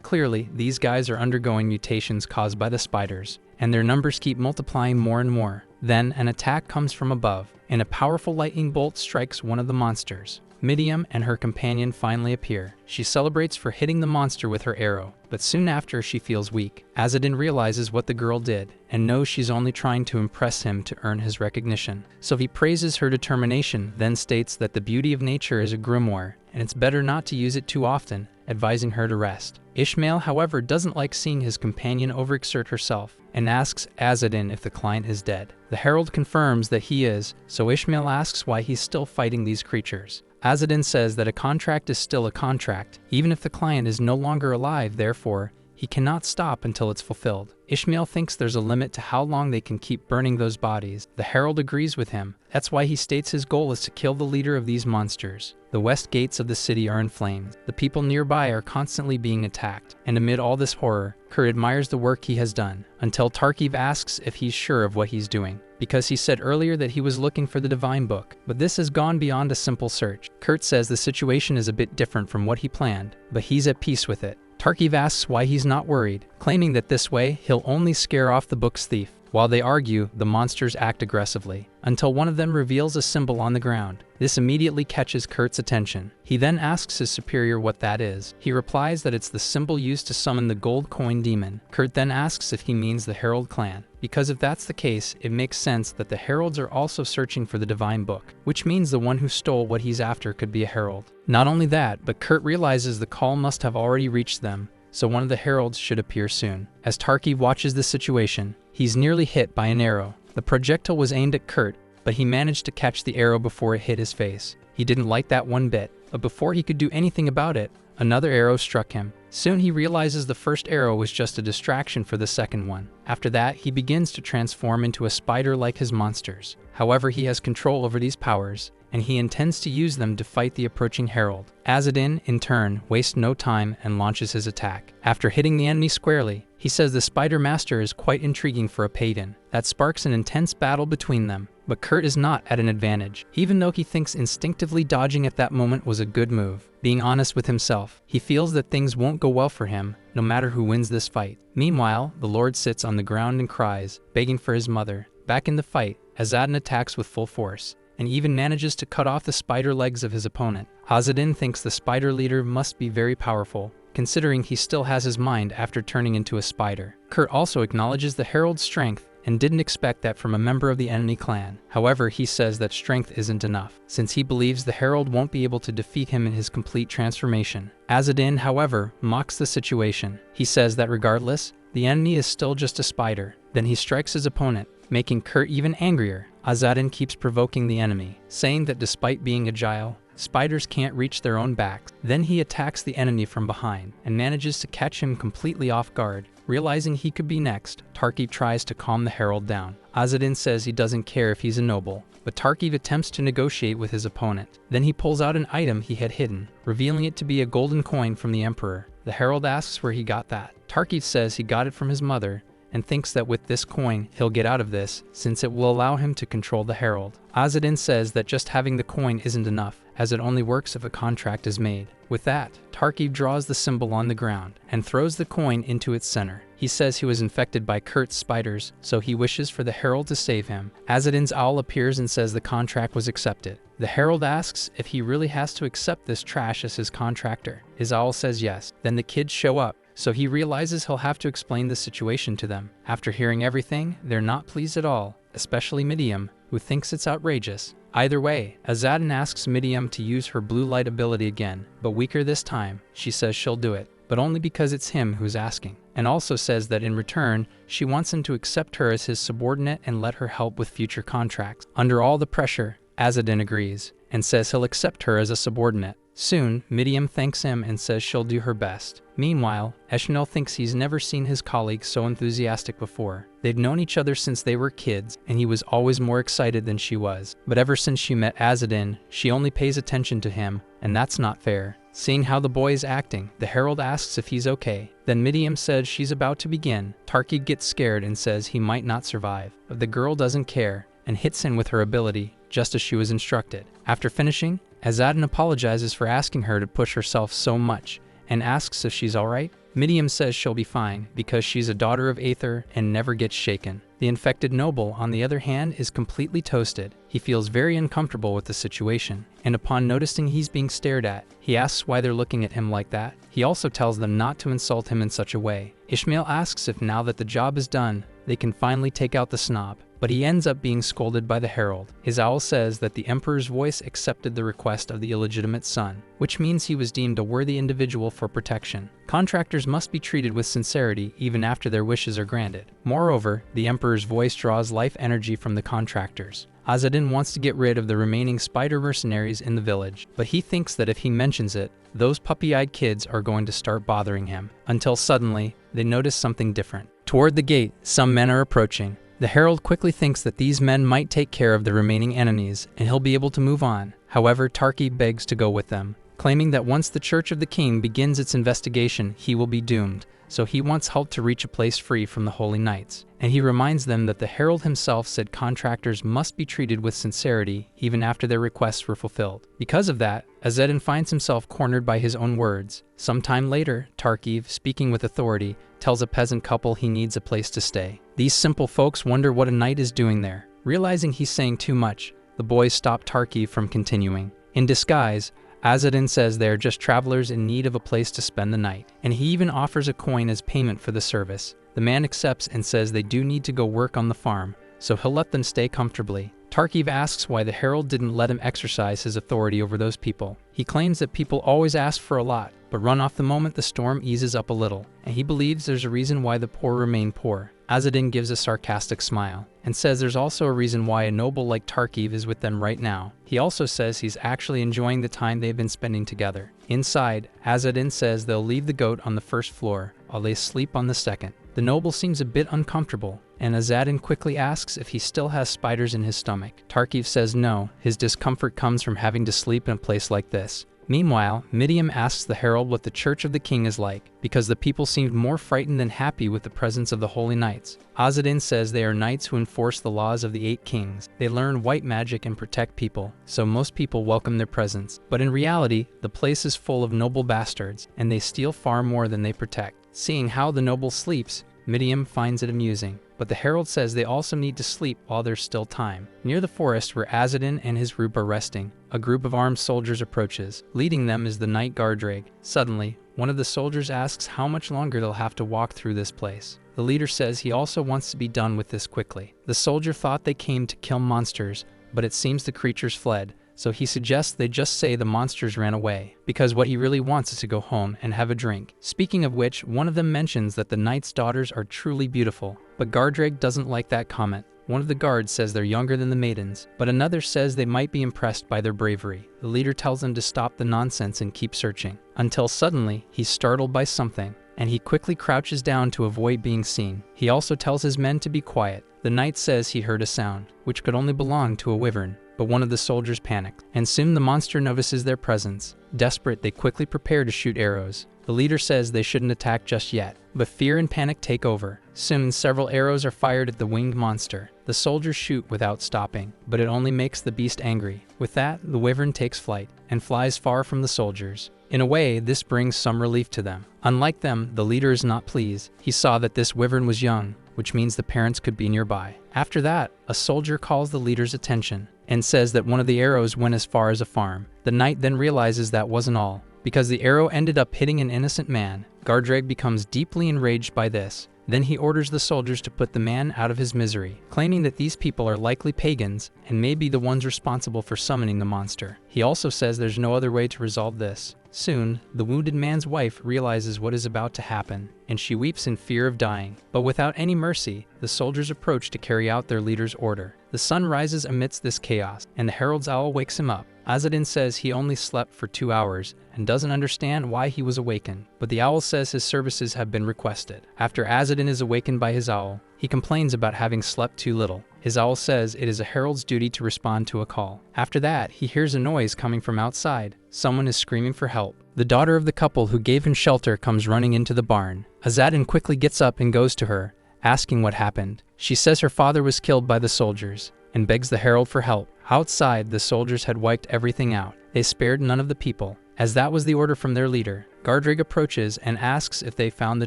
Clearly, these guys are undergoing mutations caused by the spiders, and their numbers keep multiplying more and more. Then an attack comes from above, and a powerful lightning bolt strikes one of the monsters. Midian and her companion finally appear. She celebrates for hitting the monster with her arrow, but soon after she feels weak. Azadin realizes what the girl did, and knows she's only trying to impress him to earn his recognition. So he praises her determination, then states that the beauty of nature is a grimoire, and it's better not to use it too often, advising her to rest. Ishmael, however, doesn't like seeing his companion overexert herself, and asks Azadin if the client is dead. The Herald confirms that he is, so Ishmael asks why he's still fighting these creatures. Azadin says that a contract is still a contract, even if the client is no longer alive, therefore, he cannot stop until it's fulfilled. Ishmael thinks there's a limit to how long they can keep burning those bodies. The Herald agrees with him. That's why he states his goal is to kill the leader of these monsters. The west gates of the city are in flames. The people nearby are constantly being attacked. And amid all this horror, Kurt admires the work he has done, until Tarkiv asks if he's sure of what he's doing, because he said earlier that he was looking for the divine book. But this has gone beyond a simple search. Kurt says the situation is a bit different from what he planned, but he's at peace with it. Tarkiv asks why he's not worried, claiming that this way he'll only scare off the book's thief. While they argue, the monsters act aggressively, until one of them reveals a symbol on the ground. This immediately catches Kurt's attention. He then asks his superior what that is. He replies that it's the symbol used to summon the gold coin demon. Kurt then asks if he means the Herald clan, because if that's the case, it makes sense that the Heralds are also searching for the divine book, which means the one who stole what he's after could be a Herald. Not only that, but Kurt realizes the call must have already reached them, so one of the Heralds should appear soon. As Tarkiv watches the situation, he's nearly hit by an arrow. The projectile was aimed at Kurt, but he managed to catch the arrow before it hit his face. He didn't like that one bit, but before he could do anything about it, another arrow struck him. Soon he realizes the first arrow was just a distraction for the second one. After that, he begins to transform into a spider like his monsters. However, he has control over these powers, and he intends to use them to fight the approaching Herald. Azadin, in turn, wastes no time and launches his attack. After hitting the enemy squarely, he says the Spider Master is quite intriguing for a Payton. That sparks an intense battle between them, but Kurt is not at an advantage, even though he thinks instinctively dodging at that moment was a good move. Being honest with himself, he feels that things won't go well for him, no matter who wins this fight. Meanwhile, the Lord sits on the ground and cries, begging for his mother. Back in the fight, Azadin attacks with full force, and even manages to cut off the spider legs of his opponent. Azadin thinks the spider leader must be very powerful, considering he still has his mind after turning into a spider. Kurt also acknowledges the Herald's strength and didn't expect that from a member of the enemy clan. However, he says that strength isn't enough, since he believes the Herald won't be able to defeat him in his complete transformation. Azadin, however, mocks the situation. He says that regardless, the enemy is still just a spider. Then he strikes his opponent, making Kurt even angrier. Azadin keeps provoking the enemy, saying that despite being agile, spiders can't reach their own backs. Then he attacks the enemy from behind and manages to catch him completely off guard. Realizing he could be next, Tarkiv tries to calm the Herald down. Azadin says he doesn't care if he's a noble, but Tarkiv attempts to negotiate with his opponent. Then he pulls out an item he had hidden, revealing it to be a golden coin from the Emperor. The Herald asks where he got that. Tarkiv says he got it from his mother, and thinks that with this coin, he'll get out of this, since it will allow him to control the Herald. Azadin says that just having the coin isn't enough, as it only works if a contract is made. With that, Tarkiv draws the symbol on the ground and throws the coin into its center. He says he was infected by Kurt's spiders, so he wishes for the Herald to save him. Azadin's owl appears and says the contract was accepted. The Herald asks if he really has to accept this trash as his contractor. His owl says yes. Then the kids show up, so he realizes he'll have to explain the situation to them. After hearing everything, they're not pleased at all, especially Midiam, who thinks it's outrageous. Either way, Azadin asks Midiam to use her blue light ability again, but weaker this time. She says she'll do it, but only because it's him who's asking, and also says that in return, she wants him to accept her as his subordinate and let her help with future contracts. Under all the pressure, Azadin agrees, and says he'll accept her as a subordinate. Soon, Midiam thanks him and says she'll do her best. Meanwhile, Eshnel thinks he's never seen his colleague so enthusiastic before. They'd known each other since they were kids, and he was always more excited than she was. But ever since she met Azadin, she only pays attention to him, and that's not fair. Seeing how the boy is acting, the Herald asks if he's okay. Then Midiam says she's about to begin. Tarkiv gets scared and says he might not survive, but the girl doesn't care and hits him with her ability, just as she was instructed. After finishing, Azadin apologizes for asking her to push herself so much and asks if she's alright. Midiam says she'll be fine because she's a daughter of Aether and never gets shaken. The infected noble, on the other hand, is completely toasted. He feels very uncomfortable with the situation, and upon noticing he's being stared at, he asks why they're looking at him like that. He also tells them not to insult him in such a way. Ishmael asks if now that the job is done, they can finally take out the snob, but he ends up being scolded by the Herald. His owl says that the Emperor's voice accepted the request of the illegitimate son, which means he was deemed a worthy individual for protection. Contractors must be treated with sincerity even after their wishes are granted. Moreover, the Emperor's voice draws life energy from the contractors. Azadin wants to get rid of the remaining spider mercenaries in the village, but he thinks that if he mentions it, those puppy-eyed kids are going to start bothering him, until suddenly, they notice something different. Toward the gate, some men are approaching. The Herald quickly thinks that these men might take care of the remaining enemies, and he'll be able to move on. However, Tarkiv begs to go with them, claiming that once the Church of the King begins its investigation, he will be doomed, so he wants help to reach a place free from the Holy Knights. And he reminds them that the Herald himself said contractors must be treated with sincerity even after their requests were fulfilled. Because of that, Azadin finds himself cornered by his own words. Sometime later, Tarkiv, speaking with authority, tells a peasant couple he needs a place to stay. These simple folks wonder what a knight is doing there. Realizing he's saying too much, the boys stop Tarkiv from continuing. In disguise, Azadin says they are just travelers in need of a place to spend the night, and he even offers a coin as payment for the service. The man accepts and says they do need to go work on the farm, so he'll let them stay comfortably. Tarkiv asks why the Herald didn't let him exercise his authority over those people. He claims that people always ask for a lot, but run off the moment the storm eases up a little, and he believes there's a reason why the poor remain poor. Azadin gives a sarcastic smile, and says there's also a reason why a noble like Tarkiv is with them right now. He also says he's actually enjoying the time they've been spending together. Inside, Azadin says they'll leave the goat on the first floor, while they sleep on the second. The noble seems a bit uncomfortable, and Azadin quickly asks if he still has spiders in his stomach. Tarkiv says no, his discomfort comes from having to sleep in a place like this. Meanwhile, Midiam asks the Herald what the Church of the King is like, because the people seemed more frightened than happy with the presence of the Holy Knights. Azadin says they are knights who enforce the laws of the 8 kings. They learn white magic and protect people, so most people welcome their presence. But in reality, the place is full of noble bastards, and they steal far more than they protect. Seeing how the noble sleeps, Midiam finds it amusing, but the Herald says they also need to sleep while there's still time. Near the forest where Azadin and his group are resting, a group of armed soldiers approaches. Leading them is the knight Godkin. Suddenly, one of the soldiers asks how much longer they'll have to walk through this place. The leader says he also wants to be done with this quickly. The soldier thought they came to kill monsters, but it seems the creatures fled, so he suggests they just say the monsters ran away, because what he really wants is to go home and have a drink. Speaking of which, one of them mentions that the knight's daughters are truly beautiful, but Godkin doesn't like that comment. One of the guards says they're younger than the maidens, but another says they might be impressed by their bravery. The leader tells them to stop the nonsense and keep searching, until suddenly he's startled by something, and he quickly crouches down to avoid being seen. He also tells his men to be quiet. The knight says he heard a sound, which could only belong to a wyvern, but one of the soldiers panicked, and soon the monster notices their presence. Desperate, they quickly prepare to shoot arrows. The leader says they shouldn't attack just yet, but fear and panic take over. Soon, several arrows are fired at the winged monster. The soldiers shoot without stopping, but it only makes the beast angry. With that, the wyvern takes flight and flies far from the soldiers. In a way, this brings some relief to them. Unlike them, the leader is not pleased. He saw that this wyvern was young, which means the parents could be nearby. After that, a soldier calls the leader's attention and says that one of the arrows went as far as a farm. The knight then realizes that wasn't all, because the arrow ended up hitting an innocent man. Godkin becomes deeply enraged by this. Then he orders the soldiers to put the man out of his misery, claiming that these people are likely pagans and may be the ones responsible for summoning the monster. He also says there's no other way to resolve this. Soon, the wounded man's wife realizes what is about to happen, and she weeps in fear of dying. But without any mercy, the soldiers approach to carry out their leader's order. The sun rises amidst this chaos, and the Herald's owl wakes him up. Azadin says he only slept for 2 hours and doesn't understand why he was awakened, but the owl says his services have been requested. After Azadin is awakened by his owl, he complains about having slept too little. His owl says it is a herald's duty to respond to a call. After that, he hears a noise coming from outside. Someone is screaming for help. The daughter of the couple who gave him shelter comes running into the barn. Azadin quickly gets up and goes to her, asking what happened. She says her father was killed by the soldiers and begs the herald for help. Outside, the soldiers had wiped everything out. They spared none of the people, as that was the order from their leader. Godkin approaches and asks if they found the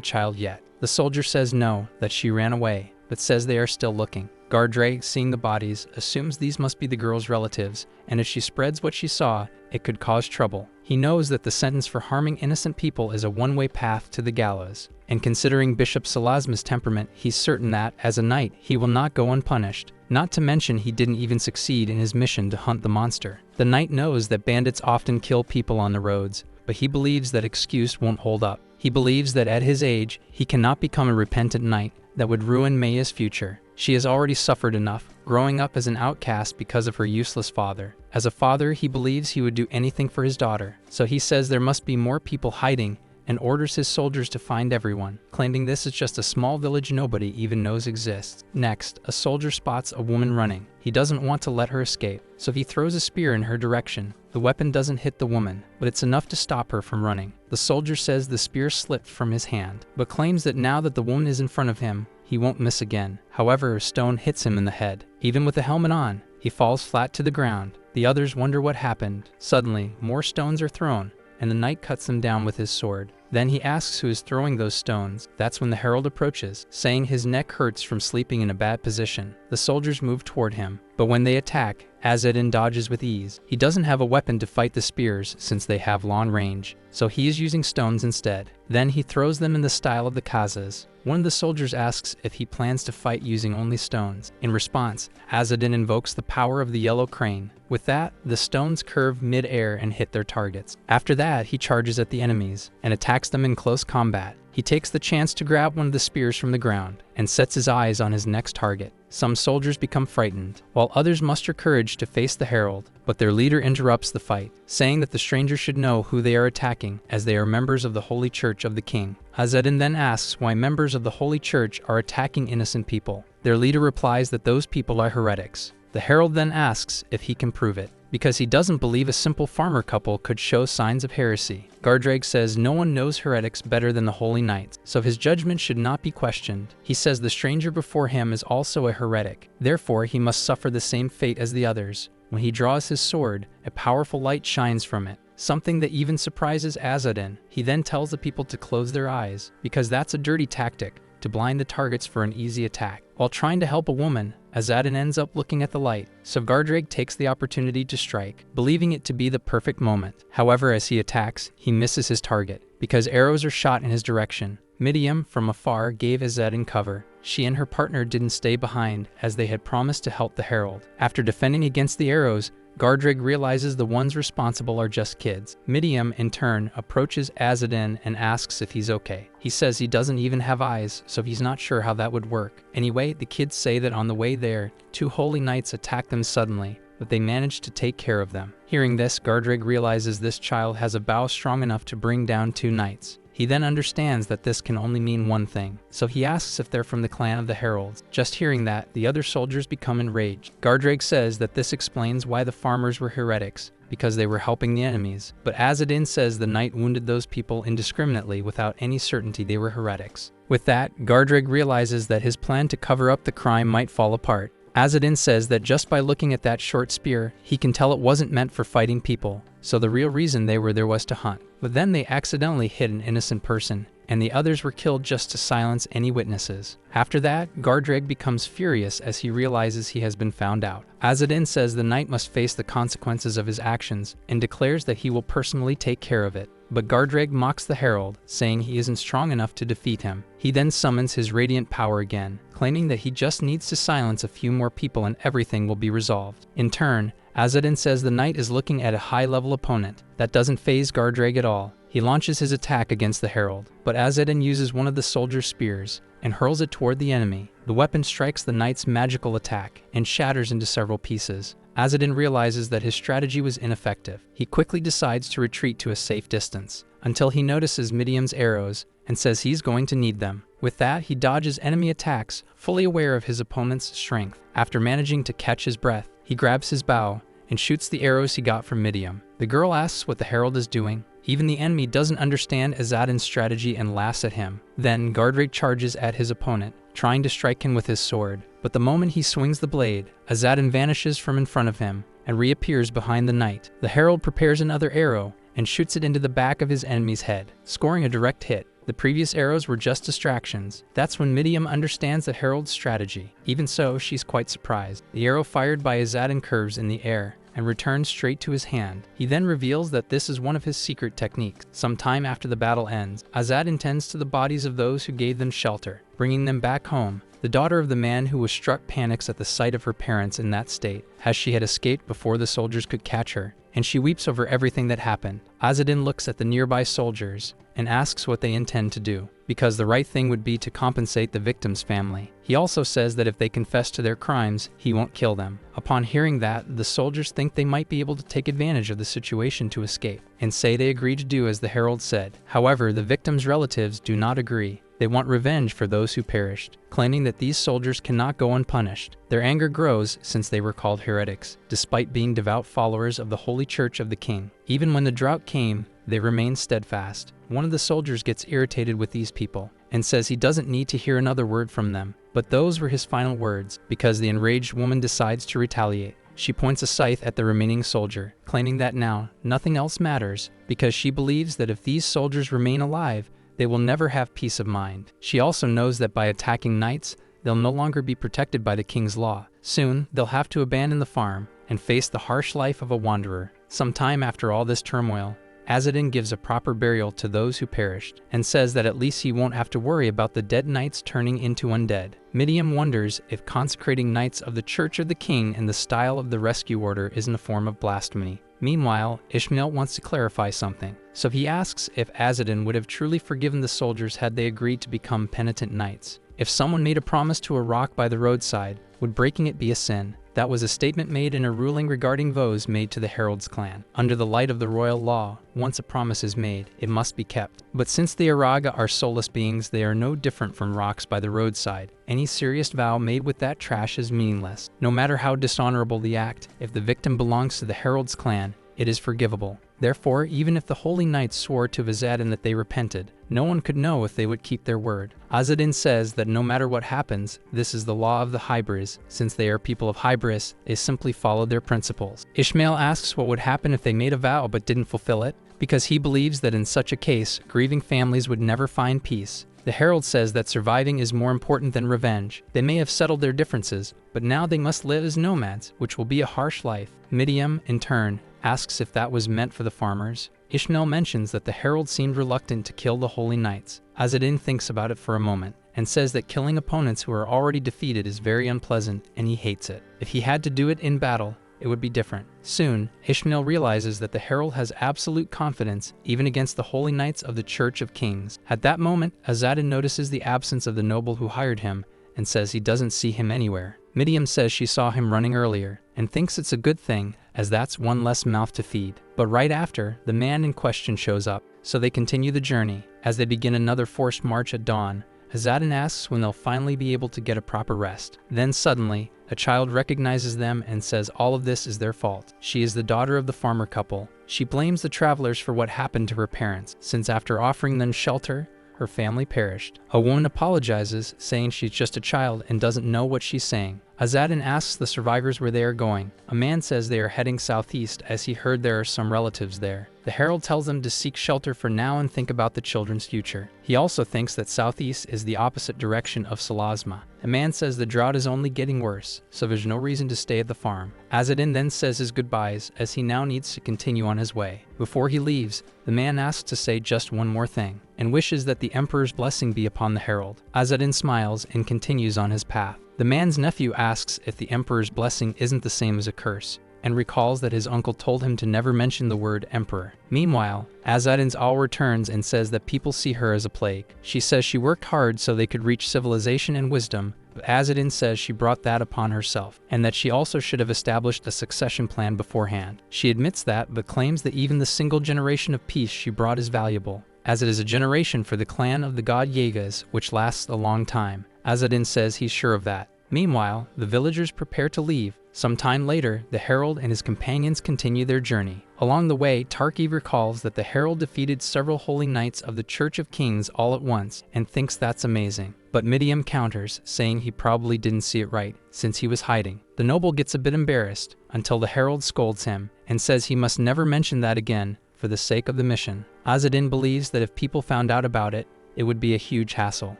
child yet. The soldier says no, that she ran away, but says they are still looking. Godkin, seeing the bodies, assumes these must be the girl's relatives, and if she spreads what she saw, it could cause trouble. He knows that the sentence for harming innocent people is a one-way path to the gallows, and considering Bishop Salasma's temperament, he's certain that, as a knight, he will not go unpunished. Not to mention he didn't even succeed in his mission to hunt the monster. The knight knows that bandits often kill people on the roads, but he believes that excuse won't hold up. He believes that at his age, he cannot become a repentant knight that would ruin Maya's future. She has already suffered enough, growing up as an outcast because of her useless father. As a father, he believes he would do anything for his daughter, so he says there must be more people hiding and orders his soldiers to find everyone, claiming this is just a small village nobody even knows exists. Next, a soldier spots a woman running. He doesn't want to let her escape, so he throws a spear in her direction. The weapon doesn't hit the woman, but it's enough to stop her from running. The soldier says the spear slipped from his hand, but claims that now that the woman is in front of him, he won't miss again. However, a stone hits him in the head. Even with the helmet on, he falls flat to the ground. The others wonder what happened. Suddenly, more stones are thrown, and the knight cuts them down with his sword. Then he asks who is throwing those stones. That's when the herald approaches, saying his neck hurts from sleeping in a bad position. The soldiers move toward him, but when they attack, Azadin dodges with ease. He doesn't have a weapon to fight the spears since they have long range, so he is using stones instead. Then he throws them in the style of the Khazars. One of the soldiers asks if he plans to fight using only stones. In response, Azadin invokes the power of the yellow crane. With that, the stones curve mid-air and hit their targets. After that, he charges at the enemies and attacks them in close combat. He takes the chance to grab one of the spears from the ground and sets his eyes on his next target. Some soldiers become frightened, while others muster courage to face the herald, but their leader interrupts the fight, saying that the stranger should know who they are attacking, as they are members of the Holy Church of the King. Azadin then asks why members of the Holy Church are attacking innocent people. Their leader replies that those people are heretics. The herald then asks if he can prove it, because he doesn't believe a simple farmer couple could show signs of heresy. Godkin says no one knows heretics better than the Holy Knights, so his judgment should not be questioned. He says the stranger before him is also a heretic, therefore he must suffer the same fate as the others. When he draws his sword, a powerful light shines from it, something that even surprises Azadin. He then tells the people to close their eyes, because that's a dirty tactic, to blind the targets for an easy attack. While trying to help a woman, Azadin ends up looking at the light, so Godkin takes the opportunity to strike, believing it to be the perfect moment. However, as he attacks, he misses his target, because arrows are shot in his direction. Miriam, from afar, gave Azadin cover. She and her partner didn't stay behind, as they had promised to help the herald. After defending against the arrows, Gardrig realizes the ones responsible are just kids. Midiam, in turn, approaches Azadin and asks if he's okay. He says he doesn't even have eyes, so he's not sure how that would work. Anyway, the kids say that on the way there, 2 holy knights attack them suddenly, but they manage to take care of them. Hearing this, Gardrig realizes this child has a bow strong enough to bring down 2 knights. He then understands that this can only mean one thing, so he asks if they're from the clan of the Heralds. Just hearing that, the other soldiers become enraged. Gardrig says that this explains why the farmers were heretics, because they were helping the enemies, but Azadin says the knight wounded those people indiscriminately without any certainty they were heretics. With that, Gardrig realizes that his plan to cover up the crime might fall apart. Azadin says that just by looking at that short spear, he can tell it wasn't meant for fighting people, so the real reason they were there was to hunt. But then they accidentally hit an innocent person, and the others were killed just to silence any witnesses. After that, Gardrig becomes furious as he realizes he has been found out. Azadin says the knight must face the consequences of his actions, and declares that he will personally take care of it. But Gardrig mocks the Herald, saying he isn't strong enough to defeat him. He then summons his radiant power again, claiming that he just needs to silence a few more people and everything will be resolved. In turn, Azadin says the knight is looking at a high-level opponent. That doesn't faze Gardrig at all. He launches his attack against the Herald, but Azadin uses one of the soldier's spears and hurls it toward the enemy. The weapon strikes the knight's magical attack and shatters into several pieces. Azadin realizes that his strategy was ineffective. He quickly decides to retreat to a safe distance, until he notices Midiam's arrows and says he's going to need them. With that, he dodges enemy attacks, fully aware of his opponent's strength. After managing to catch his breath, he grabs his bow and shoots the arrows he got from Midiam. The girl asks what the Herald is doing. Even the enemy doesn't understand Azadin's strategy and laughs at him. Then Gardrig charges at his opponent, trying to strike him with his sword. But the moment he swings the blade, Azadin vanishes from in front of him and reappears behind the knight. The Herald prepares another arrow and shoots it into the back of his enemy's head, scoring a direct hit. The previous arrows were just distractions. That's when Midiam understands the Herald's strategy. Even so, she's quite surprised. The arrow fired by Azadin curves in the air and returns straight to his hand. He then reveals that this is one of his secret techniques. Some time after the battle ends, Azadin tends to the bodies of those who gave them shelter, bringing them back home. The daughter of the man who was struck panics at the sight of her parents in that state, as she had escaped before the soldiers could catch her, and she weeps over everything that happened. Azadin looks at the nearby soldiers and asks what they intend to do, because the right thing would be to compensate the victim's family. He also says that if they confess to their crimes, he won't kill them. Upon hearing that, the soldiers think they might be able to take advantage of the situation to escape, and say they agree to do as the Herald said. However, the victim's relatives do not agree. They want revenge for those who perished, claiming that these soldiers cannot go unpunished. Their anger grows since they were called heretics, despite being devout followers of the Holy Church of the King. Even when the drought came, they remained steadfast. One of the soldiers gets irritated with these people and says he doesn't need to hear another word from them. But those were his final words, because the enraged woman decides to retaliate. She points a scythe at the remaining soldier, claiming that now nothing else matters, because she believes that if these soldiers remain alive, they will never have peace of mind. She also knows that by attacking knights, they'll no longer be protected by the king's law. Soon, they'll have to abandon the farm and face the harsh life of a wanderer. Some time after all this turmoil, Azadin gives a proper burial to those who perished, and says that at least he won't have to worry about the dead knights turning into undead. Midiam wonders if consecrating knights of the Church of the King in the style of the rescue order isn't a form of blasphemy. Meanwhile, Ishmael wants to clarify something, so he asks if Azadin would have truly forgiven the soldiers had they agreed to become penitent knights. If someone made a promise to a rock by the roadside, would breaking it be a sin? That was a statement made in a ruling regarding vows made to the Heralds clan. Under the light of the royal law, once a promise is made, it must be kept. But since the Araga are soulless beings, they are no different from rocks by the roadside. Any serious vow made with that trash is meaningless. No matter how dishonorable the act, if the victim belongs to the Heralds clan, it is forgivable. Therefore, even if the holy knights swore to Azadin that they repented, no one could know if they would keep their word. Azadin says that no matter what happens, this is the law of the Hybris. Since they are people of Hybris, they simply followed their principles. Ishmael asks what would happen if they made a vow but didn't fulfill it, because he believes that in such a case, grieving families would never find peace. The Herald says that surviving is more important than revenge. They may have settled their differences, but now they must live as nomads, which will be a harsh life. Midiam, in turn, asks if that was meant for the farmers. Ishmael mentions that the Herald seemed reluctant to kill the holy knights. Azadin thinks about it for a moment, and says that killing opponents who are already defeated is very unpleasant, and he hates it. If he had to do it in battle, it would be different. Soon, Ishmael realizes that the Herald has absolute confidence even against the holy knights of the Church of Kings. At that moment, Azadin notices the absence of the noble who hired him and says he doesn't see him anywhere. Miriam says she saw him running earlier and thinks it's a good thing, as that's one less mouth to feed. But right after, the man in question shows up, so they continue the journey. As they begin another forced march at dawn, Azadin asks when they'll finally be able to get a proper rest. Then suddenly, a child recognizes them and says all of this is their fault. She is the daughter of the farmer couple. She blames the travelers for what happened to her parents, since after offering them shelter, her family perished. A woman apologizes, saying she's just a child and doesn't know what she's saying. Azadin asks the survivors where they are going. A man says they are heading southeast as he heard there are some relatives there. The Herald tells them to seek shelter for now and think about the children's future. He also thinks that southeast is the opposite direction of Salasma. The man says the drought is only getting worse, so there's no reason to stay at the farm. Azadin then says his goodbyes as he now needs to continue on his way. Before he leaves, the man asks to say just one more thing, and wishes that the Emperor's blessing be upon the Herald. Azadin smiles and continues on his path. The man's nephew asks if the Emperor's blessing isn't the same as a curse, and recalls that his uncle told him to never mention the word Emperor. Meanwhile, Azadin's owl returns and says that people see her as a plague. She says she worked hard so they could reach civilization and wisdom, but Azadin says she brought that upon herself, and that she also should have established a succession plan beforehand. She admits that, but claims that even the single generation of peace she brought is valuable, as it is a generation for the clan of the god Yegas, which lasts a long time. Azadin says he's sure of that. Meanwhile, the villagers prepare to leave. Some time later, the Herald and his companions continue their journey. Along the way, Tarkiv recalls that the Herald defeated several holy knights of the Church of Kings all at once and thinks that's amazing. But Miriam counters, saying he probably didn't see it right, since he was hiding. The noble gets a bit embarrassed, until the Herald scolds him and says he must never mention that again for the sake of the mission. Azadin believes that if people found out about it, it would be a huge hassle.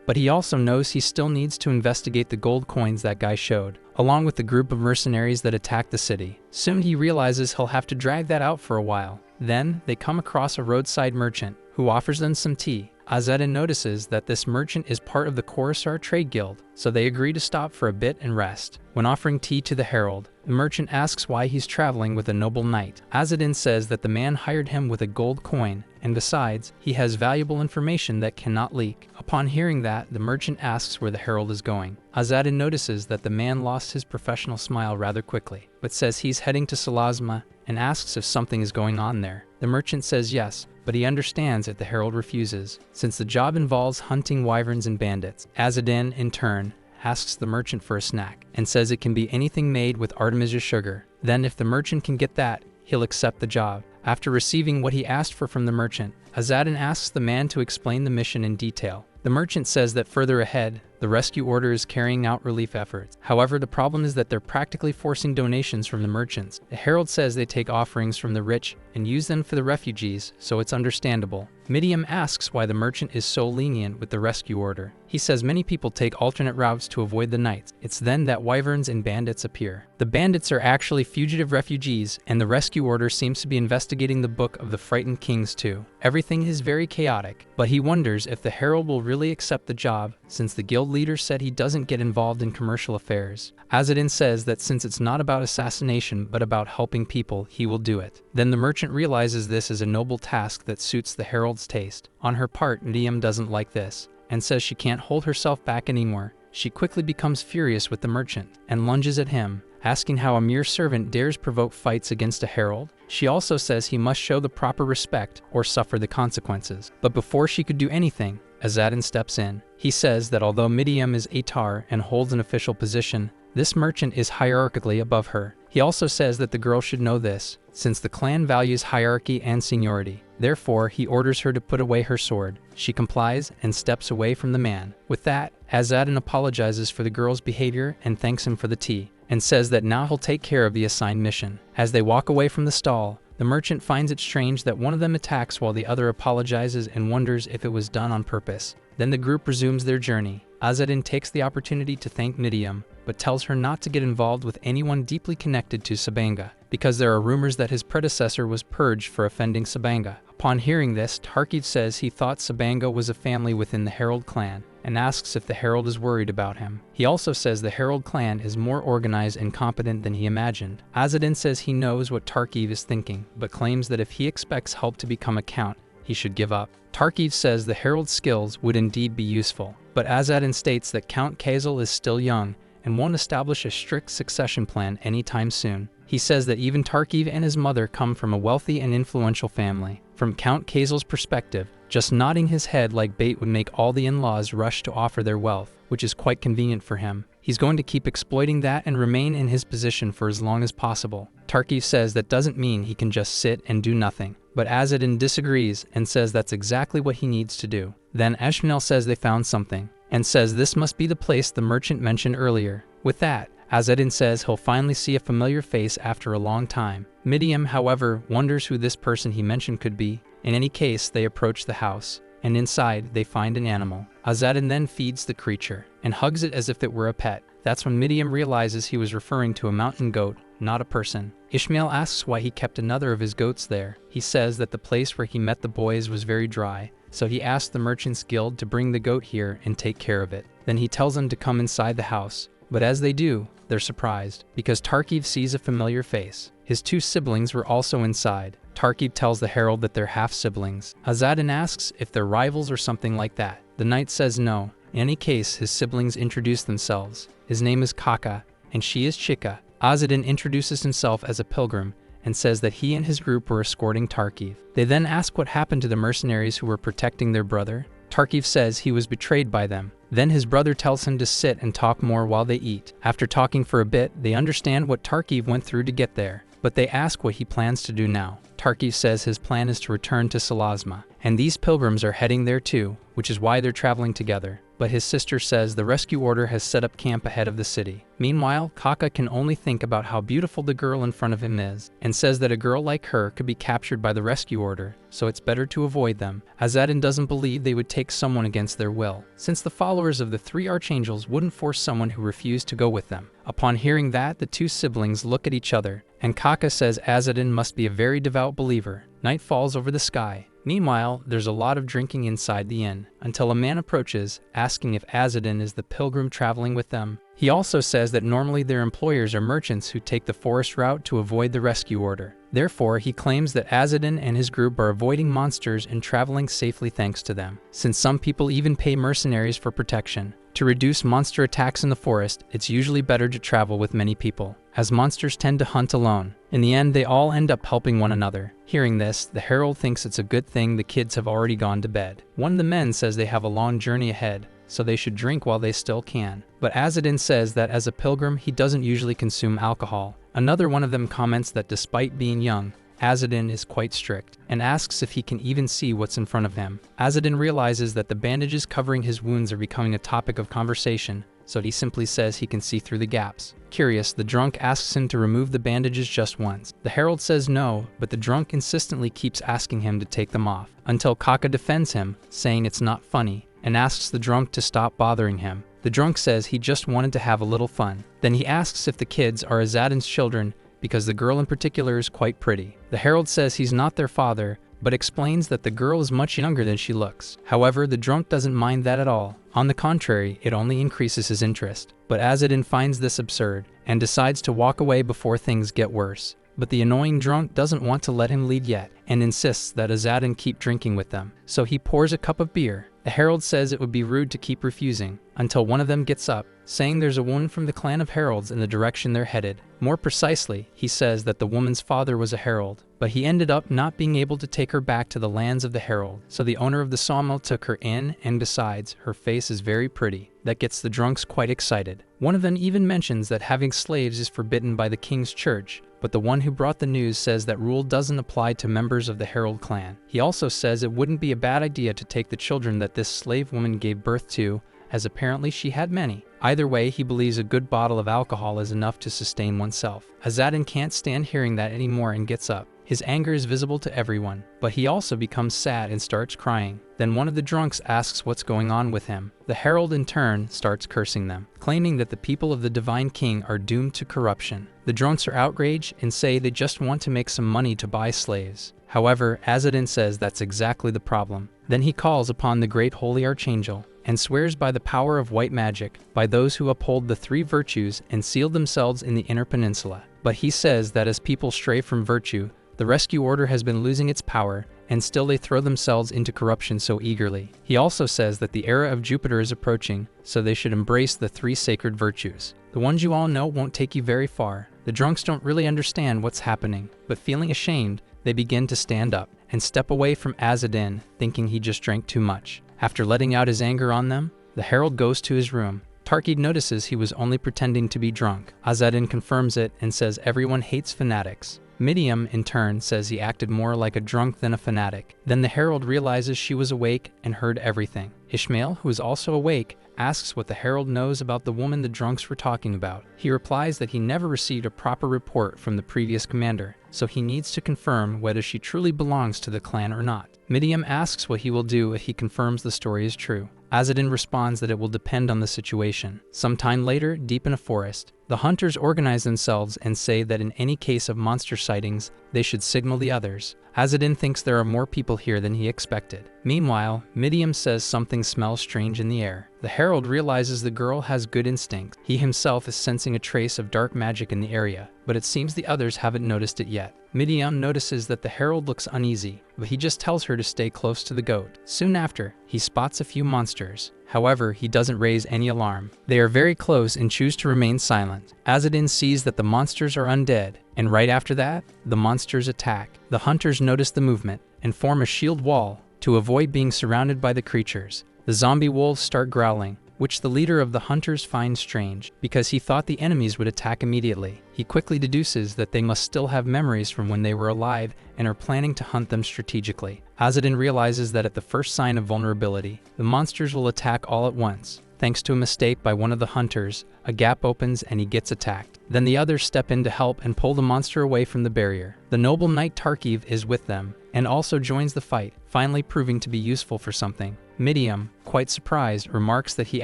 But he also knows he still needs to investigate the gold coins that guy showed, along with the group of mercenaries that attacked the city. Soon he realizes he'll have to drag that out for a while. Then, they come across a roadside merchant, who offers them some tea. Azadin notices that this merchant is part of the Coruscant Trade Guild, so they agree to stop for a bit and rest. When offering tea to the Herald, the merchant asks why he's traveling with a noble knight. Azadin says that the man hired him with a gold coin, and besides, he has valuable information that cannot leak. Upon hearing that, the merchant asks where the Herald is going. Azadin notices that the man lost his professional smile rather quickly, but says he's heading to Salasma and asks if something is going on there. The merchant says yes, but he understands if the Herald refuses, since the job involves hunting wyverns and bandits. Azadin, in turn, asks the merchant for a snack, and says it can be anything made with Artemisia sugar. Then if the merchant can get that, he'll accept the job. After receiving what he asked for from the merchant, Azadin asks the man to explain the mission in detail. The merchant says that further ahead, the rescue order is carrying out relief efforts. However, the problem is that they're practically forcing donations from the merchants. The Herald says they take offerings from the rich and use them for the refugees, so it's understandable. Miriam asks why the merchant is so lenient with the rescue order. He says many people take alternate routes to avoid the knights. It's then that wyverns and bandits appear. The bandits are actually fugitive refugees, and the rescue order seems to be investigating the Book of the Frightened Kings too. Everything is very chaotic, but he wonders if the Herald will really accept the job, since the guild leader said he doesn't get involved in commercial affairs. Azadin says that since it's not about assassination but about helping people, he will do it. Then the merchant realizes this is a noble task that suits the Herald's taste. On her part, Miriam doesn't like this, and says she can't hold herself back anymore. She quickly becomes furious with the merchant, and lunges at him, asking how a mere servant dares provoke fights against a Herald. She also says he must show the proper respect or suffer the consequences. But before she could do anything, Azadin steps in. He says that although Miriam is Atar and holds an official position, this merchant is hierarchically above her. He also says that the girl should know this, since the clan values hierarchy and seniority. Therefore, he orders her to put away her sword. She complies and steps away from the man. With that, Azadin apologizes for the girl's behavior and thanks him for the tea, and says that now he'll take care of the assigned mission. As they walk away from the stall, the merchant finds it strange that one of them attacks while the other apologizes and wonders if it was done on purpose. Then the group resumes their journey. Azadin takes the opportunity to thank Miriam, but tells her not to get involved with anyone deeply connected to Sabanga, because there are rumors that his predecessor was purged for offending Sabanga. Upon hearing this, Tarkiv says he thought Sabanga was a family within the Herald clan, and asks if the Herald is worried about him. He also says the Herald clan is more organized and competent than he imagined. Azadin says he knows what Tarkiv is thinking, but claims that if he expects help to become a count, he should give up. Tarkiv says the Herald's skills would indeed be useful, but Azadin states that Count Kosal is still young and won't establish a strict succession plan anytime soon. He says that even Tarkiv and his mother come from a wealthy and influential family. From Count Kosal's perspective, just nodding his head like bait would make all the in-laws rush to offer their wealth, which is quite convenient for him. He's going to keep exploiting that and remain in his position for as long as possible. Tarkiv says that doesn't mean he can just sit and do nothing, but Azadin disagrees and says that's exactly what he needs to do. Then Eshmanel says they found something, and says this must be the place the merchant mentioned earlier. With that, Azadin says he'll finally see a familiar face after a long time. Midiam, however, wonders who this person he mentioned could be. In any case, they approach the house, and inside they find an animal. Azadin then feeds the creature, and hugs it as if it were a pet. That's when Midiam realizes he was referring to a mountain goat, not a person. Ishmael asks why he kept another of his goats there. He says that the place where he met the boys was very dry, so he asked the Merchants Guild to bring the goat here and take care of it. Then he tells them to come inside the house, but as they do, they're surprised, because Tarkiv sees a familiar face. His two siblings were also inside. Tarkiv tells the Herald that they're half-siblings. Azadin asks if they're rivals or something like that. The knight says no. In any case, his siblings introduce themselves. His name is Kaka, and she is Chika. Azadin introduces himself as a pilgrim, and says that he and his group were escorting Tarkiv. They then ask what happened to the mercenaries who were protecting their brother. Tarkiv says he was betrayed by them. Then his brother tells him to sit and talk more while they eat. After talking for a bit, they understand what Tarkiv went through to get there, but they ask what he plans to do now. Tarkiv says his plan is to return to Salasma, and these pilgrims are heading there too, which is why they're traveling together. But his sister says the rescue order has set up camp ahead of the city. Meanwhile, Kaka can only think about how beautiful the girl in front of him is, and says that a girl like her could be captured by the rescue order, so it's better to avoid them. Azadin doesn't believe they would take someone against their will, since the followers of the three archangels wouldn't force someone who refused to go with them. Upon hearing that, the two siblings look at each other, and Kaka says Azadin must be a very devout believer. Night falls over the sky. Meanwhile, there's a lot of drinking inside the inn, until a man approaches, asking if Azadin is the pilgrim traveling with them. He also says that normally their employers are merchants who take the forest route to avoid the rescue order. Therefore, he claims that Azadin and his group are avoiding monsters and traveling safely thanks to them, since some people even pay mercenaries for protection. To reduce monster attacks in the forest, it's usually better to travel with many people, as monsters tend to hunt alone. In the end, they all end up helping one another. Hearing this, the Herald thinks it's a good thing the kids have already gone to bed. One of the men says they have a long journey ahead, so they should drink while they still can. But Azadin says that as a pilgrim, he doesn't usually consume alcohol. Another one of them comments that despite being young, Azadin is quite strict, and asks if he can even see what's in front of him. Azadin realizes that the bandages covering his wounds are becoming a topic of conversation, so he simply says he can see through the gaps. Curious, the drunk asks him to remove the bandages just once. The Herald says no, but the drunk insistently keeps asking him to take them off, until Kaka defends him, saying it's not funny, and asks the drunk to stop bothering him. The drunk says he just wanted to have a little fun. Then he asks if the kids are Azadin's children, because the girl in particular is quite pretty. The Herald says he's not their father, but explains that the girl is much younger than she looks. However, the drunk doesn't mind that at all. On the contrary, it only increases his interest. But Azadin finds this absurd, and decides to walk away before things get worse. But the annoying drunk doesn't want to let him lead yet, and insists that Azadin keep drinking with them. So he pours a cup of beer. The Herald says it would be rude to keep refusing, until one of them gets up, saying there's a woman from the clan of Heralds in the direction they're headed. More precisely, he says that the woman's father was a Herald, but he ended up not being able to take her back to the lands of the Herald, so the owner of the sawmill took her in, and besides, her face is very pretty. That gets the drunks quite excited. One of them even mentions that having slaves is forbidden by the king's church, but the one who brought the news says that rule doesn't apply to members of the Herald clan. He also says it wouldn't be a bad idea to take the children that this slave woman gave birth to, as apparently she had many. Either way, he believes a good bottle of alcohol is enough to sustain oneself. Azadin can't stand hearing that anymore and gets up. His anger is visible to everyone, but he also becomes sad and starts crying. Then one of the drunks asks what's going on with him. The Herald in turn starts cursing them, claiming that the people of the Divine King are doomed to corruption. The drunks are outraged and say they just want to make some money to buy slaves. However, Azadin says that's exactly the problem. Then he calls upon the great holy archangel, and swears by the power of white magic, by those who uphold the three virtues and seal themselves in the inner peninsula. But he says that as people stray from virtue, the rescue order has been losing its power, and still they throw themselves into corruption so eagerly. He also says that the era of Jupiter is approaching, so they should embrace the three sacred virtues. The ones you all know won't take you very far. The drunks don't really understand what's happening, but feeling ashamed, they begin to stand up and step away from Azadin, thinking he just drank too much. After letting out his anger on them, the herald goes to his room. Tarkid notices he was only pretending to be drunk. Azadin confirms it and says everyone hates fanatics. Midiam, in turn, says he acted more like a drunk than a fanatic. Then the herald realizes she was awake and heard everything. Ishmael, who is also awake, asks what the herald knows about the woman the drunks were talking about. He replies that he never received a proper report from the previous commander, so he needs to confirm whether she truly belongs to the clan or not. Midiam asks what he will do if he confirms the story is true. Azadin responds that it will depend on the situation. Sometime later, deep in a forest, the hunters organize themselves and say that in any case of monster sightings, they should signal the others. Azadin thinks there are more people here than he expected. Meanwhile, Midiam says something smells strange in the air. The herald realizes the girl has good instincts. He himself is sensing a trace of dark magic in the area, but it seems the others haven't noticed it yet. Midiam notices that the herald looks uneasy, but he just tells her to stay close to the goat. Soon after, he spots a few monsters. However, he doesn't raise any alarm. They are very close and choose to remain silent. Azadin sees that the monsters are undead, and right after that, the monsters attack. The hunters notice the movement and form a shield wall to avoid being surrounded by the creatures. The zombie wolves start growling, which the leader of the hunters finds strange, because he thought the enemies would attack immediately. He quickly deduces that they must still have memories from when they were alive and are planning to hunt them strategically. Azadin realizes that at the first sign of vulnerability, the monsters will attack all at once. Thanks to a mistake by one of the hunters, a gap opens and he gets attacked. Then the others step in to help and pull the monster away from the barrier. The noble knight Tarkiv is with them and also joins the fight, finally proving to be useful for something. Midiam, quite surprised, remarks that he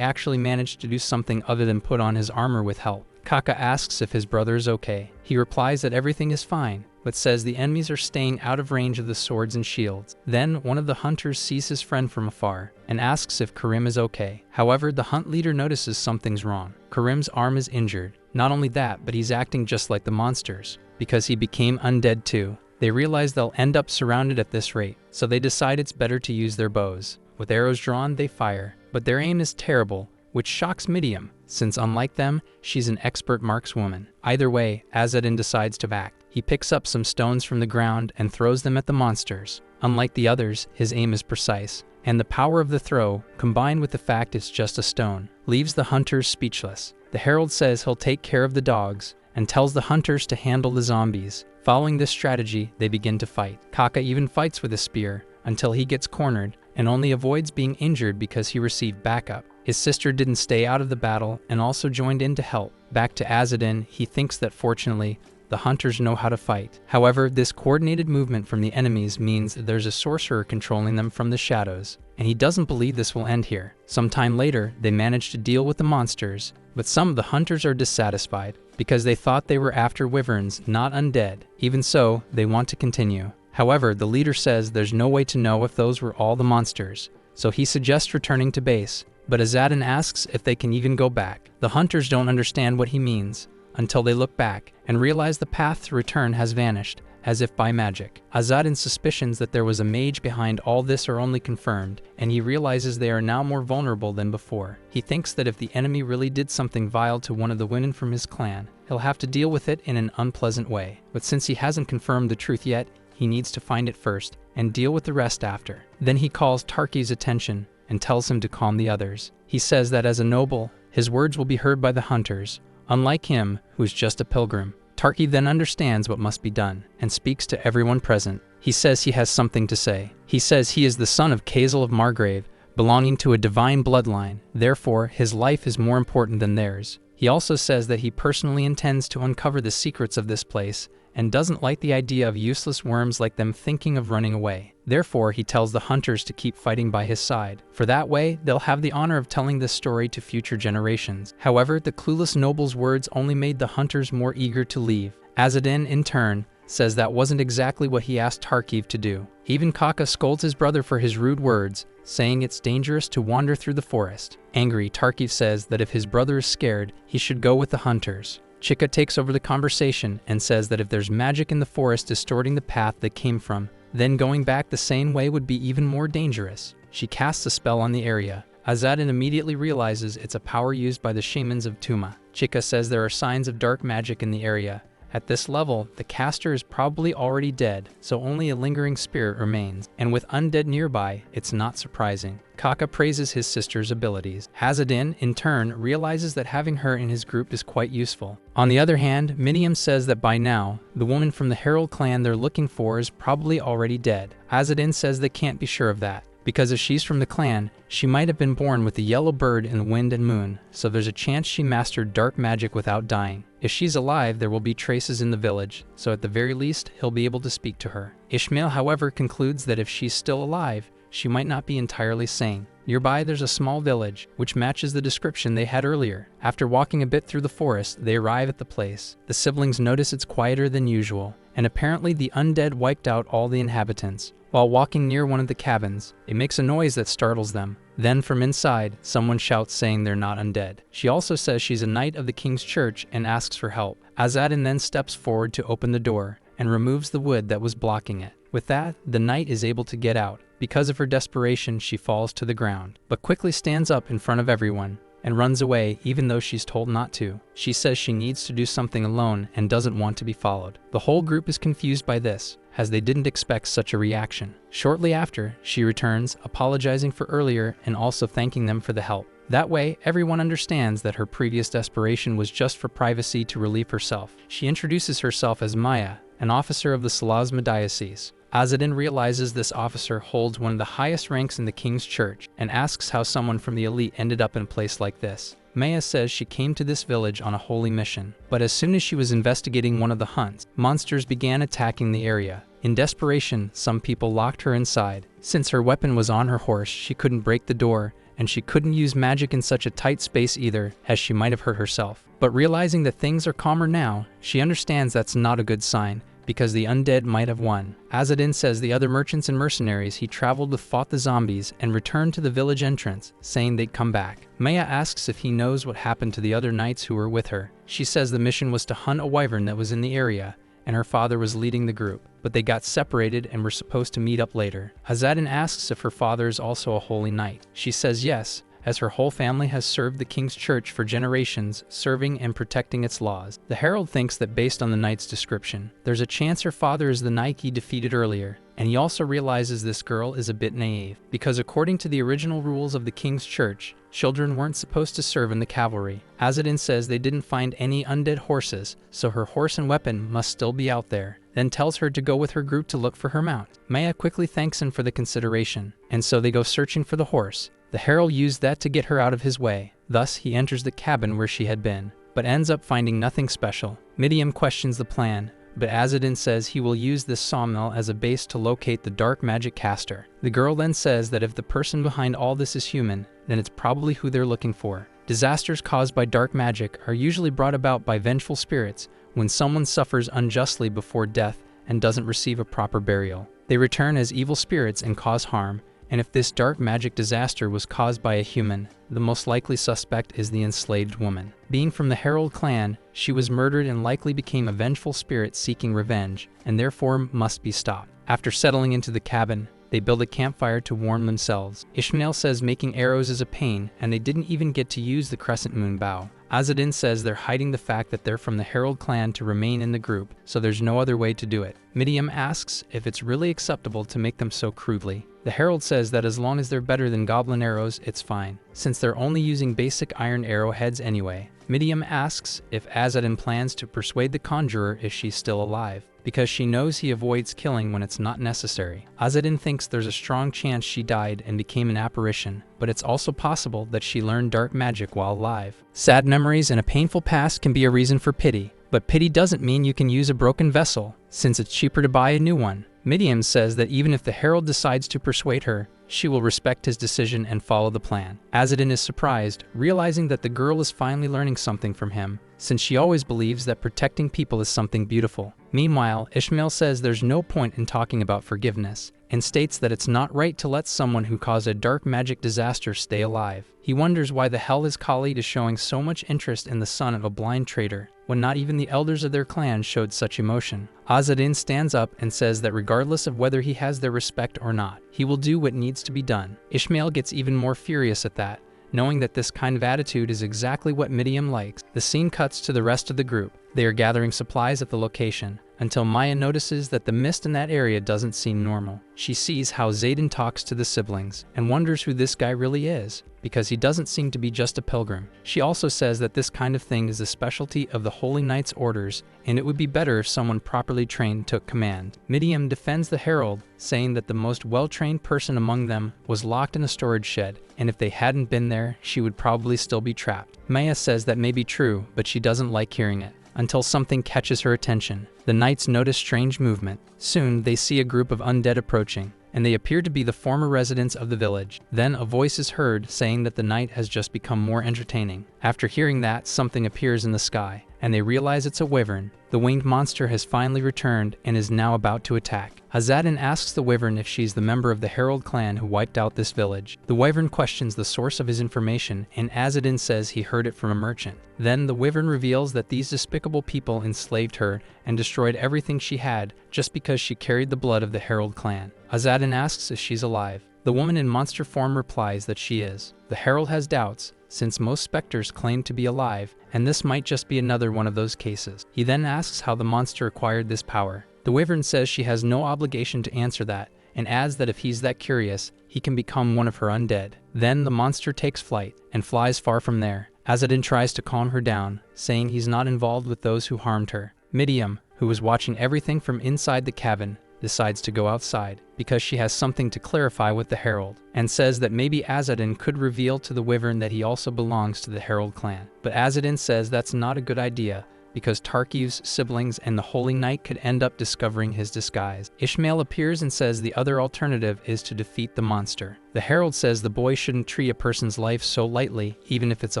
actually managed to do something other than put on his armor with help. Kaka asks if his brother is okay. He replies that everything is fine, but says the enemies are staying out of range of the swords and shields. Then one of the hunters sees his friend from afar and asks if Karim is okay. However, the hunt leader notices something's wrong. Karim's arm is injured. Not only that, but he's acting just like the monsters, because he became undead too. They realize they'll end up surrounded at this rate, so they decide it's better to use their bows. With arrows drawn, they fire, but their aim is terrible, which shocks Midiam, since unlike them, she's an expert markswoman. Either way, Azadin decides to act. He picks up some stones from the ground and throws them at the monsters. Unlike the others, his aim is precise, and the power of the throw, combined with the fact it's just a stone, leaves the hunters speechless. The herald says he'll take care of the dogs, and tells the hunters to handle the zombies. Following this strategy, they begin to fight. Kaka even fights with a spear, until he gets cornered, and only avoids being injured because he received backup. His sister didn't stay out of the battle and also joined in to help. Back to Azadin, he thinks that fortunately, the hunters know how to fight. However, this coordinated movement from the enemies means that there's a sorcerer controlling them from the shadows, and he doesn't believe this will end here. Sometime later, they manage to deal with the monsters, but some of the hunters are dissatisfied because they thought they were after wyverns, not undead. Even so, they want to continue. However, the leader says there's no way to know if those were all the monsters, so he suggests returning to base. But Azadin asks if they can even go back. The hunters don't understand what he means until they look back and realize the path to return has vanished, as if by magic. Azadin's suspicions that there was a mage behind all this are only confirmed, and he realizes they are now more vulnerable than before. He thinks that if the enemy really did something vile to one of the women from his clan, he'll have to deal with it in an unpleasant way. But since he hasn't confirmed the truth yet, he needs to find it first and deal with the rest after. Then he calls Tarki's attention and tells him to calm the others. He says that as a noble, his words will be heard by the hunters, unlike him, who is just a pilgrim. Tarki then understands what must be done and speaks to everyone present. He says he has something to say. He says he is the son of Kosal of Margrave, belonging to a divine bloodline. Therefore, his life is more important than theirs. He also says that he personally intends to uncover the secrets of this place and doesn't like the idea of useless worms like them thinking of running away. Therefore, he tells the hunters to keep fighting by his side, for that way, they'll have the honor of telling this story to future generations. However, the clueless noble's words only made the hunters more eager to leave. Azadin, in turn, says that wasn't exactly what he asked Tarkiv to do. Even Kaka scolds his brother for his rude words, saying it's dangerous to wander through the forest. Angry, Tarkiv says that if his brother is scared, he should go with the hunters. Chika takes over the conversation and says that if there's magic in the forest distorting the path they came from, then going back the same way would be even more dangerous. She casts a spell on the area. Azadin immediately realizes it's a power used by the shamans of Tuma. Chika says there are signs of dark magic in the area. At this level, the caster is probably already dead, so only a lingering spirit remains, and with undead nearby, it's not surprising. Kaka praises his sister's abilities. Hazadin, in turn, realizes that having her in his group is quite useful. On the other hand, Minium says that by now, the woman from the Herald clan they're looking for is probably already dead. Hazadin says they can't be sure of that, because if she's from the clan, she might have been born with the yellow bird in the wind and moon, so there's a chance she mastered dark magic without dying. If she's alive, there will be traces in the village, so at the very least, he'll be able to speak to her. Ishmael, however, concludes that if she's still alive, she might not be entirely sane. Nearby, there's a small village, which matches the description they had earlier. After walking a bit through the forest, they arrive at the place. The siblings notice it's quieter than usual, and apparently the undead wiped out all the inhabitants. While walking near one of the cabins, it makes a noise that startles them. Then from inside, someone shouts saying they're not undead. She also says she's a knight of the king's church and asks for help. Azadin then steps forward to open the door and removes the wood that was blocking it. With that, the knight is able to get out. Because of her desperation, she falls to the ground, but quickly stands up in front of everyone and runs away even though she's told not to. She says she needs to do something alone and doesn't want to be followed. The whole group is confused by this, as they didn't expect such a reaction. Shortly after, she returns, apologizing for earlier and also thanking them for the help. That way, everyone understands that her previous desperation was just for privacy to relieve herself. She introduces herself as Maya, an officer of the Salasma diocese. Azadin realizes this officer holds one of the highest ranks in the king's church and asks how someone from the elite ended up in a place like this. Maya says she came to this village on a holy mission, but as soon as she was investigating one of the hunts, monsters began attacking the area. In desperation, some people locked her inside. Since her weapon was on her horse, she couldn't break the door, and she couldn't use magic in such a tight space either, as she might have hurt herself. But realizing that things are calmer now, she understands that's not a good sign, because the undead might have won. Azadin says the other merchants and mercenaries he traveled with fought the zombies and returned to the village entrance, saying they'd come back. Maya asks if he knows what happened to the other knights who were with her. She says the mission was to hunt a wyvern that was in the area, and her father was leading the group, but they got separated and were supposed to meet up later. Azadin asks if her father is also a holy knight. She says yes, as her whole family has served the king's church for generations, serving and protecting its laws. The Herald thinks that based on the knight's description, there's a chance her father is the knight he defeated earlier, and he also realizes this girl is a bit naive, because according to the original rules of the king's church, children weren't supposed to serve in the cavalry. Azadin says they didn't find any undead horses, so her horse and weapon must still be out there, then tells her to go with her group to look for her mount. Maya quickly thanks him for the consideration, and so they go searching for the horse. The Herald used that to get her out of his way. Thus, he enters the cabin where she had been, but ends up finding nothing special. Midiam questions the plan, but Azadin says he will use this sawmill as a base to locate the dark magic caster. The girl then says that if the person behind all this is human, then it's probably who they're looking for. Disasters caused by dark magic are usually brought about by vengeful spirits when someone suffers unjustly before death and doesn't receive a proper burial. They return as evil spirits and cause harm, and if this dark magic disaster was caused by a human, the most likely suspect is the enslaved woman. Being from the Herald clan, she was murdered and likely became a vengeful spirit seeking revenge, and therefore must be stopped. After settling into the cabin, they build a campfire to warm themselves. Ishmael says making arrows is a pain, and they didn't even get to use the crescent moon bow. Azadin says they're hiding the fact that they're from the Herald clan to remain in the group, so there's no other way to do it. Midiam asks if it's really acceptable to make them so crudely. The Herald says that as long as they're better than goblin arrows, it's fine, since they're only using basic iron arrowheads anyway. Midiam asks if Azadin plans to persuade the conjurer if she's still alive, because she knows he avoids killing when it's not necessary. Azadin thinks there's a strong chance she died and became an apparition, but it's also possible that she learned dark magic while alive. Sad memories and a painful past can be a reason for pity, but pity doesn't mean you can use a broken vessel, since it's cheaper to buy a new one. Midiam says that even if the Herald decides to persuade her, she will respect his decision and follow the plan. Azadin is surprised, realizing that the girl is finally learning something from him, since she always believes that protecting people is something beautiful. Meanwhile, Ishmael says there's no point in talking about forgiveness, and states that it's not right to let someone who caused a dark magic disaster stay alive. He wonders why the hell his colleague is showing so much interest in the son of a blind traitor, when not even the elders of their clan showed such emotion. Azadin stands up and says that regardless of whether he has their respect or not, he will do what needs to be done. Ishmael gets even more furious at that, knowing that this kind of attitude is exactly what Midiam likes. The scene cuts to the rest of the group. They are gathering supplies at the location, until Maya notices that the mist in that area doesn't seem normal. She sees how Zayden talks to the siblings, and wonders who this guy really is, because he doesn't seem to be just a pilgrim. She also says that this kind of thing is the specialty of the Holy Knight's orders, and it would be better if someone properly trained took command. Midiam defends the Herald, saying that the most well-trained person among them was locked in a storage shed, and if they hadn't been there, she would probably still be trapped. Maya says that may be true, but she doesn't like hearing it, until something catches her attention. The knights notice strange movement. Soon, they see a group of undead approaching, and they appear to be the former residents of the village. Then a voice is heard saying that the night has just become more entertaining. After hearing that, something appears in the sky, and they realize it's a wyvern. The winged monster has finally returned and is now about to attack. Azadin asks the wyvern if she's the member of the Herald clan who wiped out this village. The wyvern questions the source of his information, and Azadin says he heard it from a merchant. Then the wyvern reveals that these despicable people enslaved her and destroyed everything she had just because she carried the blood of the Herald clan. Azadin asks if she's alive. The woman in monster form replies that she is. The Herald has doubts, since most specters claim to be alive, and this might just be another one of those cases. He then asks how the monster acquired this power. The wyvern says she has no obligation to answer that, and adds that if he's that curious, he can become one of her undead. Then the monster takes flight, and flies far from there. Azadin tries to calm her down, saying he's not involved with those who harmed her. Midiam, who was watching everything from inside the cabin, decides to go outside, because she has something to clarify with the Herald, and says that maybe Azadin could reveal to the wyvern that he also belongs to the Herald clan. But Azadin says that's not a good idea, because Tarkiv's siblings and the Holy Knight could end up discovering his disguise. Ishmael appears and says the other alternative is to defeat the monster. The Herald says the boy shouldn't treat a person's life so lightly, even if it's a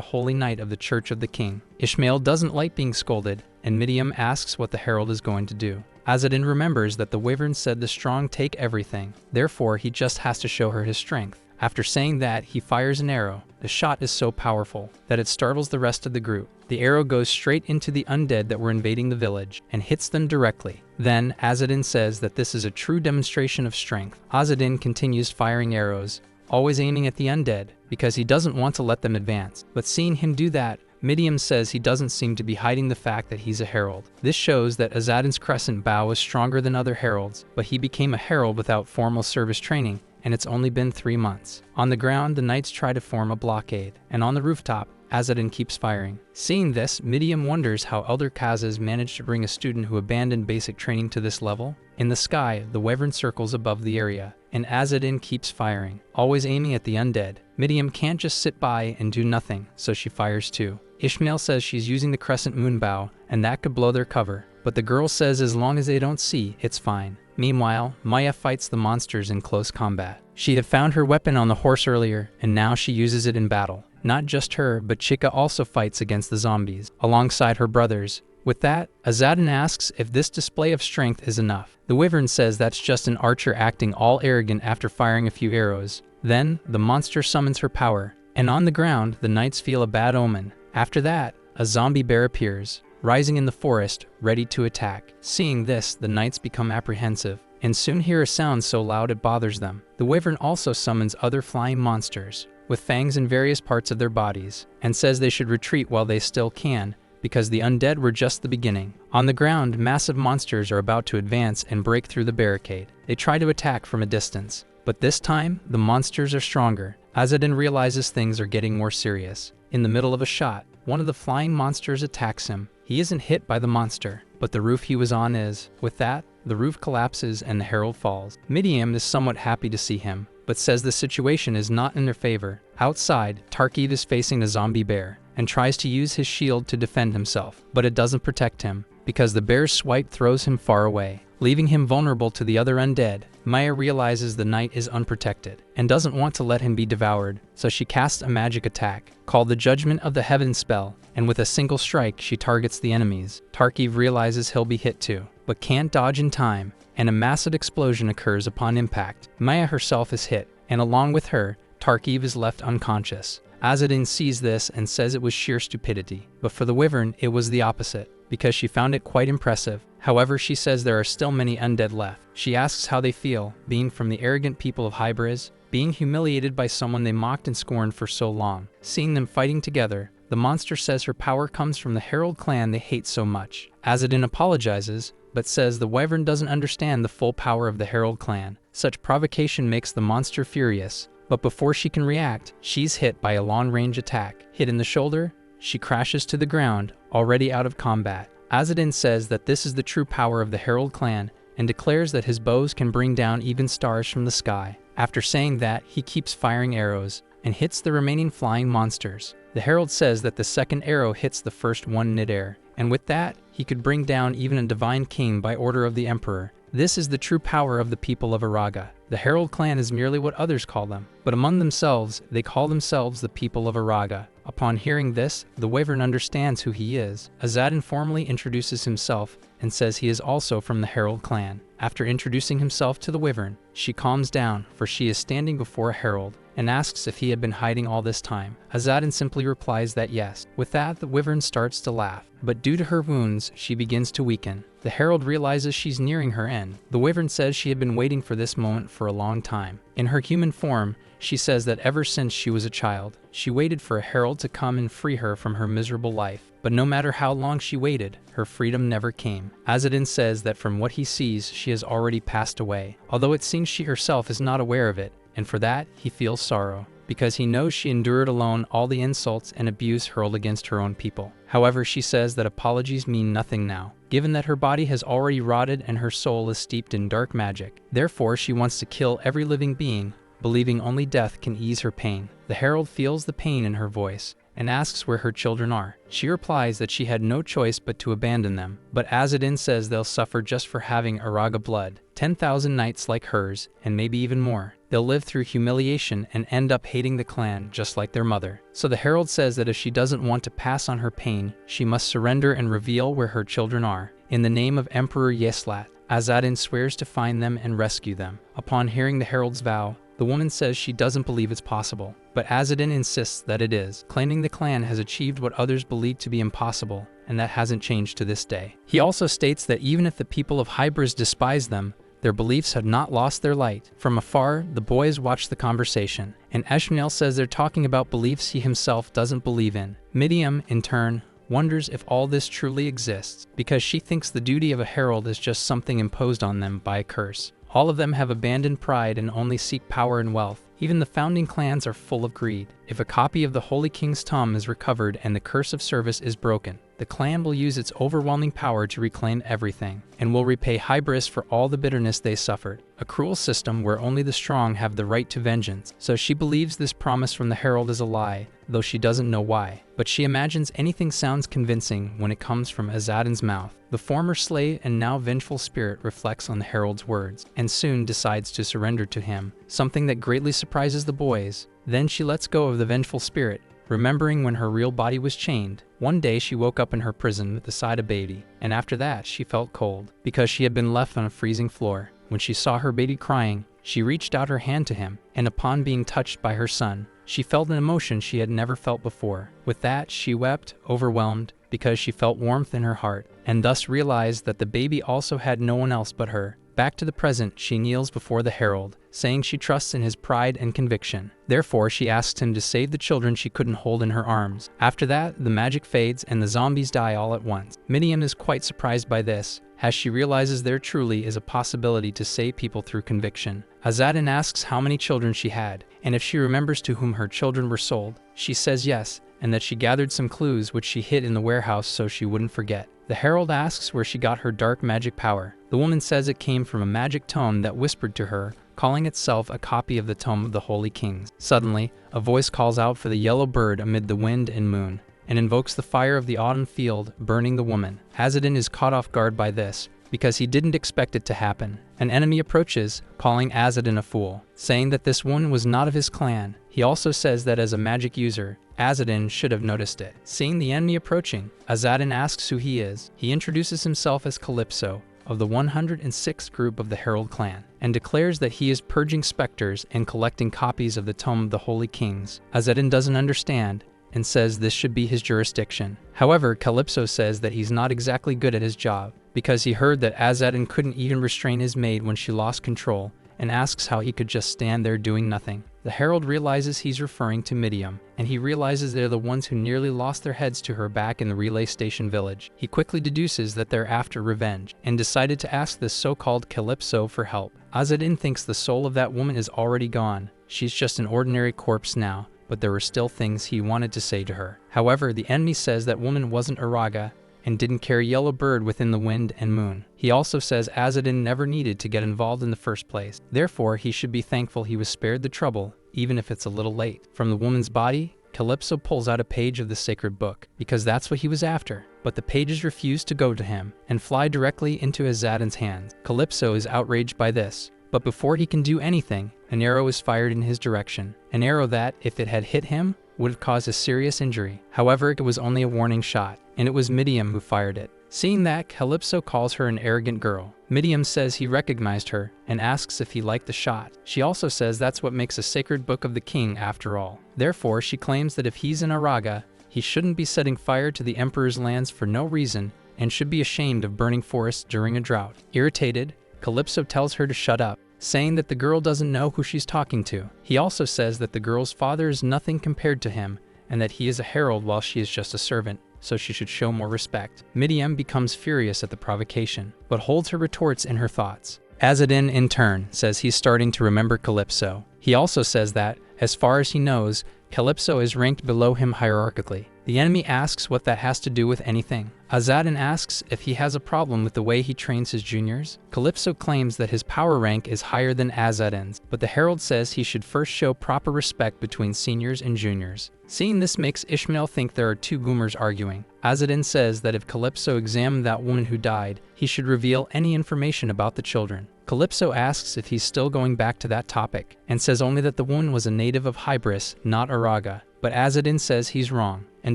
Holy Knight of the Church of the King. Ishmael doesn't like being scolded, and Midiam asks what the Herald is going to do. Azadin remembers that the wyvern said the strong take everything, therefore he just has to show her his strength. After saying that, he fires an arrow. The shot is so powerful that it startles the rest of the group. The arrow goes straight into the undead that were invading the village and hits them directly. Then Azadin says that this is a true demonstration of strength. Azadin continues firing arrows, always aiming at the undead, because he doesn't want to let them advance. But seeing him do that, Midiam says he doesn't seem to be hiding the fact that he's a herald. This shows that Azadin's crescent bow is stronger than other heralds, but he became a herald without formal service training, and it's only been 3 months. On the ground, the knights try to form a blockade, and on the rooftop, Azadin keeps firing. Seeing this, Midiam wonders how Elder Kazas managed to bring a student who abandoned basic training to this level. In the sky, the wyvern circles above the area, and Azadin keeps firing, always aiming at the undead. Midiam can't just sit by and do nothing, so she fires too. Ishmael says she's using the crescent moon bow, and that could blow their cover, but the girl says as long as they don't see, it's fine. Meanwhile, Maya fights the monsters in close combat. She had found her weapon on the horse earlier, and now she uses it in battle. Not just her, but Chica also fights against the zombies, alongside her brothers. With that, Azadin asks if this display of strength is enough. The wyvern says that's just an archer acting all arrogant after firing a few arrows. Then, the monster summons her power, and on the ground, the knights feel a bad omen. After that, a zombie bear appears, rising in the forest, ready to attack. Seeing this, the knights become apprehensive, and soon hear a sound so loud it bothers them. The wyvern also summons other flying monsters, with fangs in various parts of their bodies, and says they should retreat while they still can, because the undead were just the beginning. On the ground, massive monsters are about to advance and break through the barricade. They try to attack from a distance, but this time, the monsters are stronger. Azadin realizes things are getting more serious. In the middle of a shot, one of the flying monsters attacks him. He isn't hit by the monster, but the roof he was on is. With that, the roof collapses and the herald falls. Midiam is somewhat happy to see him, but says the situation is not in their favor. Outside, Tarkiv is facing a zombie bear, and tries to use his shield to defend himself, but it doesn't protect him, because the bear's swipe throws him far away, leaving him vulnerable to the other undead. Maya realizes the knight is unprotected, and doesn't want to let him be devoured, so she casts a magic attack, called the Judgment of the Heavens spell, and with a single strike she targets the enemies. Tarkiv realizes he'll be hit too, but can't dodge in time, and a massive explosion occurs upon impact. Maya herself is hit, and along with her, Tarkiv is left unconscious. Azadin sees this and says it was sheer stupidity, but for the Wyvern it was the opposite, because she found it quite impressive. However, she says there are still many undead left. She asks how they feel, being from the arrogant people of Hybris, being humiliated by someone they mocked and scorned for so long. Seeing them fighting together, the monster says her power comes from the Herald clan they hate so much. Azadin apologizes, but says the Wyvern doesn't understand the full power of the Herald clan. Such provocation makes the monster furious, but before she can react, she's hit by a long-range attack. Hit in the shoulder, she crashes to the ground, already out of combat. Azadin says that this is the true power of the Herald clan and declares that his bows can bring down even stars from the sky. After saying that, he keeps firing arrows and hits the remaining flying monsters. The Herald says that the second arrow hits the first one mid-air, and with that, he could bring down even a divine king by order of the Emperor. This is the true power of the people of Araga. The Herald clan is merely what others call them, but among themselves, they call themselves the people of Araga. Upon hearing this, the Wyvern understands who he is. Azadin formally introduces himself and says he is also from the Herald clan. After introducing himself to the Wyvern, she calms down, for she is standing before a Herald, and asks if he had been hiding all this time. Azadin simply replies that yes. With that, the Wyvern starts to laugh, but due to her wounds, she begins to weaken. The Herald realizes she's nearing her end. The Wyvern says she had been waiting for this moment for a long time. In her human form, she says that ever since she was a child, she waited for a Herald to come and free her from her miserable life. But no matter how long she waited, her freedom never came. Azadin says that from what he sees, she has already passed away, although it seems she herself is not aware of it, and for that, he feels sorrow, because he knows she endured alone all the insults and abuse hurled against her own people. However, she says that apologies mean nothing now, given that her body has already rotted and her soul is steeped in dark magic. Therefore, she wants to kill every living being, believing only death can ease her pain. The Herald feels the pain in her voice and asks where her children are. She replies that she had no choice but to abandon them, but Azadin says they'll suffer just for having Araga blood. 10,000 knights like hers, and maybe even more. They'll live through humiliation and end up hating the clan just like their mother. So the Herald says that if she doesn't want to pass on her pain, she must surrender and reveal where her children are. In the name of Emperor Yeslat, Azadin swears to find them and rescue them. Upon hearing the Herald's vow, the woman says she doesn't believe it's possible, but Azadin insists that it is, claiming the clan has achieved what others believed to be impossible, and that hasn't changed to this day. He also states that even if the people of Hybris despise them, their beliefs have not lost their light. From afar, the boys watch the conversation, and Eshmael says they're talking about beliefs he himself doesn't believe in. Midiam, in turn, wonders if all this truly exists, because she thinks the duty of a herald is just something imposed on them by a curse. All of them have abandoned pride and only seek power and wealth. Even the founding clans are full of greed. If a copy of the Holy King's tomb is recovered and the curse of service is broken, the clan will use its overwhelming power to reclaim everything, and will repay Hybris for all the bitterness they suffered. A cruel system where only the strong have the right to vengeance. So she believes this promise from the Herald is a lie, though she doesn't know why. But she imagines anything sounds convincing when it comes from Azadin's mouth. The former slave and now vengeful spirit reflects on the Herald's words, and soon decides to surrender to him, something that greatly surprises the boys. Then she lets go of the vengeful spirit, remembering when her real body was chained. One day she woke up in her prison beside a baby, and after that she felt cold, because she had been left on a freezing floor. When she saw her baby crying, she reached out her hand to him, and upon being touched by her son, she felt an emotion she had never felt before. With that, she wept, overwhelmed, because she felt warmth in her heart, and thus realized that the baby also had no one else but her. Back to the present, she kneels before the Herald, saying she trusts in his pride and conviction. Therefore, she asks him to save the children she couldn't hold in her arms. After that, the magic fades and the zombies die all at once. Midiam is quite surprised by this, as she realizes there truly is a possibility to save people through conviction. Azadin asks how many children she had, and if she remembers to whom her children were sold. She says yes, and that she gathered some clues which she hid in the warehouse so she wouldn't forget. The Herald asks where she got her dark magic power. The woman says it came from a magic tome that whispered to her, calling itself a copy of the Tome of the Holy Kings. Suddenly, a voice calls out for the yellow bird amid the wind and moon, and invokes the fire of the autumn field, burning the woman. Azadin is caught off guard by this, because he didn't expect it to happen. An enemy approaches, calling Azadin a fool, saying that this woman was not of his clan. He also says that as a magic user, Azadin should have noticed it. Seeing the enemy approaching, Azadin asks who he is. He introduces himself as Calypso, of the 106th group of the Herald clan, and declares that he is purging specters and collecting copies of the Tome of the Holy Kings. Azedin doesn't understand and says this should be his jurisdiction. However, Calypso says that he's not exactly good at his job, because he heard that Azedin couldn't even restrain his maid when she lost control, and asks how he could just stand there doing nothing. The Herald realizes he's referring to Midium, and he realizes they're the ones who nearly lost their heads to her back in the relay station village. He quickly deduces that they're after revenge, and decided to ask this so-called Calypso for help. Azedin thinks the soul of that woman is already gone. She's just an ordinary corpse now, but there were still things he wanted to say to her. However, the enemy says that woman wasn't Araga, and didn't carry Yellow Bird within the wind and moon. He also says Azedin never needed to get involved in the first place. Therefore, he should be thankful he was spared the trouble, even if it's a little late. From the woman's body, Calypso pulls out a page of the sacred book, because that's what he was after. But the pages refuse to go to him, and fly directly into Azedin's hands. Calypso is outraged by this, but before he can do anything, an arrow is fired in his direction. An arrow that, if it had hit him, would have caused a serious injury. However, it was only a warning shot, and it was Midium who fired it. Seeing that, Calypso calls her an arrogant girl. Midium says he recognized her, and asks if he liked the shot. She also says that's what makes a sacred book of the king after all. Therefore, she claims that if he's an Araga, he shouldn't be setting fire to the Emperor's lands for no reason, and should be ashamed of burning forests during a drought. Irritated, Calypso tells her to shut up, saying that the girl doesn't know who she's talking to. He also says that the girl's father is nothing compared to him, and that he is a herald while she is just a servant, so she should show more respect. Midium becomes furious at the provocation, but holds her retorts in her thoughts. Azedin, in turn, says he's starting to remember Calypso. He also says that, as far as he knows, Calypso is ranked below him hierarchically. The enemy asks what that has to do with anything. Azedin asks if he has a problem with the way he trains his juniors. Calypso claims that his power rank is higher than Azedin's, but the Herald says he should first show proper respect between seniors and juniors. Seeing this makes Ishmael think there are two Goomers arguing. Azedin says that if Calypso examined that woman who died, he should reveal any information about the children. Calypso asks if he's still going back to that topic, and says only that the woman was a native of Hybris, not Araga. But Azedin says he's wrong, and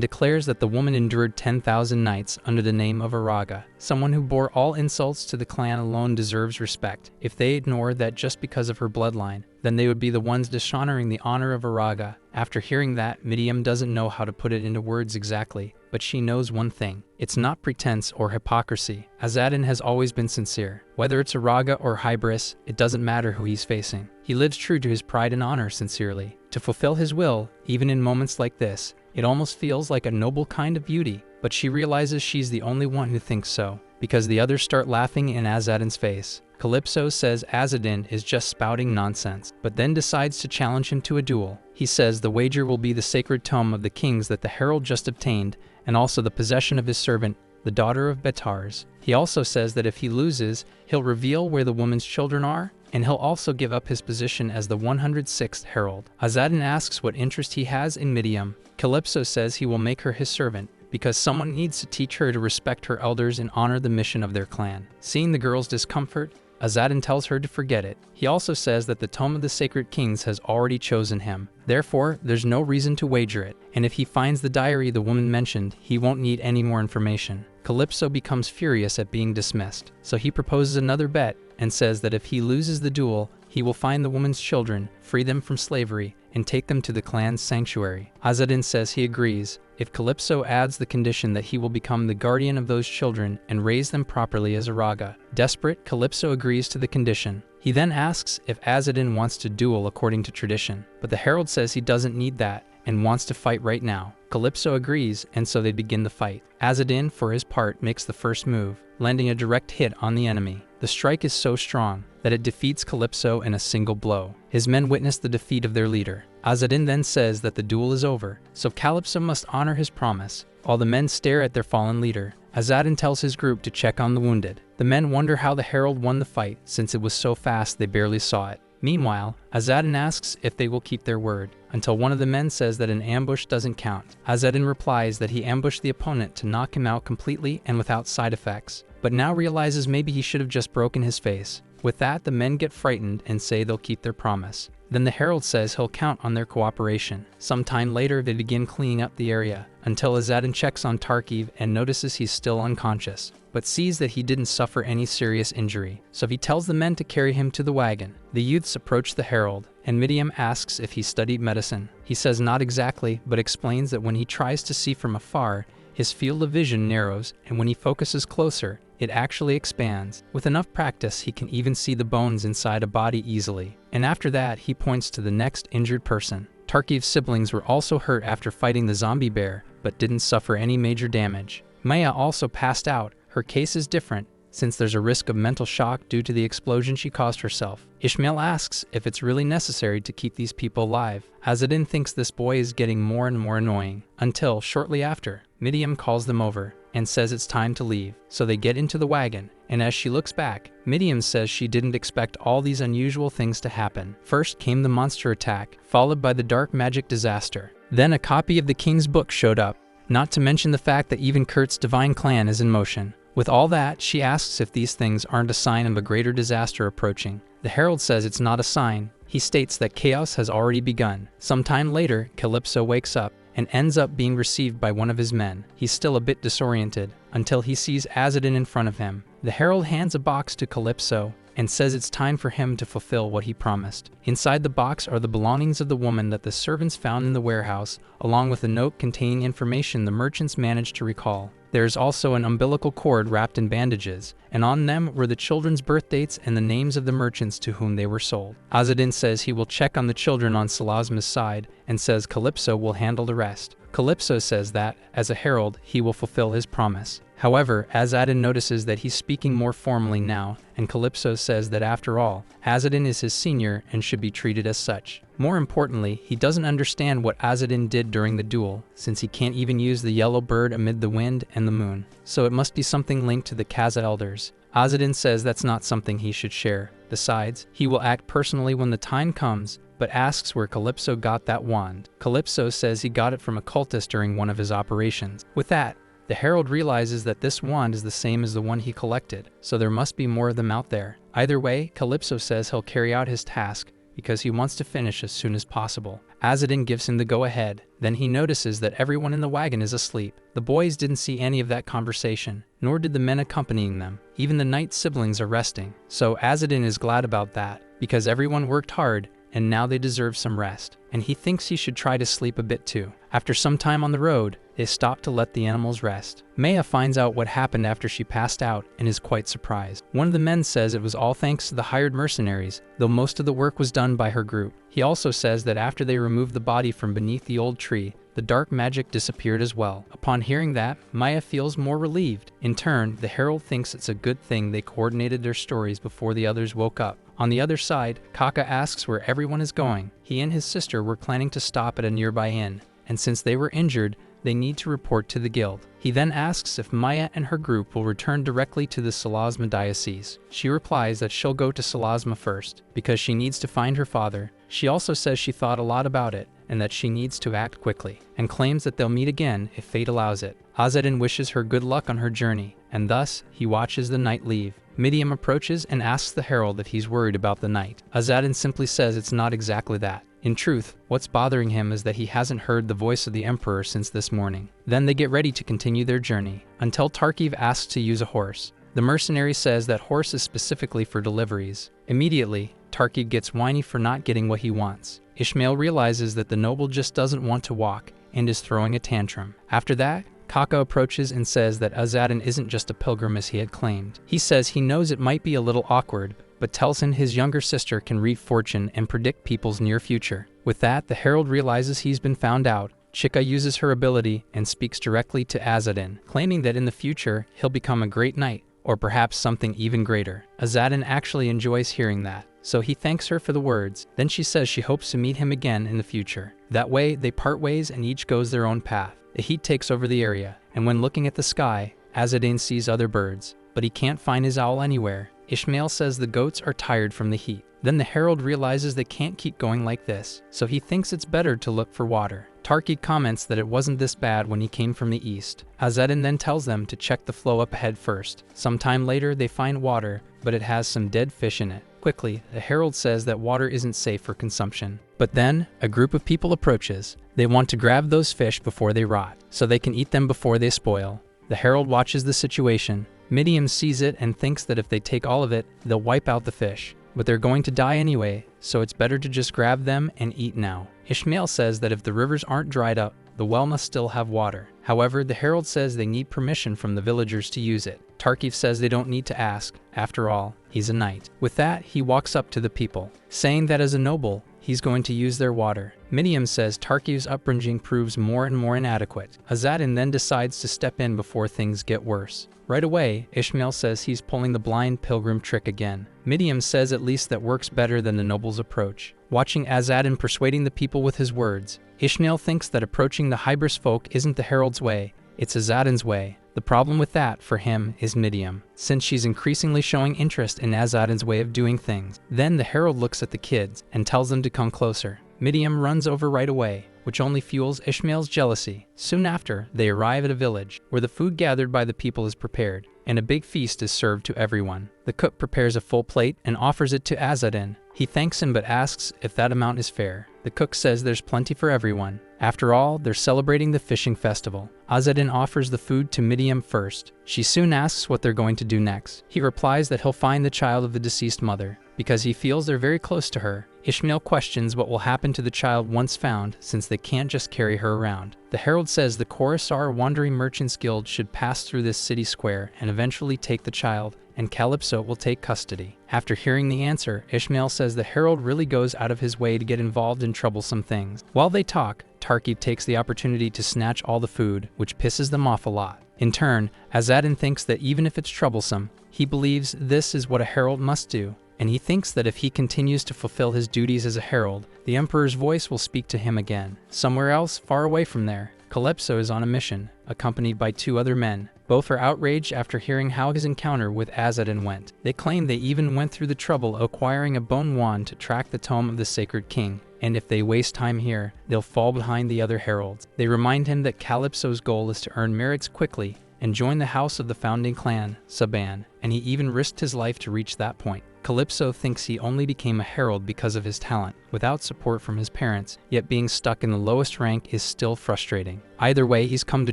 declares that the woman endured 10,000 nights under the name of Araga. Someone who bore all insults to the clan alone deserves respect. If they ignore that just because of her bloodline, then they would be the ones dishonoring the honor of Araga. After hearing that, Midium doesn't know how to put it into words exactly, but she knows one thing. It's not pretense or hypocrisy. Azedin has always been sincere. Whether it's Araga or Hybris, it doesn't matter who he's facing. He lives true to his pride and honor sincerely. To fulfill his will, even in moments like this, it almost feels like a noble kind of beauty. But she realizes she's the only one who thinks so, because the others start laughing in Azedin's face. Calypso says Azedin is just spouting nonsense, but then decides to challenge him to a duel. He says the wager will be the sacred tome of the kings that the Herald just obtained, and also the possession of his servant, the daughter of Betars. He also says that if he loses, he'll reveal where the woman's children are, and he'll also give up his position as the 106th Herald. Azedin asks what interest he has in Midium. Calypso says he will make her his servant, because someone needs to teach her to respect her elders and honor the mission of their clan. Seeing the girl's discomfort, Azedin tells her to forget it. He also says that the Tome of the Sacred Kings has already chosen him. Therefore, there's no reason to wager it, and if he finds the diary the woman mentioned, he won't need any more information. Calypso becomes furious at being dismissed, so he proposes another bet and says that if he loses the duel, he will find the woman's children, free them from slavery, and take them to the clan's sanctuary. Azedin says he agrees, if Calypso adds the condition that he will become the guardian of those children and raise them properly as Araga. Desperate, Calypso agrees to the condition. He then asks if Azedin wants to duel according to tradition, but the Herald says he doesn't need that and wants to fight right now. Calypso agrees, and so they begin the fight. Azedin, for his part, makes the first move, landing a direct hit on the enemy. The strike is so strong that it defeats Calypso in a single blow. His men witness the defeat of their leader. Azedin then says that the duel is over, so Calypso must honor his promise. While the men stare at their fallen leader, Azedin tells his group to check on the wounded. The men wonder how the Herald won the fight, since it was so fast they barely saw it. Meanwhile, Azedin asks if they will keep their word, until one of the men says that an ambush doesn't count. Azedin replies that he ambushed the opponent to knock him out completely and without side effects, but now realizes maybe he should have just broken his face. With that, the men get frightened and say they'll keep their promise. Then the Herald says he'll count on their cooperation. Sometime later, they begin cleaning up the area, until Azadin checks on Tarkiv and notices he's still unconscious, but sees that he didn't suffer any serious injury. So he tells the men to carry him to the wagon. The youths approach the Herald, and Midiam asks if he studied medicine. He says not exactly, but explains that when he tries to see from afar, his field of vision narrows, and when he focuses closer, it actually expands. With enough practice, he can even see the bones inside a body easily. And after that, he points to the next injured person. Tarkiv's siblings were also hurt after fighting the zombie bear, but didn't suffer any major damage. Maya also passed out. Her case is different, since there's a risk of mental shock due to the explosion she caused herself. Ishmael asks if it's really necessary to keep these people alive. Azadin thinks this boy is getting more and more annoying, until, shortly after, Midiam calls them over and says it's time to leave. So they get into the wagon, and as she looks back, Midiam says she didn't expect all these unusual things to happen. First came the monster attack, followed by the dark magic disaster. Then a copy of the king's book showed up, not to mention the fact that even Kurt's divine clan is in motion. With all that, she asks if these things aren't a sign of a greater disaster approaching. The Herald says it's not a sign. He states that chaos has already begun. Sometime later, Calypso wakes up and ends up being received by one of his men. He's still a bit disoriented, until he sees Azadin in front of him. The Herald hands a box to Calypso and says it's time for him to fulfill what he promised. Inside the box are the belongings of the woman that the servants found in the warehouse, along with a note containing information the merchants managed to recall. There is also an umbilical cord wrapped in bandages, and on them were the children's birth dates and the names of the merchants to whom they were sold. Azadin says he will check on the children on Salasma's side, and says Calypso will handle the rest. Calypso says that, as a herald, he will fulfill his promise. However, Azadin notices that he's speaking more formally now, and Calypso says that after all, Azadin is his senior and should be treated as such. More importantly, he doesn't understand what Azadin did during the duel, since he can't even use the yellow bird amid the wind and the moon. So it must be something linked to the Kaza elders. Azadin says that's not something he should share. Besides, he will act personally when the time comes, but asks where Calypso got that wand. Calypso says he got it from a cultist during one of his operations. With that, the Herald realizes that this wand is the same as the one he collected, so there must be more of them out there. Either way, Calypso says he'll carry out his task, because he wants to finish as soon as possible. Azadin gives him the go-ahead. Then he notices that everyone in the wagon is asleep. The boys didn't see any of that conversation, nor did the men accompanying them. Even the knight's siblings are resting. So Azadin is glad about that, because everyone worked hard, and now they deserve some rest. And he thinks he should try to sleep a bit too. After some time on the road, they stop to let the animals rest. Maya finds out what happened after she passed out and is quite surprised. One of the men says it was all thanks to the hired mercenaries, though most of the work was done by her group. He also says that after they removed the body from beneath the old tree, the dark magic disappeared as well. Upon hearing that, Maya feels more relieved. In turn, the Herald thinks it's a good thing they coordinated their stories before the others woke up. On the other side, Kaka asks where everyone is going. He and his sister were planning to stop at a nearby inn, and since they were injured, they need to report to the guild. He then asks if Maya and her group will return directly to the Salasma diocese. She replies that she'll go to Salasma first, because she needs to find her father. She also says she thought a lot about it, and that she needs to act quickly, and claims that they'll meet again if fate allows it. Azadin wishes her good luck on her journey, and thus, he watches the knight leave. Midiam approaches and asks the Herald if he's worried about the knight. Azadin simply says it's not exactly that. In truth, what's bothering him is that he hasn't heard the voice of the Emperor since this morning. Then they get ready to continue their journey, until Tarkiv asks to use a horse. The mercenary says that horse is specifically for deliveries. Immediately, Tarkiv gets whiny for not getting what he wants. Ishmael realizes that the noble just doesn't want to walk, and is throwing a tantrum. After that, Kaka approaches and says that Azadin isn't just a pilgrim as he had claimed. He says he knows it might be a little awkward, but tells him his younger sister can read fortune and predict people's near future. With that, the Herald realizes he's been found out. Chika uses her ability and speaks directly to Azadin, claiming that in the future, he'll become a great knight, or perhaps something even greater. Azadin actually enjoys hearing that, so he thanks her for the words. Then she says she hopes to meet him again in the future. That way, they part ways and each goes their own path. The heat takes over the area, and when looking at the sky, Azadin sees other birds, but he can't find his owl anywhere. Ishmael says the goats are tired from the heat. Then the Herald realizes they can't keep going like this, so he thinks it's better to look for water. Tarki comments that it wasn't this bad when he came from the east. Azedin then tells them to check the flow up ahead first. Sometime later they find water, but it has some dead fish in it. Quickly, the Herald says that water isn't safe for consumption. But then, a group of people approaches. They want to grab those fish before they rot, so they can eat them before they spoil. The Herald watches the situation. Midian sees it and thinks that if they take all of it, they'll wipe out the fish. But they're going to die anyway, so it's better to just grab them and eat now. Ishmael says that if the rivers aren't dried up, the well must still have water. However, the Herald says they need permission from the villagers to use it. Tarkif says they don't need to ask. After all, he's a knight. With that, he walks up to the people, saying that as a noble, he's going to use their water. Midian says Tarkiv's upbringing proves more and more inadequate. Azadin then decides to step in before things get worse. Right away, Ishmael says he's pulling the blind pilgrim trick again. Midian says at least that works better than the noble's approach. Watching Azadin persuading the people with his words, Ishmael thinks that approaching the Hybris folk isn't the Herald's way, it's Azadin's way. The problem with that, for him, is Midian, since she's increasingly showing interest in Azadin's way of doing things. Then the Herald looks at the kids and tells them to come closer. Midian runs over right away, which only fuels Ishmael's jealousy. Soon after, they arrive at a village, where the food gathered by the people is prepared, and a big feast is served to everyone. The cook prepares a full plate and offers it to Azadin. He thanks him but asks if that amount is fair. The cook says there's plenty for everyone. After all, they're celebrating the fishing festival. Azadin offers the food to Midian first. She soon asks what they're going to do next. He replies that he'll find the child of the deceased mother, because he feels they're very close to her. Ishmael questions what will happen to the child once found, since they can't just carry her around. The Herald says the Kosal Wandering Merchants Guild should pass through this city square and eventually take the child, and Calypso will take custody. After hearing the answer, Ishmael says the Herald really goes out of his way to get involved in troublesome things. While they talk, Tarkib takes the opportunity to snatch all the food, which pisses them off a lot. In turn, Azadin thinks that even if it's troublesome, he believes this is what a Herald must do, and he thinks that if he continues to fulfill his duties as a Herald, the Emperor's voice will speak to him again. Somewhere else, far away from there, Calypso is on a mission, accompanied by two other men. Both are outraged after hearing how his encounter with Azadin went. They claim they even went through the trouble of acquiring a bone wand to track the tome of the Sacred King, and if they waste time here, they'll fall behind the other heralds. They remind him that Calypso's goal is to earn merits quickly and join the house of the founding clan, Saban, and he even risked his life to reach that point. Calypso thinks he only became a herald because of his talent, without support from his parents, yet being stuck in the lowest rank is still frustrating. Either way, he's come to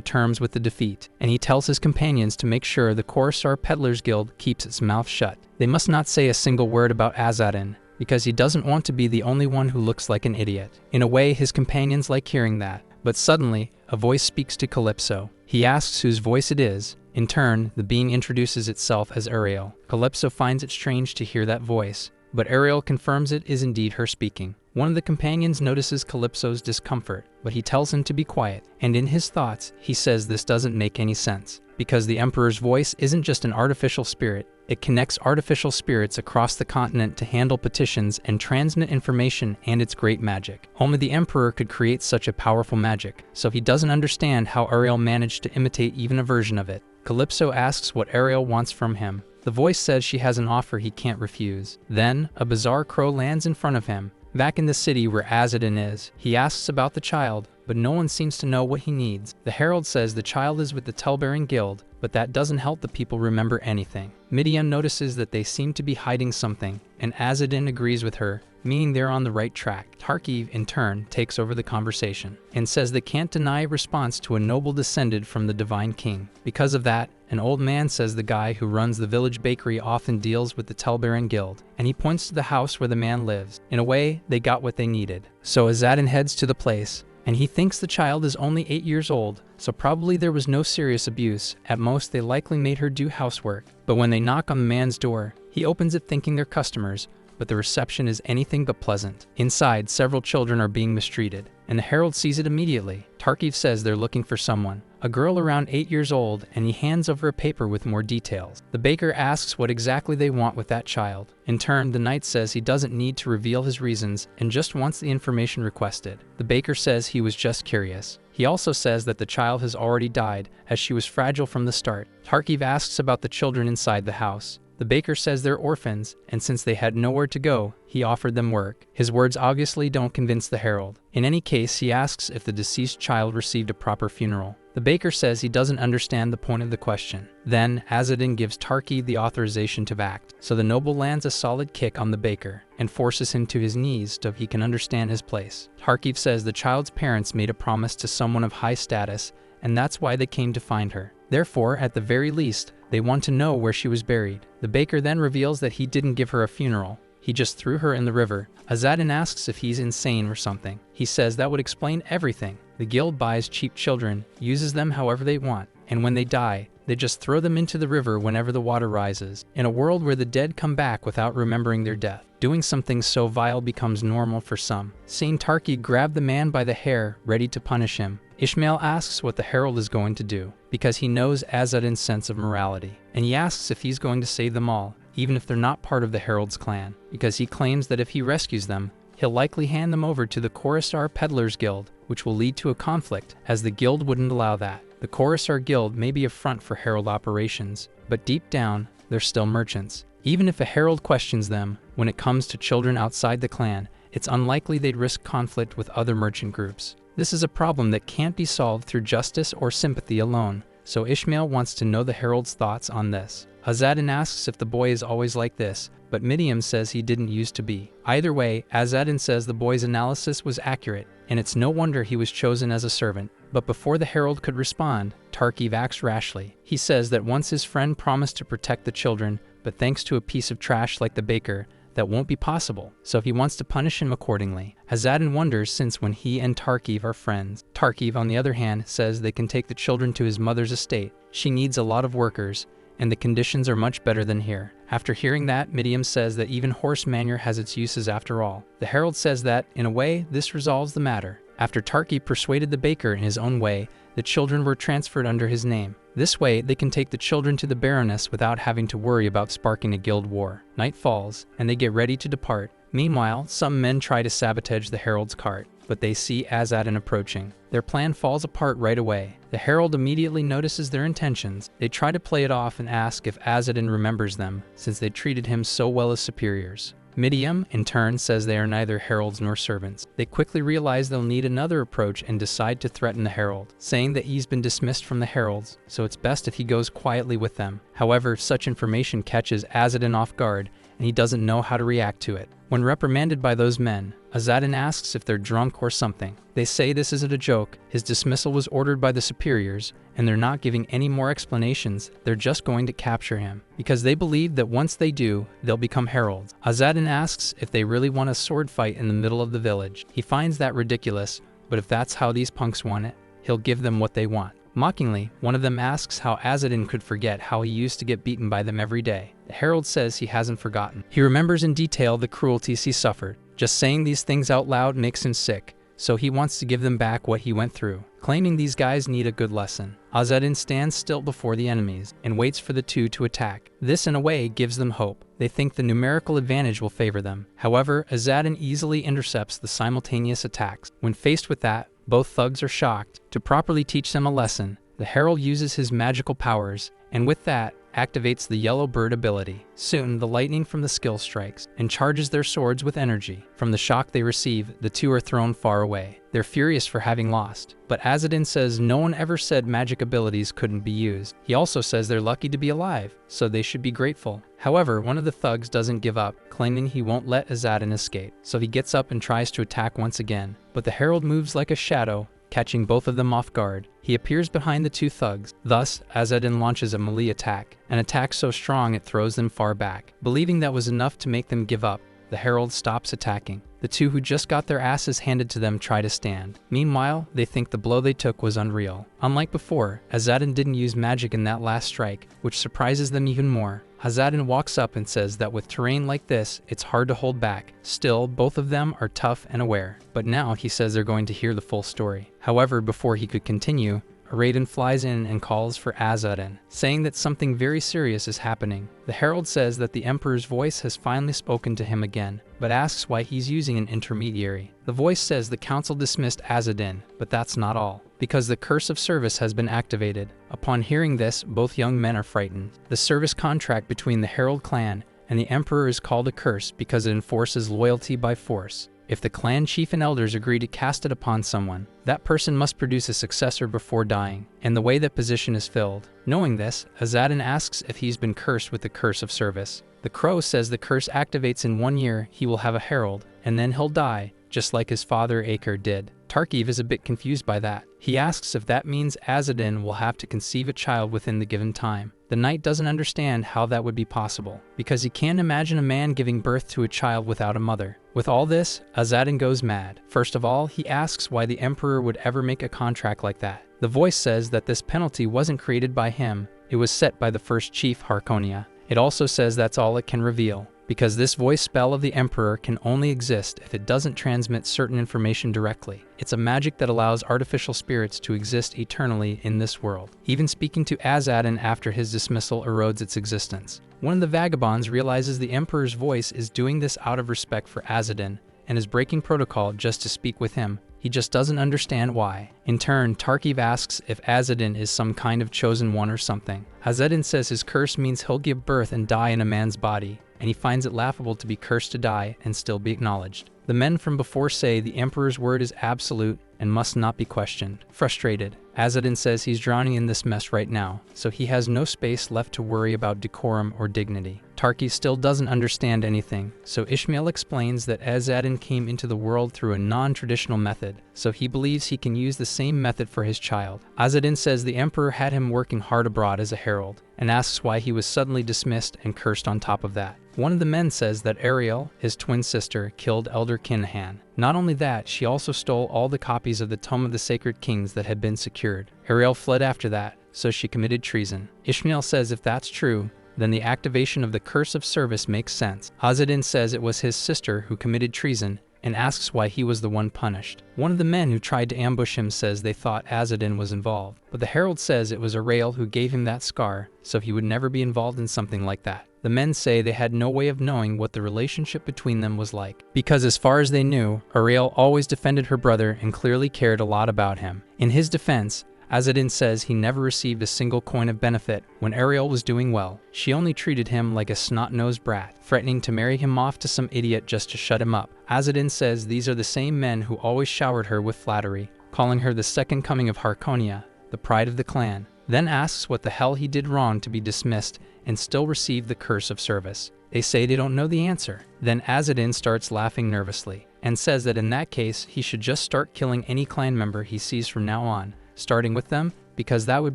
terms with the defeat, and he tells his companions to make sure the Coruscant Peddlers Guild keeps its mouth shut. They must not say a single word about Azadin, because he doesn't want to be the only one who looks like an idiot. In a way, his companions like hearing that, but suddenly, a voice speaks to Calypso. He asks whose voice it is. In turn, the being introduces itself as Ariel. Calypso finds it strange to hear that voice, but Ariel confirms it is indeed her speaking. One of the companions notices Calypso's discomfort, but he tells him to be quiet, and in his thoughts, he says this doesn't make any sense, because the Emperor's voice isn't just an artificial spirit, it connects artificial spirits across the continent to handle petitions and transmit information and its great magic. Only the Emperor could create such a powerful magic, so he doesn't understand how Ariel managed to imitate even a version of it. Calypso asks what Ariel wants from him. The voice says she has an offer he can't refuse. Then, a bizarre crow lands in front of him. Back in the city where Azadin is, he asks about the child, but no one seems to know what he needs. The Herald says the child is with the Telbearing Guild, but that doesn't help the people remember anything. Midian notices that they seem to be hiding something, and Azadin agrees with her, meaning they're on the right track. Tarkiv, in turn, takes over the conversation, and says they can't deny response to a noble descended from the Divine King. Because of that, an old man says the guy who runs the village bakery often deals with the Telbearing Guild, and he points to the house where the man lives. In a way, they got what they needed. So Azadin heads to the place, and he thinks the child is only 8 years old, so probably there was no serious abuse. At most, they likely made her do housework. But when they knock on the man's door, he opens it thinking they're customers, but the reception is anything but pleasant. Inside, several children are being mistreated, and the Herald sees it immediately. Tarkiv says they're looking for someone, a girl around 8 years old, and he hands over a paper with more details. The baker asks what exactly they want with that child. In turn, the knight says he doesn't need to reveal his reasons and just wants the information requested. The baker says he was just curious. He also says that the child has already died, as she was fragile from the start. Tarkiv asks about the children inside the house. The baker says they're orphans, and since they had nowhere to go, he offered them work. His words obviously don't convince the herald. In any case, he asks if the deceased child received a proper funeral. The baker says he doesn't understand the point of the question. Then, Azadin gives Tarki the authorization to act, so the noble lands a solid kick on the baker and forces him to his knees so he can understand his place. Tarkiv says the child's parents made a promise to someone of high status, and that's why they came to find her. Therefore, at the very least, they want to know where she was buried. The baker then reveals that he didn't give her a funeral. He just threw her in the river. Azadin asks if he's insane or something. He says that would explain everything. The guild buys cheap children, uses them however they want, and when they die, they just throw them into the river whenever the water rises. In a world where the dead come back without remembering their death, doing something so vile becomes normal for some. Seeing Tarki grab the man by the hair, ready to punish him, Ishmael asks what the herald is going to do, because he knows Azadin's sense of morality, and he asks if he's going to save them all, even if they're not part of the herald's clan, because he claims that if he rescues them, he'll likely hand them over to the Khorasar Peddlers Guild, which will lead to a conflict, as the guild wouldn't allow that. The Khorasar Guild may be a front for herald operations, but deep down, they're still merchants. Even if a herald questions them, when it comes to children outside the clan, it's unlikely they'd risk conflict with other merchant groups. This is a problem that can't be solved through justice or sympathy alone, so Ishmael wants to know the herald's thoughts on this. Azadin asks if the boy is always like this, but Midiam says he didn't used to be. Either way, Azadin says the boy's analysis was accurate, and it's no wonder he was chosen as a servant. But before the herald could respond, Tarkiv acts rashly. He says that once his friend promised to protect the children, but thanks to a piece of trash like the baker, that won't be possible, so he wants to punish him accordingly. Azadin wonders since when he and Tarkiv are friends. Tarkiv, on the other hand, says they can take the children to his mother's estate. She needs a lot of workers, and the conditions are much better than here. After hearing that, Midiam says that even horse manure has its uses after all. The herald says that, in a way, this resolves the matter. After Tarki persuaded the baker in his own way, the children were transferred under his name. This way, they can take the children to the Baroness without having to worry about sparking a guild war. Night falls, and they get ready to depart. Meanwhile, some men try to sabotage the herald's cart, but they see Azadin approaching. Their plan falls apart right away. The herald immediately notices their intentions. They try to play it off and ask if Azadin remembers them, since they treated him so well as superiors. Midiam, in turn, says they are neither heralds nor servants. They quickly realize they'll need another approach and decide to threaten the herald, saying that he's been dismissed from the heralds, so it's best if he goes quietly with them. However, such information catches Azadin off guard, and he doesn't know how to react to it. When reprimanded by those men, Azadin asks if they're drunk or something. They say this isn't a joke, his dismissal was ordered by the superiors, and they're not giving any more explanations, they're just going to capture him, because they believe that once they do, they'll become heralds. Azadin asks if they really want a sword fight in the middle of the village. He finds that ridiculous, but if that's how these punks want it, he'll give them what they want. Mockingly, one of them asks how Azadin could forget how he used to get beaten by them every day. The herald says he hasn't forgotten. He remembers in detail the cruelties he suffered. Just saying these things out loud makes him sick, so he wants to give them back what he went through, claiming these guys need a good lesson. Azadin stands still before the enemies and waits for the two to attack. This, in a way, gives them hope. They think the numerical advantage will favor them. However, Azadin easily intercepts the simultaneous attacks. When faced with that, both thugs are shocked. To properly teach them a lesson, the herald uses his magical powers, and with that, activates the yellow bird ability. Soon, the lightning from the skill strikes and charges their swords with energy. From the shock they receive, the two are thrown far away. They're furious for having lost, but Azadin says no one ever said magic abilities couldn't be used. He also says they're lucky to be alive, so they should be grateful. However, one of the thugs doesn't give up, claiming he won't let Azadin escape, so he gets up and tries to attack once again, but the herald moves like a shadow, catching both of them off guard. He appears behind the two thugs. Thus, Azadin launches a melee attack, an attack so strong it throws them far back. Believing that was enough to make them give up, the herald stops attacking. The two who just got their asses handed to them try to stand. Meanwhile, they think the blow they took was unreal. Unlike before, Azadin didn't use magic in that last strike, which surprises them even more. Azadin walks up and says that with terrain like this, it's hard to hold back. Still, both of them are tough and aware. But now he says they're going to hear the full story. However, before he could continue, a raiden flies in and calls for Azadin, saying that something very serious is happening. The Herald says that the Emperor's voice has finally spoken to him again, but asks why he's using an intermediary. The voice says the council dismissed Azadin, but that's not all, because the curse of service has been activated. Upon hearing this, both young men are frightened. The service contract between the Herald clan and the Emperor is called a curse because it enforces loyalty by force. If the clan chief and elders agree to cast it upon someone, that person must produce a successor before dying, and the way that position is filled. Knowing this, Azadin asks if he's been cursed with the curse of service. The crow says the curse activates in 1 year, he will have a herald, and then he'll die, just like his father Aker did. Tarkiv is a bit confused by that. He asks if that means Azadin will have to conceive a child within the given time. The knight doesn't understand how that would be possible, because he can't imagine a man giving birth to a child without a mother. With all this, Azadin goes mad. First of all, he asks why the Emperor would ever make a contract like that. The voice says that this penalty wasn't created by him, it was set by the first chief Harkonia. It also says that's all it can reveal, because this voice spell of the Emperor can only exist if it doesn't transmit certain information directly. It's a magic that allows artificial spirits to exist eternally in this world. Even speaking to Azadin after his dismissal erodes its existence. One of the vagabonds realizes the Emperor's voice is doing this out of respect for Azadin and is breaking protocol just to speak with him. He just doesn't understand why. In turn, Tarkiv asks if Azadin is some kind of chosen one or something. Azadin says his curse means he'll give birth and die in a man's body, and he finds it laughable to be cursed to die and still be acknowledged. The men from before say the Emperor's word is absolute and must not be questioned. Frustrated, Azadin says he's drowning in this mess right now, so he has no space left to worry about decorum or dignity. Tarki still doesn't understand anything, so Ishmael explains that Azadin came into the world through a non-traditional method, so he believes he can use the same method for his child. Azadin says the Emperor had him working hard abroad as a herald, and asks why he was suddenly dismissed and cursed on top of that. One of the men says that Ariel, his twin sister, killed Elder Kinahan. Not only that, she also stole all the copies of the Tome of the Sacred Kings that had been secured. Ariel fled after that, so she committed treason. Ishmael says if that's true, then the activation of the curse of service makes sense. Azadin says it was his sister who committed treason and asks why he was the one punished. One of the men who tried to ambush him says they thought Azadin was involved, but the Herald says it was Ariel who gave him that scar, so he would never be involved in something like that. The men say they had no way of knowing what the relationship between them was like, because as far as they knew, Ariel always defended her brother and clearly cared a lot about him. In his defense, Azadin says he never received a single coin of benefit when Ariel was doing well. She only treated him like a snot-nosed brat, threatening to marry him off to some idiot just to shut him up. Azadin says these are the same men who always showered her with flattery, calling her the second coming of Harkonia, the pride of the clan, then asks what the hell he did wrong to be dismissed and still receive the curse of service. They say they don't know the answer. Then Azadin starts laughing nervously, and says that in that case he should just start killing any clan member he sees from now on, starting with them, because that would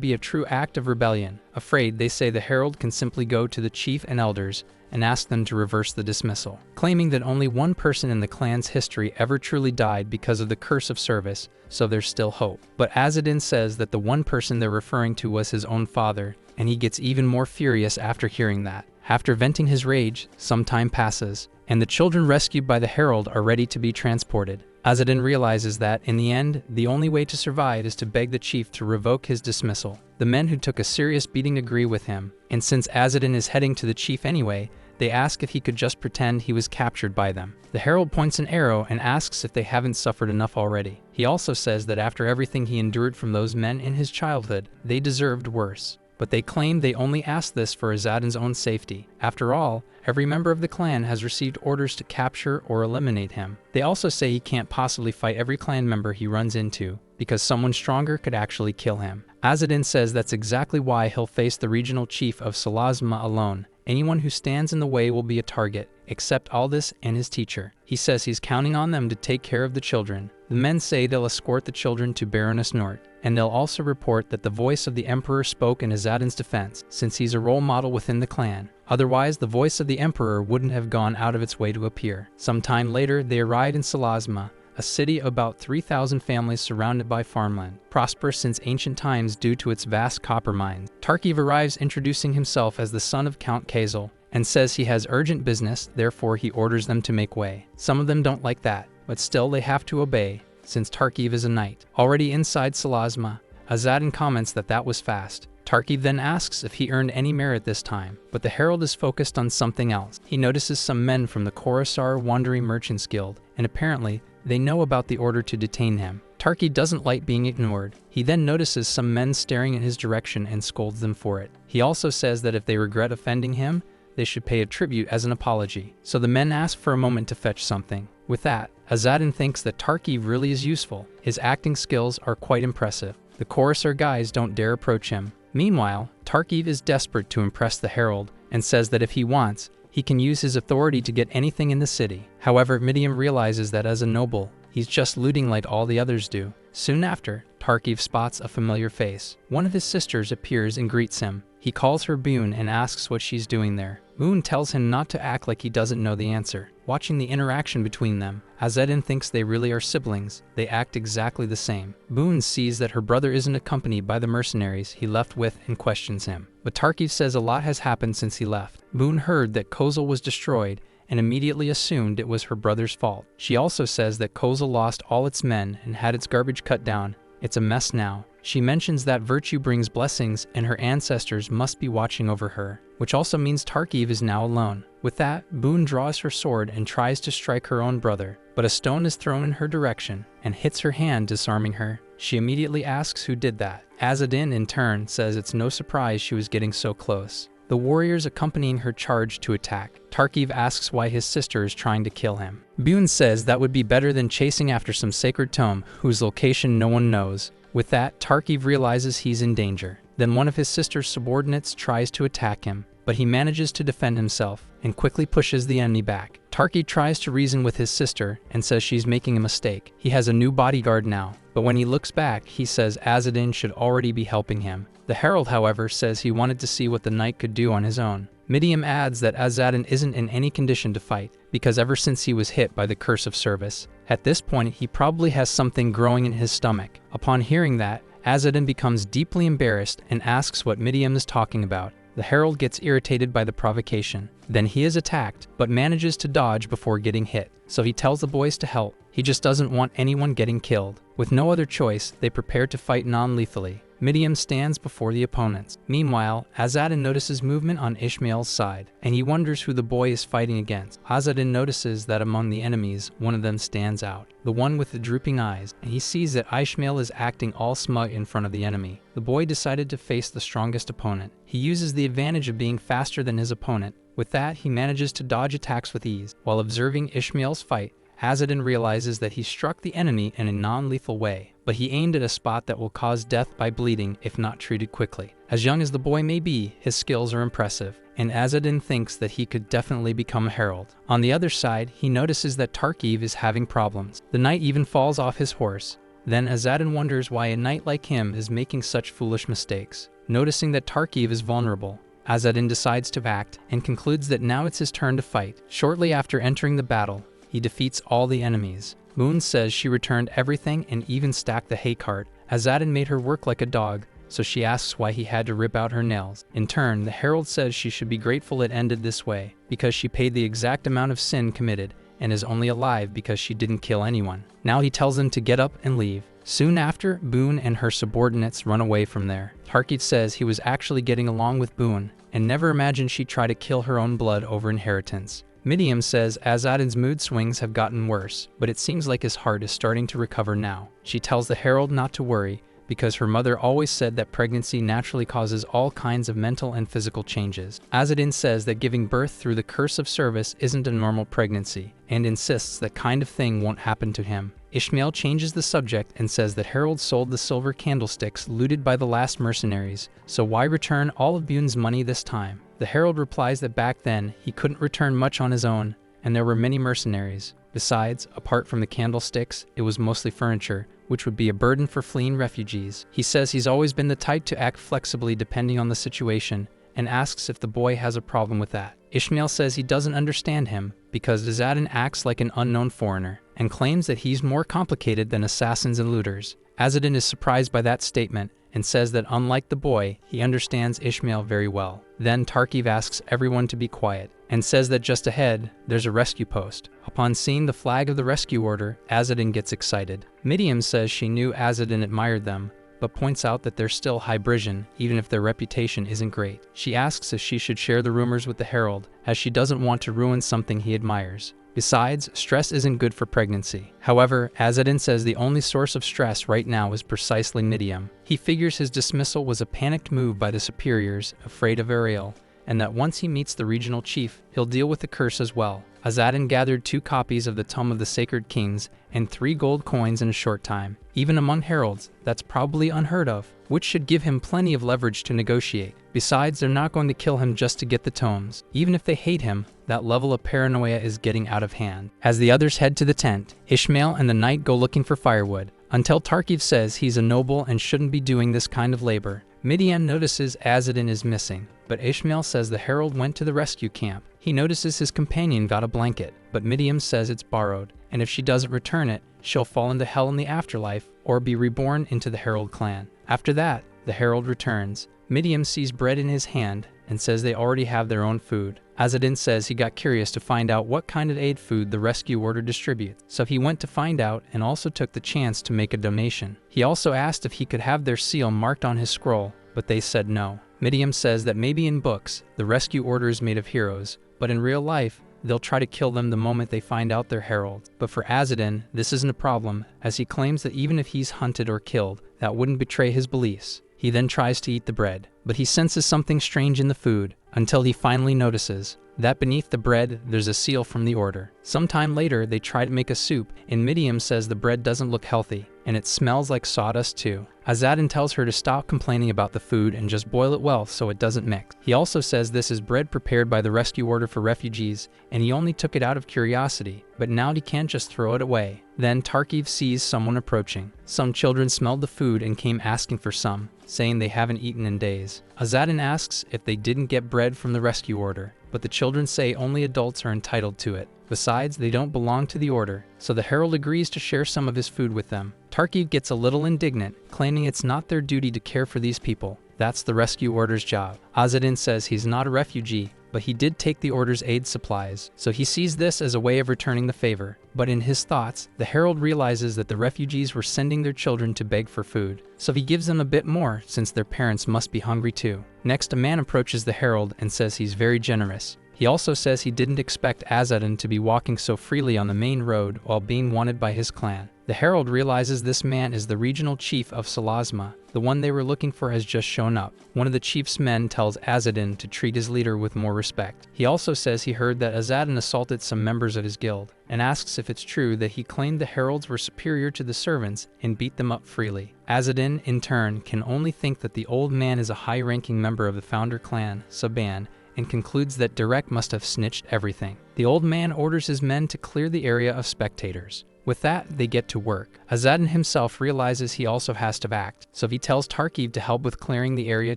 be a true act of rebellion. Afraid, they say the Herald can simply go to the chief and elders and ask them to reverse the dismissal, claiming that only one person in the clan's history ever truly died because of the curse of service, so there's still hope. But Azadin says that the one person they're referring to was his own father, and he gets even more furious after hearing that. After venting his rage, some time passes, and the children rescued by the Herald are ready to be transported. Azadin realizes that, in the end, the only way to survive is to beg the chief to revoke his dismissal. The men who took a serious beating agree with him, and since Azadin is heading to the chief anyway, they ask if he could just pretend he was captured by them. The Herald points an arrow and asks if they haven't suffered enough already. He also says that after everything he endured from those men in his childhood, they deserved worse. But they claim they only asked this for Azadin's own safety. After all, every member of the clan has received orders to capture or eliminate him. They also say he can't possibly fight every clan member he runs into, because someone stronger could actually kill him. Azadin says that's exactly why he'll face the regional chief of Salasma alone. Anyone who stands in the way will be a target, except Aldis and his teacher. He says he's counting on them to take care of the children. The men say they'll escort the children to Baroness Nort, and they'll also report that the voice of the Emperor spoke in Azadin's defense, since he's a role model within the clan. Otherwise, the voice of the Emperor wouldn't have gone out of its way to appear. Sometime later, they arrive in Salasma, a city of about 3,000 families surrounded by farmland, prosperous since ancient times due to its vast copper mines. Tarkiv arrives introducing himself as the son of Count Kosal, and says he has urgent business, therefore he orders them to make way. Some of them don't like that, but still they have to obey, since Tarkiv is a knight. Already inside Salasma, Azadin comments that that was fast. Tarkiv then asks if he earned any merit this time, but the Herald is focused on something else. He notices some men from the Kosal Wandering Merchants Guild, and apparently, they know about the order to detain him. Tarkiv doesn't like being ignored. He then notices some men staring in his direction and scolds them for it. He also says that if they regret offending him, they should pay a tribute as an apology. So the men ask for a moment to fetch something. With that, Azadin thinks that Tarkiv really is useful. His acting skills are quite impressive. The Kosal guys don't dare approach him. Meanwhile, Tarkiv is desperate to impress the Herald and says that if he wants, he can use his authority to get anything in the city. However, Midiam realizes that as a noble, he's just looting like all the others do. Soon after, Tarkiv spots a familiar face. One of his sisters appears and greets him. He calls her Boon and asks what she's doing there. Boon tells him not to act like he doesn't know the answer. Watching the interaction between them, Azadin thinks they really are siblings. They act exactly the same. Boon sees that her brother isn't accompanied by the mercenaries he left with and questions him. But Tarkiv says a lot has happened since he left. Boon heard that Kosal was destroyed and immediately assumed it was her brother's fault. She also says that Kosal lost all its men and had its garbage cut down. It's a mess now. She mentions that virtue brings blessings and her ancestors must be watching over her, which also means Tarkiv is now alone. With that, Boon draws her sword and tries to strike her own brother, but a stone is thrown in her direction and hits her hand, disarming her. She immediately asks who did that. Azadin, in turn, says it's no surprise she was getting so close. The warriors accompanying her charge to attack. Tarkiv asks why his sister is trying to kill him. Boon says that would be better than chasing after some sacred tome whose location no one knows. With that, Tarkiv realizes he's in danger. Then one of his sister's subordinates tries to attack him, but he manages to defend himself and quickly pushes the enemy back. Tarkiv tries to reason with his sister and says she's making a mistake. He has a new bodyguard now, but when he looks back, he says Azadin should already be helping him. The Herald, however, says he wanted to see what the knight could do on his own. Midiam adds that Azadin isn't in any condition to fight, because ever since he was hit by the curse of service, at this point he probably has something growing in his stomach. Upon hearing that, Azadin becomes deeply embarrassed and asks what Midiam is talking about. The Herald gets irritated by the provocation. Then he is attacked, but manages to dodge before getting hit. So he tells the boys to help. He just doesn't want anyone getting killed. With no other choice, they prepare to fight non-lethally. Midiam stands before the opponents. Meanwhile, Azadin notices movement on Ishmael's side, and he wonders who the boy is fighting against. Azadin notices that among the enemies, one of them stands out, the one with the drooping eyes, and he sees that Ishmael is acting all smug in front of the enemy. The boy decided to face the strongest opponent. He uses the advantage of being faster than his opponent. With that, he manages to dodge attacks with ease. While observing Ishmael's fight, Azadin realizes that he struck the enemy in a non-lethal way, but he aimed at a spot that will cause death by bleeding if not treated quickly. As young as the boy may be, his skills are impressive, and Azadin thinks that he could definitely become a herald. On the other side, he notices that Tarkiv is having problems. The knight even falls off his horse. Then Azadin wonders why a knight like him is making such foolish mistakes. Noticing that Tarkiv is vulnerable, Azadin decides to act and concludes that now it's his turn to fight. Shortly after entering the battle, he defeats all the enemies. Moon says she returned everything and even stacked the hay cart. Azadin made her work like a dog, so she asks why he had to rip out her nails. In turn, the Herald says she should be grateful it ended this way, because she paid the exact amount of sin committed and is only alive because she didn't kill anyone. Now he tells them to get up and leave. Soon after, Boon and her subordinates run away from there. Tarkiv says he was actually getting along with Boon and never imagined she'd try to kill her own blood over inheritance. Midiam says Azadin's mood swings have gotten worse, but it seems like his heart is starting to recover now. She tells the Herald not to worry, because her mother always said that pregnancy naturally causes all kinds of mental and physical changes. Azadin says that giving birth through the curse of service isn't a normal pregnancy, and insists that kind of thing won't happen to him. Ishmael changes the subject and says that Herald sold the silver candlesticks looted by the last mercenaries, so why return all of Boon's money this time? The Herald replies that back then, he couldn't return much on his own, and there were many mercenaries. Besides, apart from the candlesticks, it was mostly furniture, which would be a burden for fleeing refugees. He says he's always been the type to act flexibly depending on the situation, and asks if the boy has a problem with that. Ishmael says he doesn't understand him, because Azadin acts like an unknown foreigner, and claims that he's more complicated than assassins and looters. Azadin is surprised by that statement, and says that unlike the boy, he understands Ishmael very well. Then Tarkiv asks everyone to be quiet, and says that just ahead, there's a rescue post. Upon seeing the flag of the rescue order, Azadin gets excited. Midiam says she knew Azadin admired them, but points out that they're still Hybridon, even if their reputation isn't great. She asks if she should share the rumors with the Herald, as she doesn't want to ruin something he admires. Besides, stress isn't good for pregnancy. However, Azadin says the only source of stress right now is precisely Midium. He figures his dismissal was a panicked move by the superiors, afraid of Ariel, and that once he meets the regional chief, he'll deal with the curse as well. Azadin gathered 2 copies of the Tome of the Sacred Kings and 3 gold coins in a short time. Even among heralds, that's probably unheard of, which should give him plenty of leverage to negotiate. Besides, they're not going to kill him just to get the tomes. Even if they hate him, that level of paranoia is getting out of hand. As the others head to the tent, Ishmael and the knight go looking for firewood, until Tarkiv says he's a noble and shouldn't be doing this kind of labor. Midian notices Azadin is missing, but Ishmael says the herald went to the rescue camp. He notices his companion got a blanket, but Midian says it's borrowed, and if she doesn't return it, she'll fall into hell in the afterlife or be reborn into the Herald clan. After that, the herald returns. Midian sees bread in his hand and says they already have their own food. Azadin says he got curious to find out what kind of aid food the rescue order distributes, so he went to find out and also took the chance to make a donation. He also asked if he could have their seal marked on his scroll, but they said no. Midian says that maybe in books, the rescue order is made of heroes, but in real life, they'll try to kill them the moment they find out they're heralds. But for Azadin, this isn't a problem, as he claims that even if he's hunted or killed, that wouldn't betray his beliefs. He then tries to eat the bread, but he senses something strange in the food, until he finally notices that beneath the bread, there's a seal from the order. Sometime later, they try to make a soup, and Midian says the bread doesn't look healthy, and it smells like sawdust too. Azadin tells her to stop complaining about the food and just boil it well so it doesn't mix. He also says this is bread prepared by the rescue order for refugees, and he only took it out of curiosity, but now he can't just throw it away. Then Tarkiv sees someone approaching. Some children smelled the food and came asking for some, saying they haven't eaten in days. Azadin asks if they didn't get bread from the rescue order, but the children say only adults are entitled to it. Besides, they don't belong to the order, so the herald agrees to share some of his food with them. Tarkiv gets a little indignant, claiming it's not their duty to care for these people. That's the rescue order's job. Azadin says he's not a refugee, but he did take the order's aid supplies, so he sees this as a way of returning the favor. But in his thoughts, the herald realizes that the refugees were sending their children to beg for food, so he gives them a bit more since their parents must be hungry too. Next, a man approaches the herald and says he's very generous. He also says he didn't expect Azadin to be walking so freely on the main road while being wanted by his clan. The herald realizes this man is the regional chief of Salasma. The one they were looking for has just shown up. One of the chief's men tells Azadin to treat his leader with more respect. He also says he heard that Azadin assaulted some members of his guild, and asks if it's true that he claimed the heralds were superior to the servants and beat them up freely. Azadin, in turn, can only think that the old man is a high-ranking member of the founder clan, Saban, and concludes that Dererick must have snitched everything. The old man orders his men to clear the area of spectators. With that, they get to work. Azadin himself realizes he also has to act, so he tells Tarkiv to help with clearing the area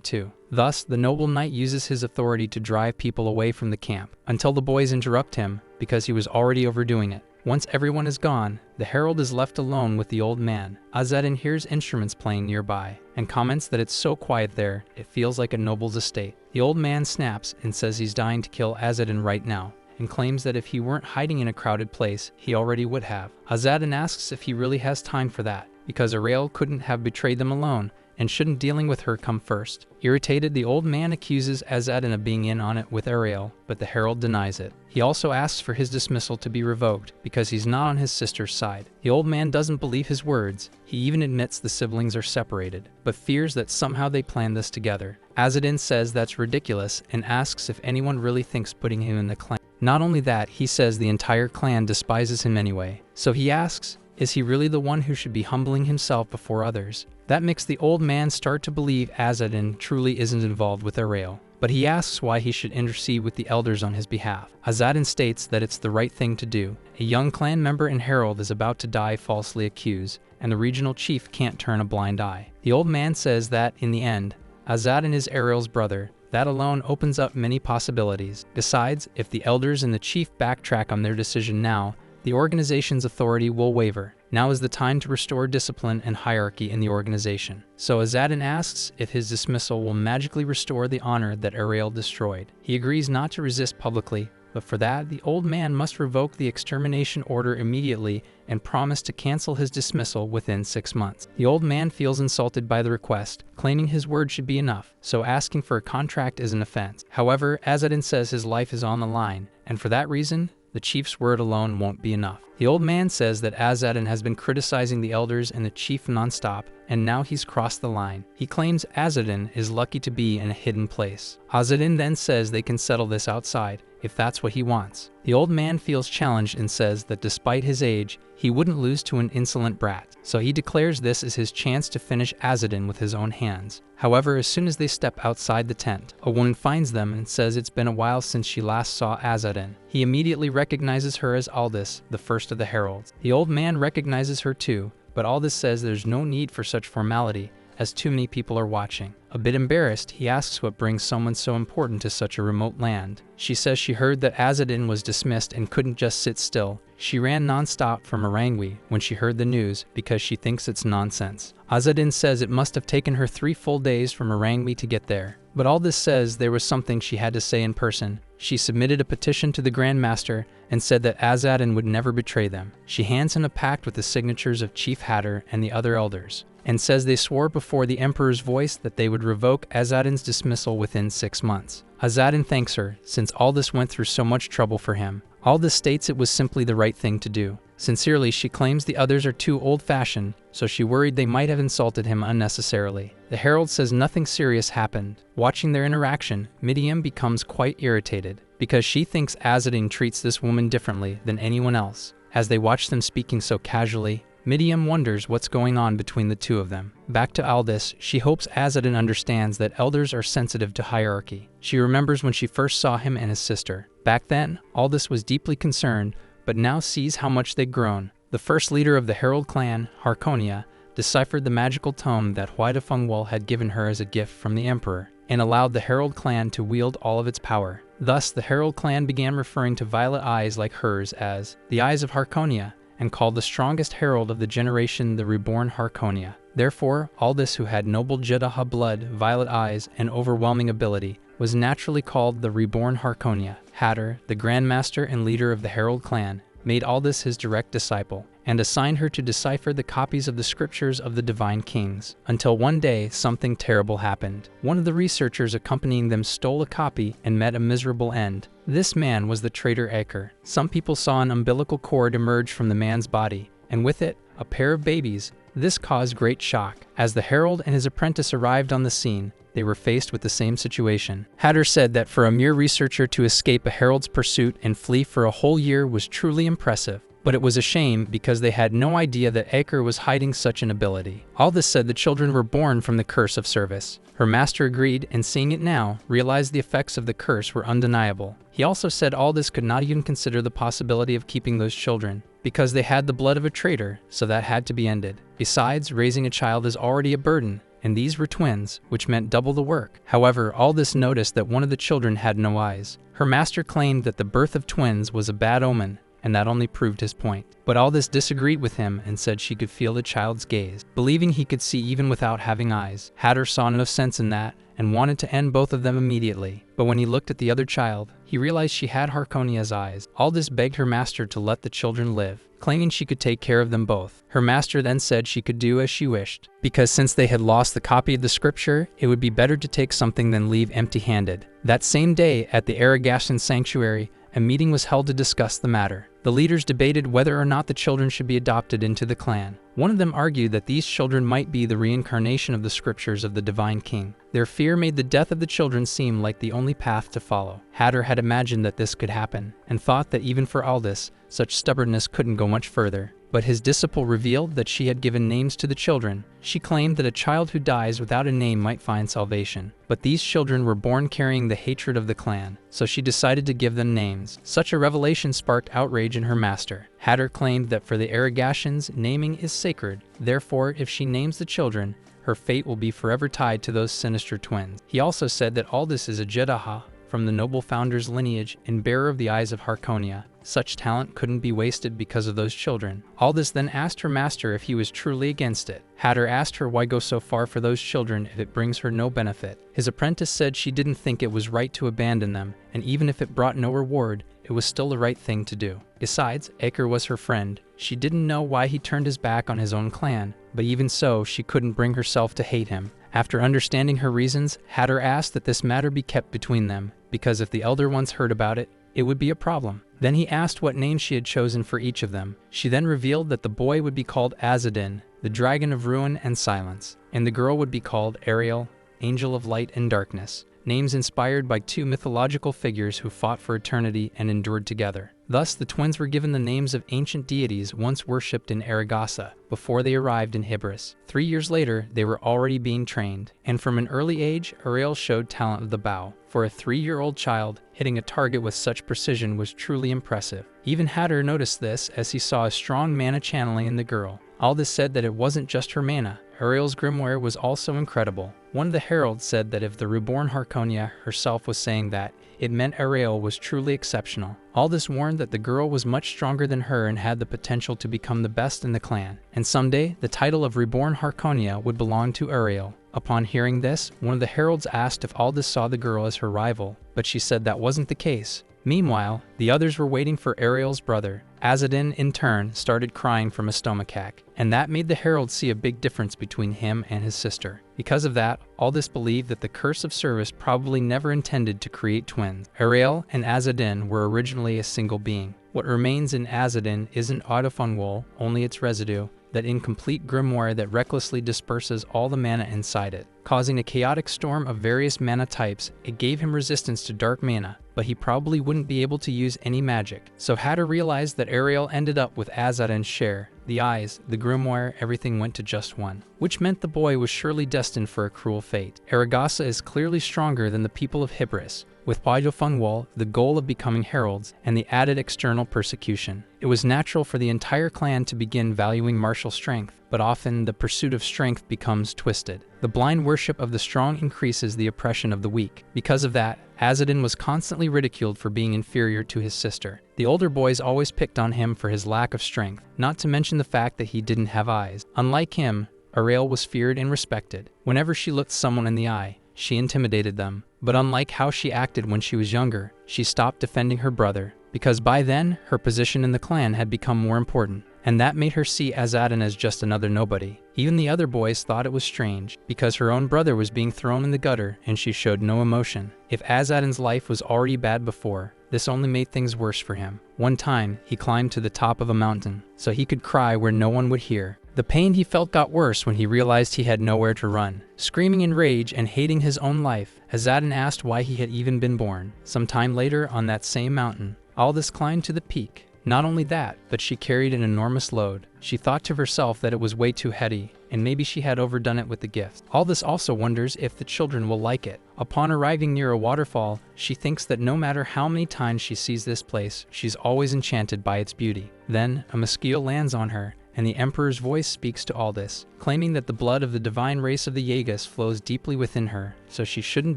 too. Thus, the noble knight uses his authority to drive people away from the camp, until the boys interrupt him, because he was already overdoing it. Once everyone is gone, the herald is left alone with the old man. Azadin hears instruments playing nearby, and comments that it's so quiet there, it feels like a noble's estate. The old man snaps and says he's dying to kill Azadin right now, and claims that if he weren't hiding in a crowded place, he already would have. Azadin asks if he really has time for that, because Ariel couldn't have betrayed them alone, and shouldn't dealing with her come first. Irritated, the old man accuses Azadin of being in on it with Ariel, but the herald denies it. He also asks for his dismissal to be revoked, because he's not on his sister's side. The old man doesn't believe his words. He even admits the siblings are separated, but fears that somehow they planned this together. Azadin says that's ridiculous, and asks if anyone really thinks putting him in the clan. Not only that, he says the entire clan despises him anyway. So he asks, is he really the one who should be humbling himself before others? That makes the old man start to believe Azadin truly isn't involved with Ariel, but he asks why he should intercede with the elders on his behalf. Azadin states that it's the right thing to do. A young clan member and herald is about to die falsely accused, and the regional chief can't turn a blind eye. The old man says that, in the end, Azadin is Ariel's brother. That alone opens up many possibilities. Besides, if the elders and the chief backtrack on their decision now, the organization's authority will waver. Now is the time to restore discipline and hierarchy in the organization. So Azadin asks if his dismissal will magically restore the honor that Ariel destroyed. He agrees not to resist publicly, but for that, the old man must revoke the extermination order immediately and promise to cancel his dismissal within 6 months. The old man feels insulted by the request, claiming his word should be enough, so asking for a contract is an offense. However, Azadin says his life is on the line, and for that reason, the chief's word alone won't be enough. The old man says that Azadin has been criticizing the elders and the chief nonstop, and now he's crossed the line. He claims Azadin is lucky to be in a hidden place. Azadin then says they can settle this outside, if that's what he wants. The old man feels challenged and says that despite his age, he wouldn't lose to an insolent brat, so he declares this is his chance to finish Azadin with his own hands. However, as soon as they step outside the tent, a woman finds them and says it's been a while since she last saw Azadin. He immediately recognizes her as Aldis, the first of the Heralds. The old man recognizes her too, but Aldis says there's no need for such formality, as too many people are watching. A bit embarrassed, he asks what brings someone so important to such a remote land. She says she heard that Azadin was dismissed and couldn't just sit still. She ran non-stop from Marangwi when she heard the news because she thinks it's nonsense. Azadin says it must have taken her 3 full days from Marangwi to get there. But Aldis says there was something she had to say in person. She submitted a petition to the Grand Master and said that Azadin would never betray them. She hands him a pact with the signatures of Chief Hatter and the other elders, and says they swore before the Emperor's voice that they would revoke Azadin's dismissal within 6 months. Azadin thanks her, since Aldis went through so much trouble for him. Aldis states it was simply the right thing to do. Sincerely, she claims the others are too old-fashioned, so she worried they might have insulted him unnecessarily. The Herald says nothing serious happened. Watching their interaction, Midiam becomes quite irritated, because she thinks Azadin treats this woman differently than anyone else. As they watch them speaking so casually, Midiam wonders what's going on between the two of them. Back to Aldis, she hopes Azadin understands that elders are sensitive to hierarchy. She remembers when she first saw him and his sister. Back then, Aldis was deeply concerned, but now sees how much they'd grown. The first leader of the Herald clan, Harkonia, deciphered the magical tome that Huidafengwal had given her as a gift from the Emperor, and allowed the Herald clan to wield all of its power. Thus, the Herald clan began referring to violet eyes like hers as the Eyes of Harkonia, and called the strongest herald of the generation the Reborn Harkonia. Therefore, Aldis, who had noble Jeddah blood, violet eyes, and overwhelming ability, was naturally called the Reborn Harkonia. Hatter, the Grand Master and leader of the Herald clan, made Aldis his direct disciple, and assigned her to decipher the copies of the scriptures of the Divine Kings. Until one day, something terrible happened. One of the researchers accompanying them stole a copy and met a miserable end. This man was the traitor Aker. Some people saw an umbilical cord emerge from the man's body, and with it, a pair of babies. This caused great shock. As the Herald and his apprentice arrived on the scene, they were faced with the same situation. Hatter said that for a mere researcher to escape a Herald's pursuit and flee for a whole year was truly impressive. But it was a shame because they had no idea that Aker was hiding such an ability. Aldis said the children were born from the curse of service. Her master agreed, and seeing it now, realized the effects of the curse were undeniable. He also said Aldis could not even consider the possibility of keeping those children, because they had the blood of a traitor, so that had to be ended. Besides, raising a child is already a burden, and these were twins, which meant double the work. However, Aldis noticed that one of the children had no eyes. Her master claimed that the birth of twins was a bad omen, and that only proved his point. But Aldis disagreed with him and said she could feel the child's gaze, believing he could see even without having eyes. Hatter saw no sense in that and wanted to end both of them immediately. But when he looked at the other child, he realized she had Harkonia's eyes. Aldis begged her master to let the children live, claiming she could take care of them both. Her master then said she could do as she wished, because since they had lost the copy of the scripture, it would be better to take something than leave empty-handed. That same day, at the Arrogation Sanctuary, a meeting was held to discuss the matter. The leaders debated whether or not the children should be adopted into the clan. One of them argued that these children might be the reincarnation of the scriptures of the Divine King. Their fear made the death of the children seem like the only path to follow. Hatter had imagined that this could happen, and thought that even for Aldis, such stubbornness couldn't go much further. But his disciple revealed that she had given names to the children. She claimed that a child who dies without a name might find salvation. But these children were born carrying the hatred of the clan, so she decided to give them names. Such a revelation sparked outrage in her master. Hatter claimed that for the Arrogatians, naming is sacred. Therefore, if she names the children, her fate will be forever tied to those sinister twins. He also said that Aldis is a Jeddah from the noble founder's lineage and bearer of the Eyes of Harkonia. Such talent couldn't be wasted because of those children. Aldis then asked her master if he was truly against it. Hatter asked her why go so far for those children if it brings her no benefit. His apprentice said she didn't think it was right to abandon them, and even if it brought no reward, it was still the right thing to do. Besides, ogre was her friend. She didn't know why he turned his back on his own clan, but even so, she couldn't bring herself to hate him. After understanding her reasons, Hatter asked that this matter be kept between them, because if the elder ones heard about it, it would be a problem. Then he asked what name she had chosen for each of them. She then revealed that the boy would be called Azadin, the dragon of ruin and silence, and the girl would be called Ariel, angel of light and darkness, names inspired by two mythological figures who fought for eternity and endured together. Thus, the twins were given the names of ancient deities once worshipped in Aragasa before they arrived in Hybris. 3 years later, they were already being trained, and from an early age, Ariel showed talent of the bow. For a 3-year-old child, hitting a target with such precision was truly impressive. Even Hatter noticed this as he saw a strong mana channeling in the girl. Aldis said that it wasn't just her mana. Ariel's grimoire was also incredible. One of the heralds said that if the reborn Harkonia herself was saying that, it meant Ariel was truly exceptional. Aldis warned that the girl was much stronger than her and had the potential to become the best in the clan, and someday the title of reborn Harkonia would belong to Ariel. Upon hearing this, one of the heralds asked if Aldis saw the girl as her rival, but she said that wasn't the case. Meanwhile, the others were waiting for Ariel's brother. Azadin, in turn, started crying from a stomachache, and that made the herald see a big difference between him and his sister. Because of that, Aldis believed that the Curse of Service probably never intended to create twins. Ariel and Azadin were originally a single being. What remains in Azadin isn't Autofunwol, only its residue, that incomplete grimoire that recklessly disperses all the mana inside it. Causing a chaotic storm of various mana types, it gave him resistance to dark mana, but he probably wouldn't be able to use any magic. So Hatter realized that Ariel ended up with Azadin's share. The eyes, the grimoire, everything went to just one, which meant the boy was surely destined for a cruel fate. Aragasa is clearly stronger than the people of Hybris, with Funwol, the goal of becoming heralds, and the added external persecution. It was natural for the entire clan to begin valuing martial strength, but often the pursuit of strength becomes twisted. The blind worship of the strong increases the oppression of the weak. Because of that, Azadin was constantly ridiculed for being inferior to his sister. The older boys always picked on him for his lack of strength, not to mention the fact that he didn't have eyes. Unlike him, Ariel was feared and respected. Whenever she looked someone in the eye, she intimidated them. But unlike how she acted when she was younger, she stopped defending her brother, because by then, her position in the clan had become more important, and that made her see Azadin as just another nobody. Even the other boys thought it was strange, because her own brother was being thrown in the gutter and she showed no emotion. If Azadin's life was already bad before, this only made things worse for him. One time, he climbed to the top of a mountain, so he could cry where no one would hear. The pain he felt got worse when he realized he had nowhere to run. Screaming in rage and hating his own life, Azadin asked why he had even been born. Some time later, on that same mountain, Aldis climbed to the peak. Not only that, but she carried an enormous load. She thought to herself that it was way too heavy, and maybe she had overdone it with the gift. Aldis also wonders if the children will like it. Upon arriving near a waterfall, she thinks that no matter how many times she sees this place, she's always enchanted by its beauty. Then, a mosquito lands on her, and the Emperor's voice speaks to Aldis, claiming that the blood of the divine race of the Yagas flows deeply within her, so she shouldn't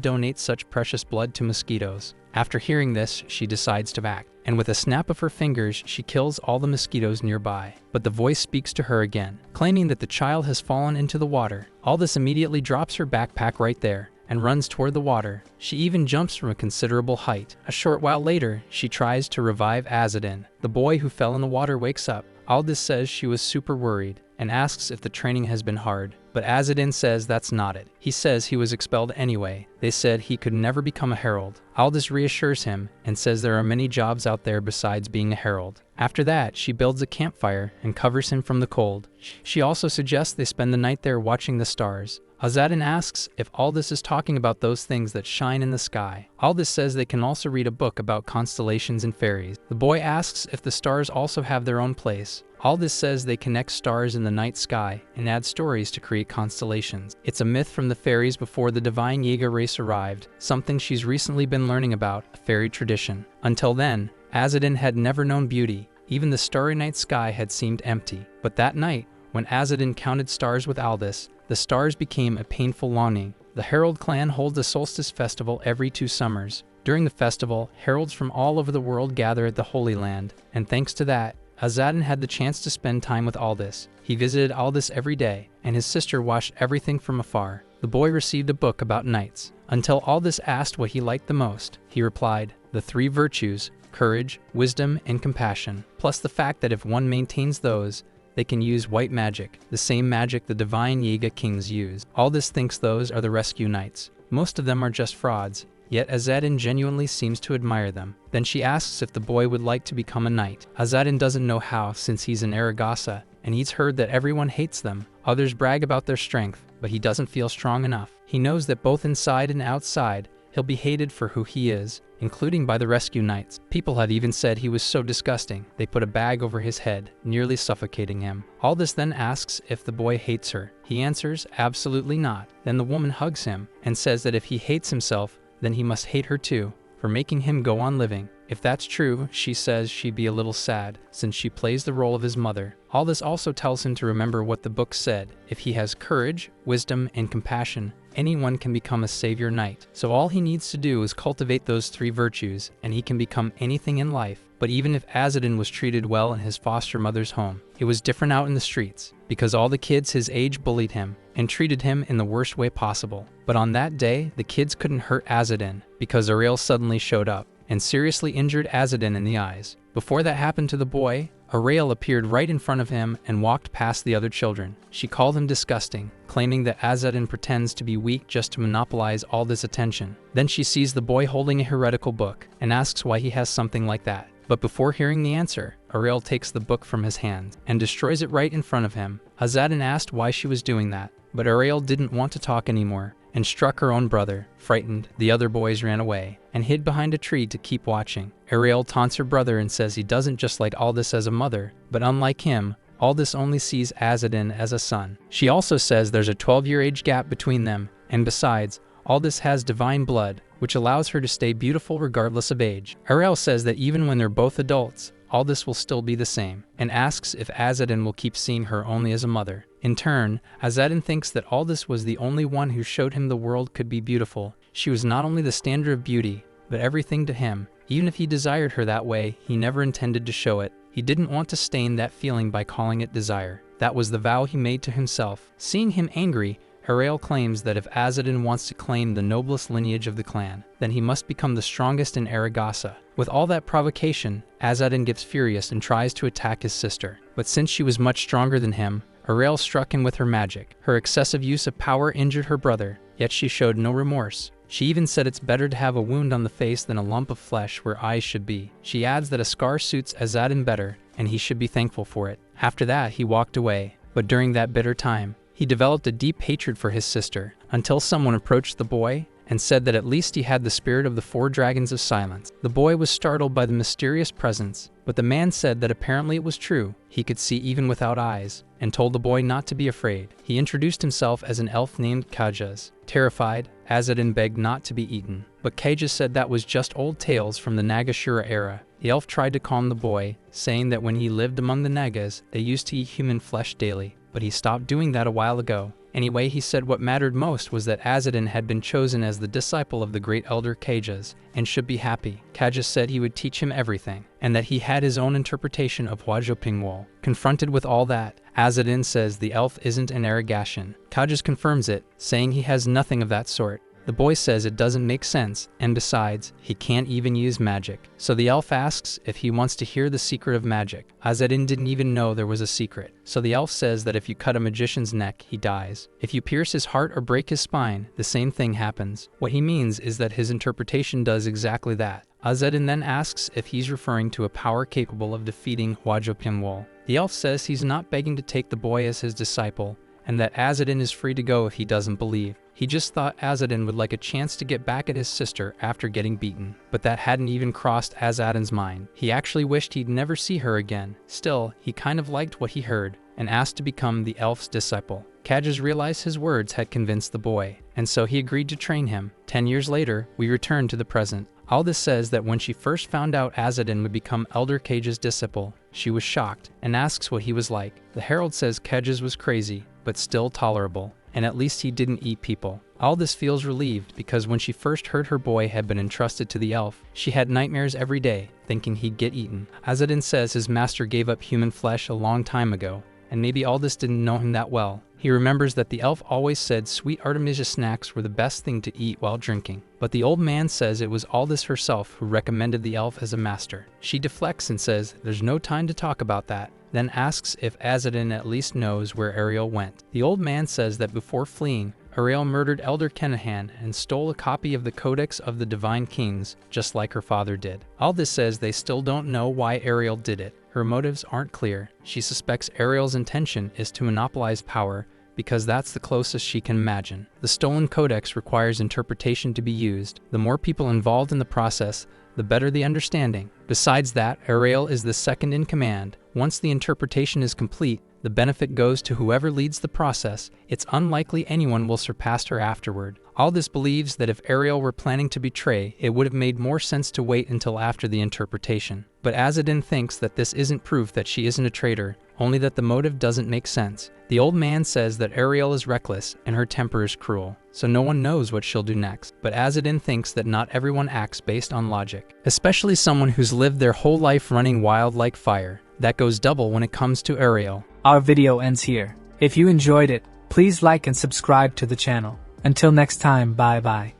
donate such precious blood to mosquitoes. After hearing this, she decides to act, and with a snap of her fingers, she kills all the mosquitoes nearby. But the voice speaks to her again, claiming that the child has fallen into the water. Aldis immediately drops her backpack right there, and runs toward the water. She even jumps from a considerable height. A short while later, she tries to revive Azadin. The boy who fell in the water wakes up. Aldis says she was super worried, and asks if the training has been hard, but Azadin says that's not it. He says he was expelled anyway. They said he could never become a herald. Aldis reassures him, and says there are many jobs out there besides being a herald. After that, she builds a campfire and covers him from the cold. She also suggests they spend the night there watching the stars. Azadin asks if Aldis is talking about those things that shine in the sky. Aldis says they can also read a book about constellations and fairies. The boy asks if the stars also have their own place. Aldis says they connect stars in the night sky and add stories to create constellations. It's a myth from the fairies before the divine Yaga race arrived, something she's recently been learning about, a fairy tradition. Until then, Azadin had never known beauty. Even the starry night sky had seemed empty. But that night, when Azadin counted stars with Aldis, the stars became a painful longing. The Herald clan holds a solstice festival every 2 summers. During the festival, heralds from all over the world gather at the Holy Land, and thanks to that, Azadin had the chance to spend time with Aldis. He visited Aldis every day, and his sister watched everything from afar. The boy received a book about knights. Until Aldis asked what he liked the most, he replied, "The 3 virtues, courage, wisdom, and compassion, plus the fact that if one maintains those, they can use white magic, the same magic the divine Yiga kings use. Aldis thinks those are the rescue knights. Most of them are just frauds, yet Azadin genuinely seems to admire them. Then she asks if the boy would like to become a knight. Azadin doesn't know how since he's an Aragasa, and he's heard that everyone hates them. Others brag about their strength, but he doesn't feel strong enough. He knows that both inside and outside, he'll be hated for who he is, including by the rescue knights. People have even said he was so disgusting, they put a bag over his head, nearly suffocating him. Aldis then asks if the boy hates her. He answers, absolutely not. Then the woman hugs him and says that if he hates himself, then he must hate her too, for making him go on living. If that's true, she says she'd be a little sad, since she plays the role of his mother. Aldis also tells him to remember what the book said. If he has courage, wisdom, and compassion, anyone can become a savior knight. So all he needs to do is cultivate those three virtues, and he can become anything in life. But even if Azadin was treated well in his foster mother's home, it was different out in the streets, because all the kids his age bullied him and treated him in the worst way possible. But on that day, the kids couldn't hurt Azadin, because Ariel suddenly showed up and seriously injured Azadin in the eyes. Before that happened to the boy, Ariel appeared right in front of him and walked past the other children. She called him disgusting, claiming that Azadin pretends to be weak just to monopolize all this attention. Then she sees the boy holding a heretical book and asks why he has something like that. But before hearing the answer, Ariel takes the book from his hand and destroys it right in front of him. Azadin asked why she was doing that, but Ariel didn't want to talk anymore and struck her own brother. Frightened, the other boys ran away and hid behind a tree to keep watching. Ariel taunts her brother and says he doesn't just like Aldis as a mother, but unlike him, Aldis only sees Azadin as a son. She also says there's a 12-year age gap between them, and besides, Aldis has divine blood, which allows her to stay beautiful regardless of age. Ariel says that even when they're both adults, Aldis will still be the same, and asks if Azadin will keep seeing her only as a mother. In turn, Azadin thinks that Aldis was the only one who showed him the world could be beautiful. She was not only the standard of beauty, but everything to him. Even if he desired her that way, he never intended to show it. He didn't want to stain that feeling by calling it desire. That was the vow he made to himself. Seeing him angry, Ariel claims that if Azadin wants to claim the noblest lineage of the clan, then he must become the strongest in Aragasa. With all that provocation, Azadin gets furious and tries to attack his sister. But since she was much stronger than him, Ariel struck him with her magic. Her excessive use of power injured her brother, yet she showed no remorse. She even said it's better to have a wound on the face than a lump of flesh where eyes should be. She adds that a scar suits Azadin better, and he should be thankful for it. After that, he walked away. But during that bitter time, he developed a deep hatred for his sister, until someone approached the boy and said that at least he had the spirit of the 4 dragons of silence. The boy was startled by the mysterious presence, but the man said that apparently it was true. He could see even without eyes, and told the boy not to be afraid. He introduced himself as an elf named Kajas. Terrified, Azadin begged not to be eaten, but Kajas said that was just old tales from the Nagashira era. The elf tried to calm the boy, saying that when he lived among the Nagas, they used to eat human flesh daily, but he stopped doing that a while ago. Anyway, he said what mattered most was that Azadin had been chosen as the disciple of the great elder Kajas, and should be happy. Kajas said he would teach him everything, and that he had his own interpretation of Hwajopingwol. Confronted with all that, Azadin says the elf isn't an Aragasian. Kajas confirms it, saying he has nothing of that sort. The boy says it doesn't make sense, and besides, he can't even use magic. So the elf asks if he wants to hear the secret of magic. Azadin didn't even know there was a secret. So the elf says that if you cut a magician's neck, he dies. If you pierce his heart or break his spine, the same thing happens. What he means is that his interpretation does exactly that. Azadin then asks if he's referring to a power capable of defeating Hwajopingwol. The elf says he's not begging to take the boy as his disciple, and that Azadin is free to go if he doesn't believe. He just thought Azadin would like a chance to get back at his sister after getting beaten. But that hadn't even crossed Azadin's mind. He actually wished he'd never see her again. Still, he kind of liked what he heard, and asked to become the elf's disciple. Kajas realized his words had convinced the boy, and so he agreed to train him. 10 years later, we return to the present. Aldis says that when she first found out Azadin would become Elder Kajas' disciple, she was shocked, and asks what he was like. The Herald says Kajas was crazy, but still tolerable, and at least he didn't eat people. Aldis feels relieved because when she first heard her boy had been entrusted to the elf, she had nightmares every day, thinking he'd get eaten. Azadin says his master gave up human flesh a long time ago, and maybe Aldis didn't know him that well. He remembers that the elf always said sweet Artemisia snacks were the best thing to eat while drinking. But the old man says it was Aldis herself who recommended the elf as a master. She deflects and says there's no time to talk about that, then asks if Azadin at least knows where Ariel went. The old man says that before fleeing, Ariel murdered Elder Kenahan and stole a copy of the Codex of the Divine Kings, just like her father did. Aldis says they still don't know why Ariel did it. Her motives aren't clear. She suspects Ariel's intention is to monopolize power because that's the closest she can imagine. The stolen codex requires interpretation to be used. The more people involved in the process, the better the understanding. Besides that, Ariel is the second in command. Once the interpretation is complete, the benefit goes to whoever leads the process. It's unlikely anyone will surpass her afterward. Aldis believes that if Ariel were planning to betray, it would have made more sense to wait until after the interpretation. But Azadin thinks that this isn't proof that she isn't a traitor, only that the motive doesn't make sense. The old man says that Ariel is reckless and her temper is cruel, so no one knows what she'll do next. But Azadin thinks that not everyone acts based on logic, especially someone who's lived their whole life running wild like fire. That goes double when it comes to Ariel. Our video ends here. If you enjoyed it, please like and subscribe to the channel. Until next time, bye bye.